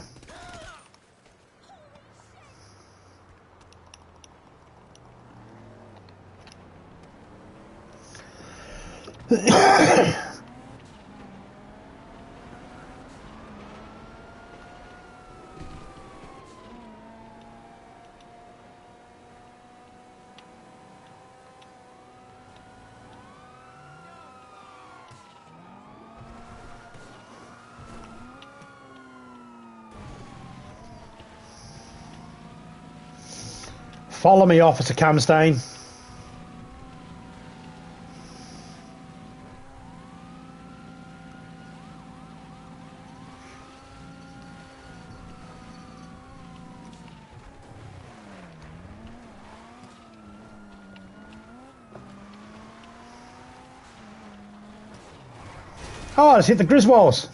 Follow me, Officer Cumstain. Oh, let's hit the Griswolds.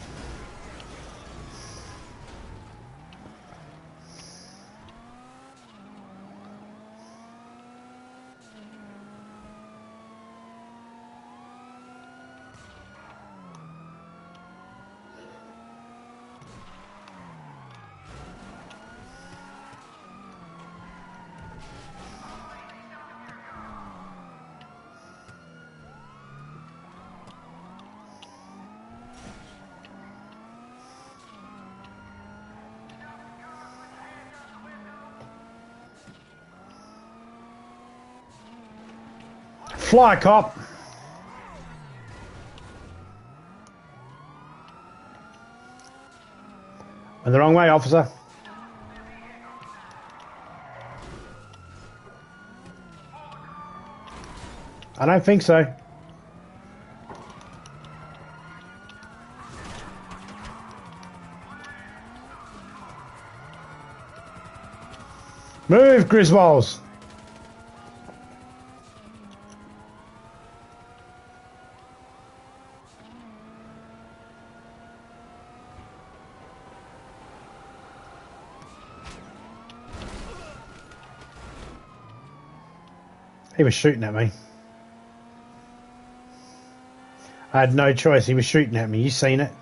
Fly, cop. Went the wrong way, officer. I don't think so. Move, Griswolds. He was shooting at me. I had no choice. He was shooting at me. You seen it?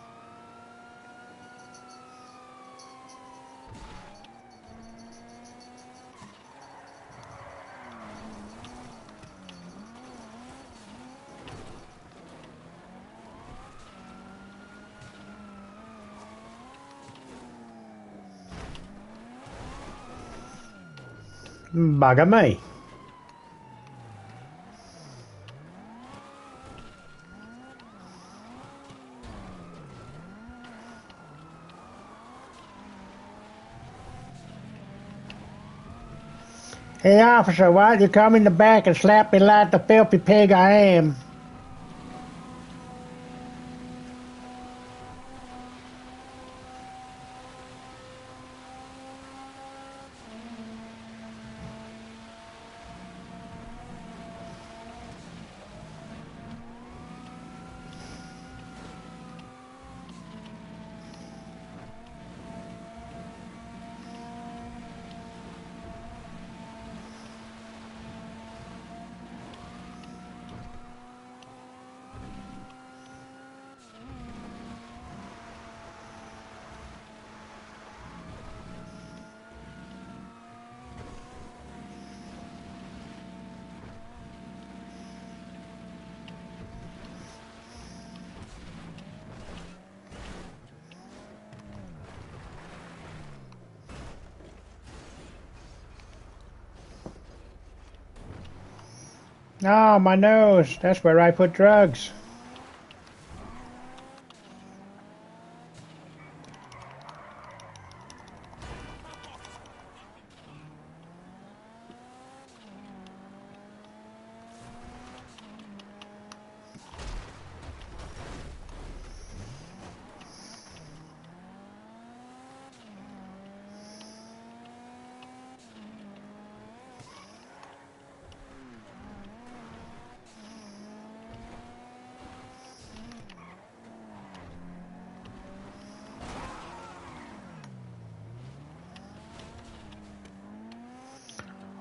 Bugger me. Hey, officer, why don't you come in the back and slap me like the filthy pig I am? Oh, my nose. That's where I put drugs.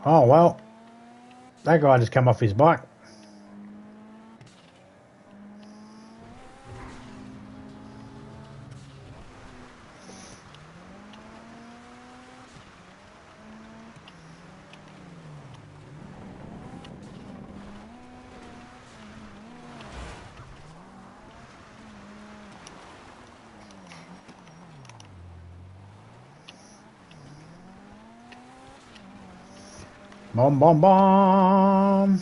Oh, well. That guy just come off his bike. Bomb, bomb, bomb.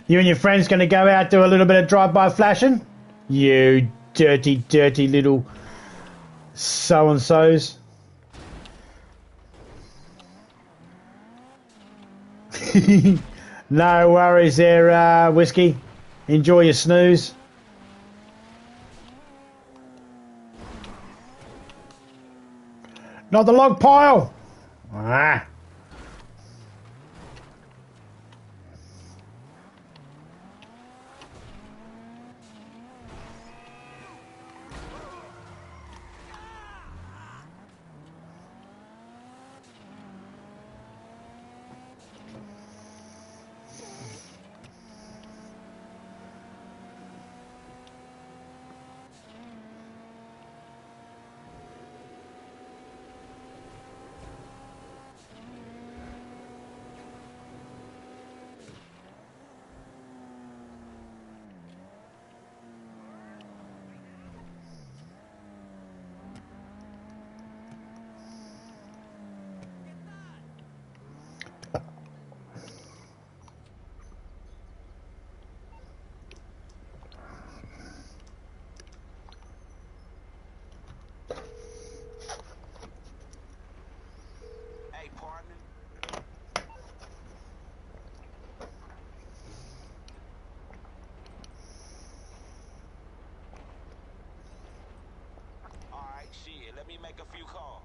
You and your friends going to go out, do a little bit of drive-by flashing? You dirty, dirty little so-and-sos. No worries there, Whiskey. Enjoy your snooze. Not the log pile. Ah. Hey, partner. All right, shit. Let me make a few calls.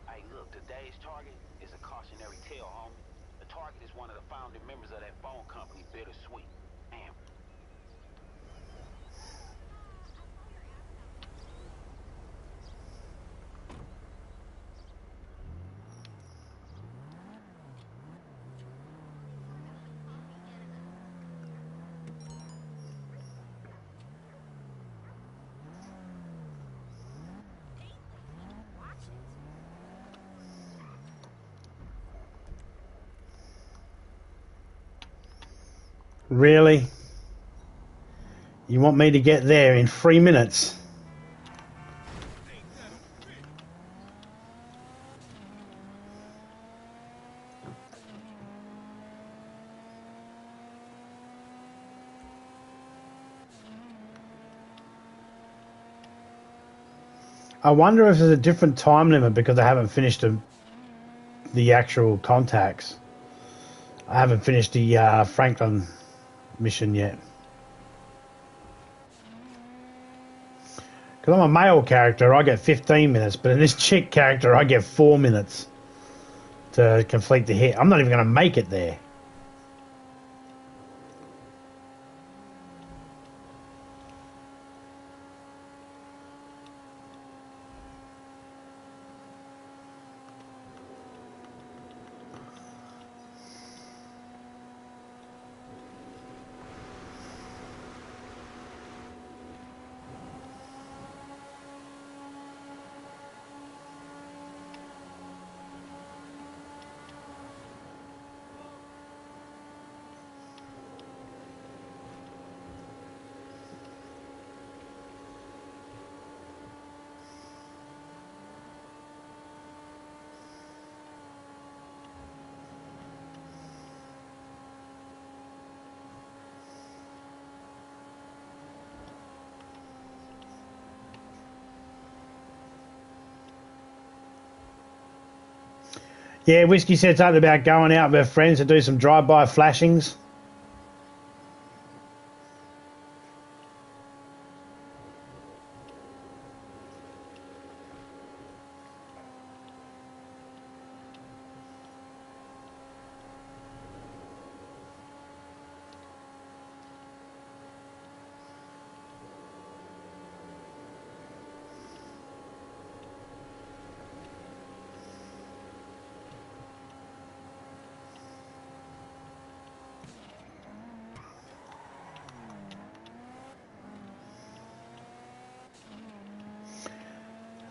Hey, look, today's target is a cautionary tale, homie. The target is one of the founding members of that phone company, Bittersweet. Damn. Really? You want me to get there in 3 minutes? I wonder if there's a different time limit because I haven't finished the actual contacts. I haven't finished the Franklin mission yet. Because I'm a male character, I get 15 minutes, but in this chick character, I get 4 minutes to complete the hit. I'm not even going to make it there. Yeah, Whiskey said something about going out with her friends to do some drive-by flashings.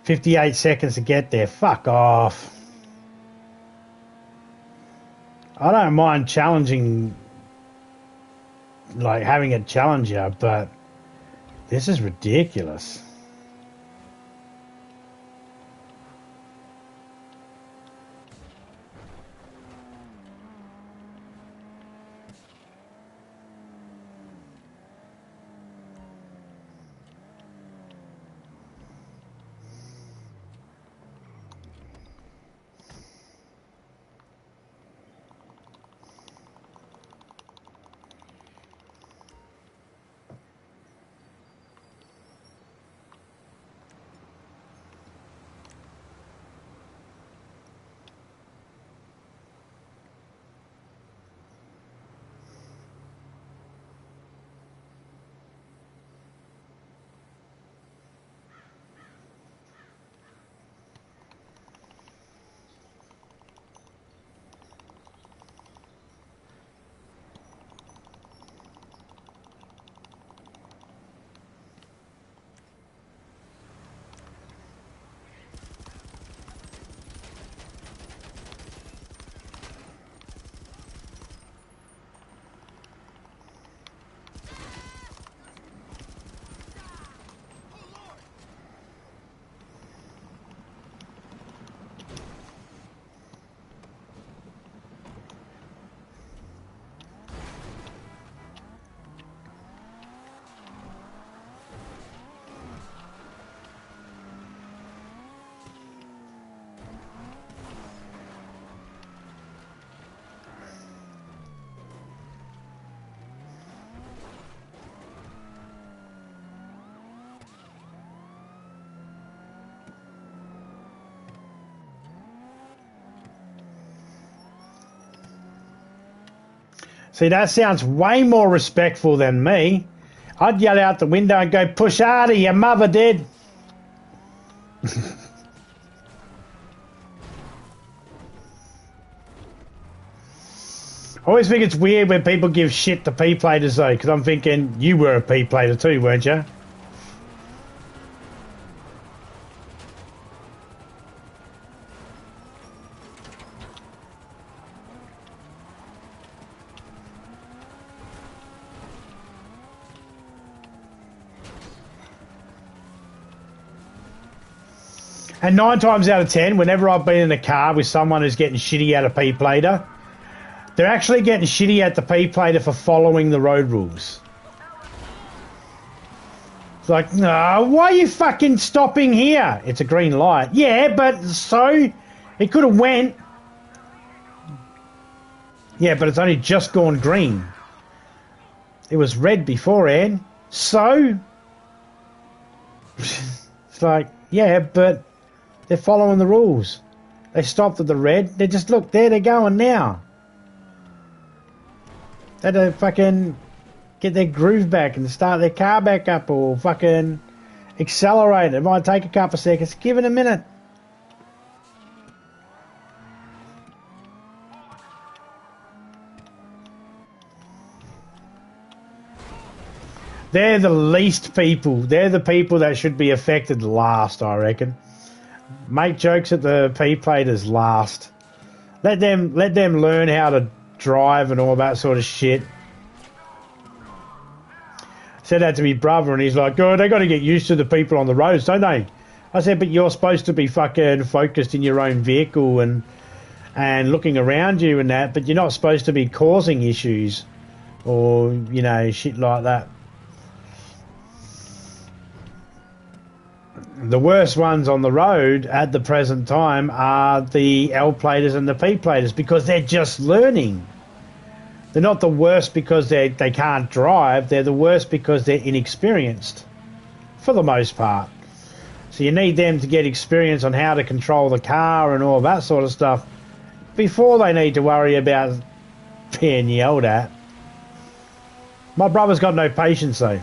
"58 seconds to get there." Fuck off. I don't mind challenging, like having a challenger, but this is ridiculous. See, that sounds way more respectful than me. I'd yell out the window and go, "Push harder, your mother did." I always think it's weird when people give shit to P-platers though, because I'm thinking you were a P-plater too, weren't you? And 9 times out of 10, whenever I've been in a car with someone who's getting shitty at a P-plater, they're actually getting shitty at the P-plater for following the road rules. It's like, no, why are you fucking stopping here? It's a green light. Yeah, but so? It could have went. Yeah, but it's only just gone green. It was red beforehand. So? It's like, yeah, but they're following the rules. They stopped at the red. They just, look, there they're going now. They had to fucking get their groove back and start their car back up or fucking accelerate. It might take a couple of seconds. Give it a minute. They're the least people. They're the people that should be affected last, I reckon. Make jokes at the P-platers last. Let them learn how to drive and all that sort of shit. Said that to me brother and he's like, oh, they got to get used to the people on the roads, don't they? I said, but you're supposed to be fucking focused in your own vehicle and looking around you and that, but you're not supposed to be causing issues or, you know, shit like that. The worst ones on the road at the present time are the L platers and the P platers because they're just learning. They're not the worst because they can't drive. They're the worst because they're inexperienced, for the most part. So you need them to get experience on how to control the car and all that sort of stuff before they need to worry about being yelled at. My brother's got no patience though.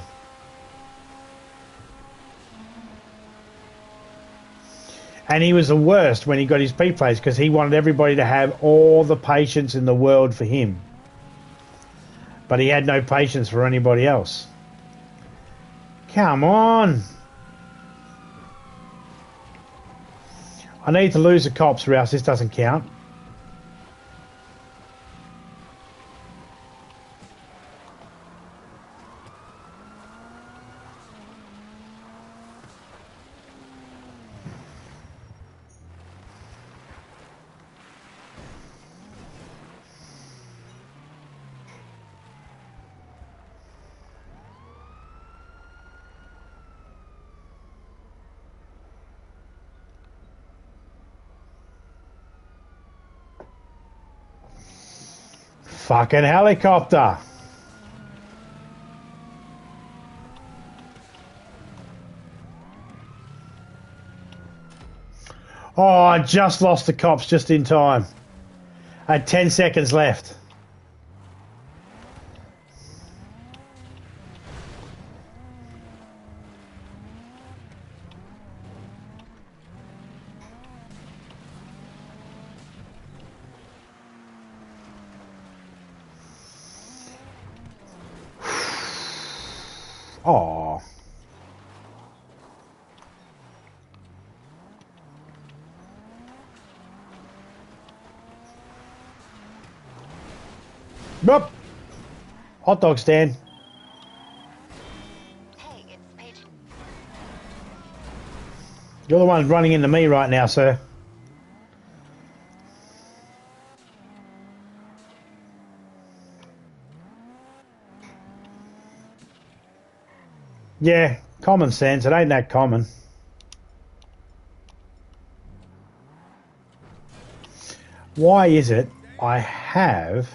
And he was the worst when he got his P-plates because he wanted everybody to have all the patience in the world for him. But he had no patience for anybody else. Come on. I need to lose the cops or else this doesn't count. Fucking helicopter. Oh, I just lost the cops just in time. I had 10 seconds left. Oh. Nope. Hot dog stand. Hey, it's Paige. You're the one running into me right now, sir. Yeah, common sense. It ain't that common. Why is it I have...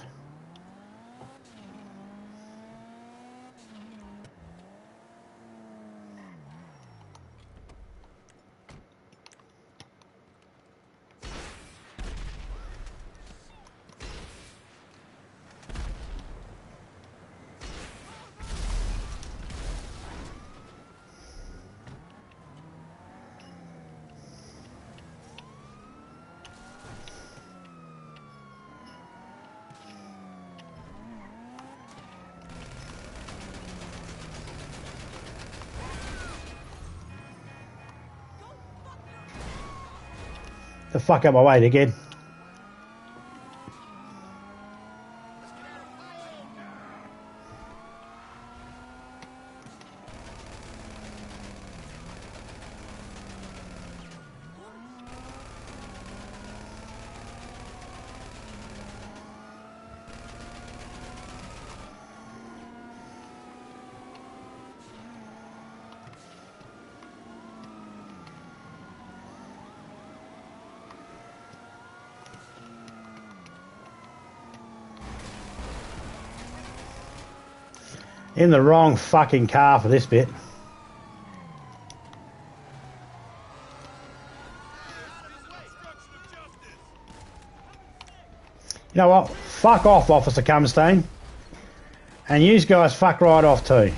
the fuck out my way again. In the wrong fucking car for this bit. You know what? Fuck off, Officer Cumstein. And you guys fuck right off too.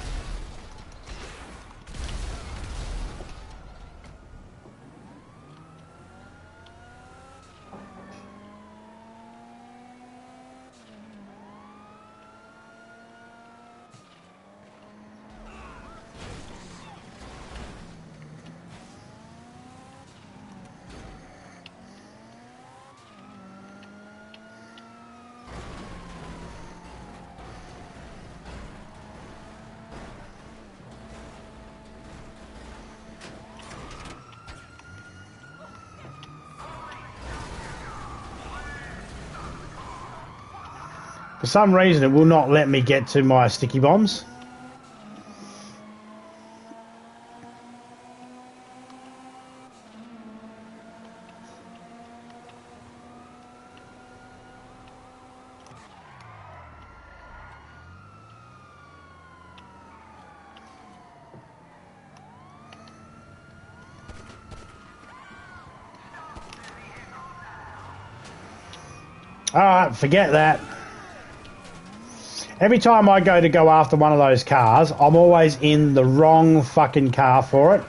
For some reason, it will not let me get to my sticky bombs. Alright, forget that. Every time I go after one of those cars, I'm always in the wrong fucking car for it.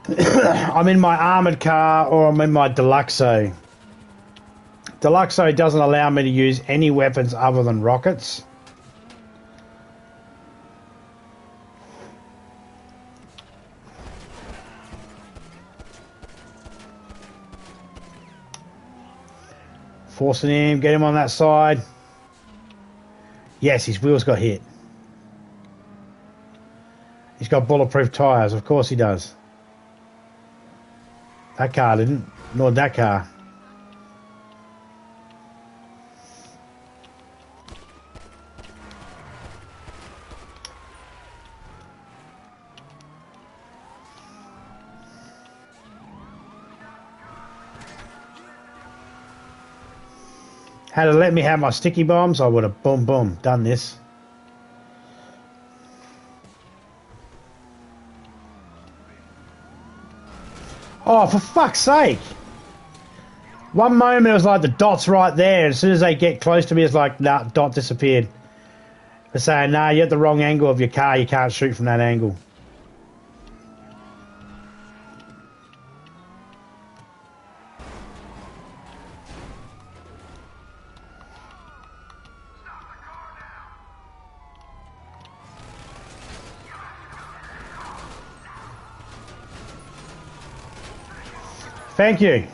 I'm in my armoured car or I'm in my Deluxo. Deluxo doesn't allow me to use any weapons other than rockets. Forcing him, get him on that side. Yes, his wheels got hit. He's got bulletproof tyres, of course he does. That car didn't, nor that car. Had it let me have my sticky bombs, I would have boom boom done this. Oh, for fuck's sake! One moment it was like the dot's right there. As soon as they get close to me, it's like, nah, dot disappeared. They're saying, nah, you're at the wrong angle of your car. You can't shoot from that angle. Thank you.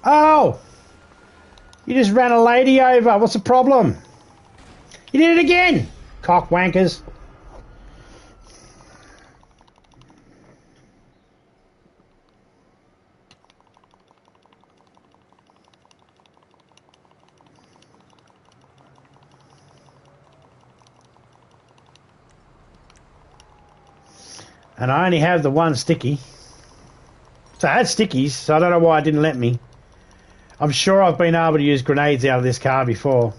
Oh! You just ran a lady over. What's the problem? You did it again! Cock wankers. And I only have the one sticky. So I had stickies, so I don't know why it didn't let me. I'm sure I've been able to use grenades out of this car before.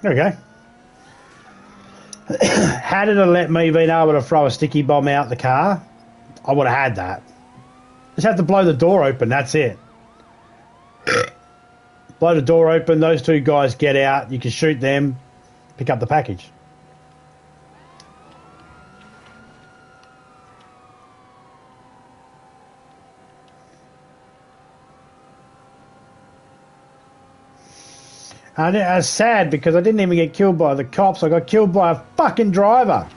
There we go. Had it let me been able to throw a sticky bomb out the car, I would have had that. Just have to blow the door open, that's it. Blow the door open, those two guys get out, you can shoot them, pick up the package. And it was sad because I didn't even get killed by the cops. I got killed by a fucking driver.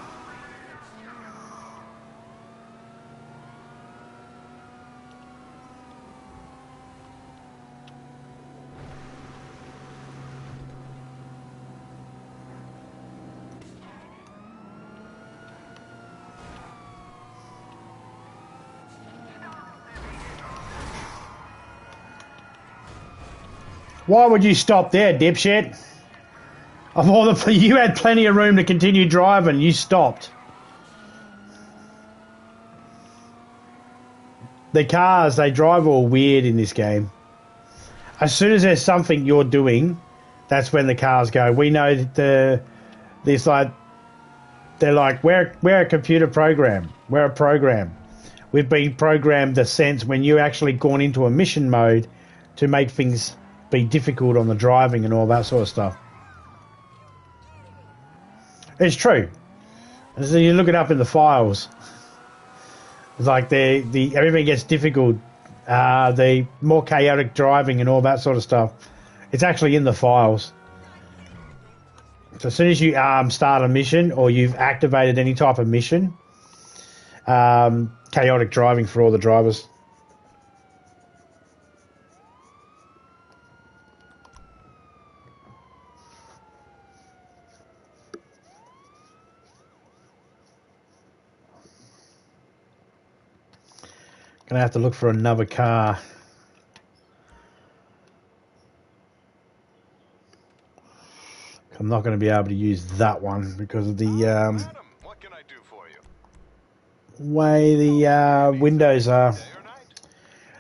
Why would you stop there, dipshit? Of all the, you had plenty of room to continue driving. You stopped. The cars, they drive all weird in this game. As soon as there's something you're doing, that's when the cars go. We know that there's like, they're like, we're a computer program. We're a program. We've been programmed the sense when you actually gone into a mission mode to make things be difficult on the driving and all that sort of stuff. It's true. So you look it up in the files. It's like everything gets difficult. The more chaotic driving and all that sort of stuff. It's actually in the files. So as soon as you start a mission or you've activated any type of mission, chaotic driving for all the drivers. Gonna have to look for another car. I'm not going to be able to use that one because of the Madam, what can I do for you? way the windows are. Day or night?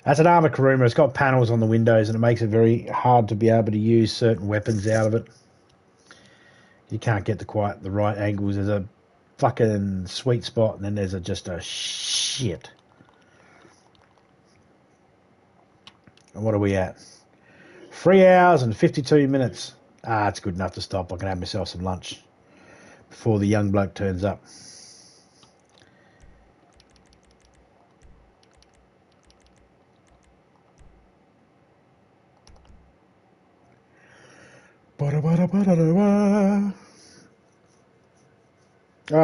That's an armor Karuma. It's got panels on the windows and it makes it very hard to be able to use certain weapons out of it. You can't get quite the right angles. There's a fucking sweet spot and then there's just a shit. And what are we at? 3 hours and 52 minutes. It's good enough to stop. I can have myself some lunch before the young bloke turns up.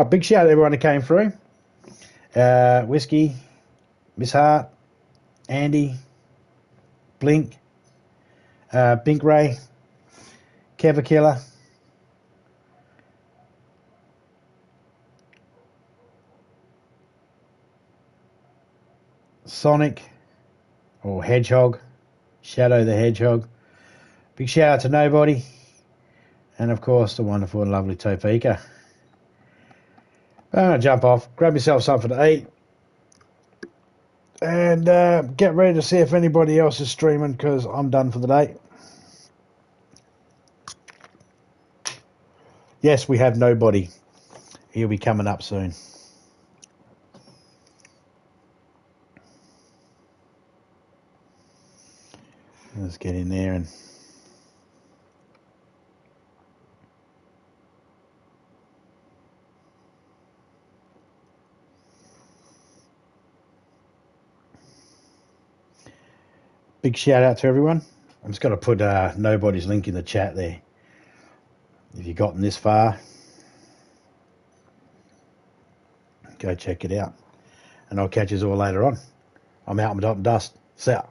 Big shout out to everyone that came through. Whiskey, Miss Hart, Andy, Blink, Bink Ray, Keva Killer, Sonic, or Hedgehog, Shadow the Hedgehog. Big shout out to Nobody, and of course the wonderful and lovely Topeka. I'm going to jump off, grab myself something to eat, and get ready to see if anybody else is streaming because I'm done for the day. Yes, we have Nobody. He'll be coming up soon. Let's get in there and big shout out to everyone. I'm just going to put Nobody's link in the chat there. If you've gotten this far, go check it out. And I'll catch you all later on. I'm out and dust. See ya.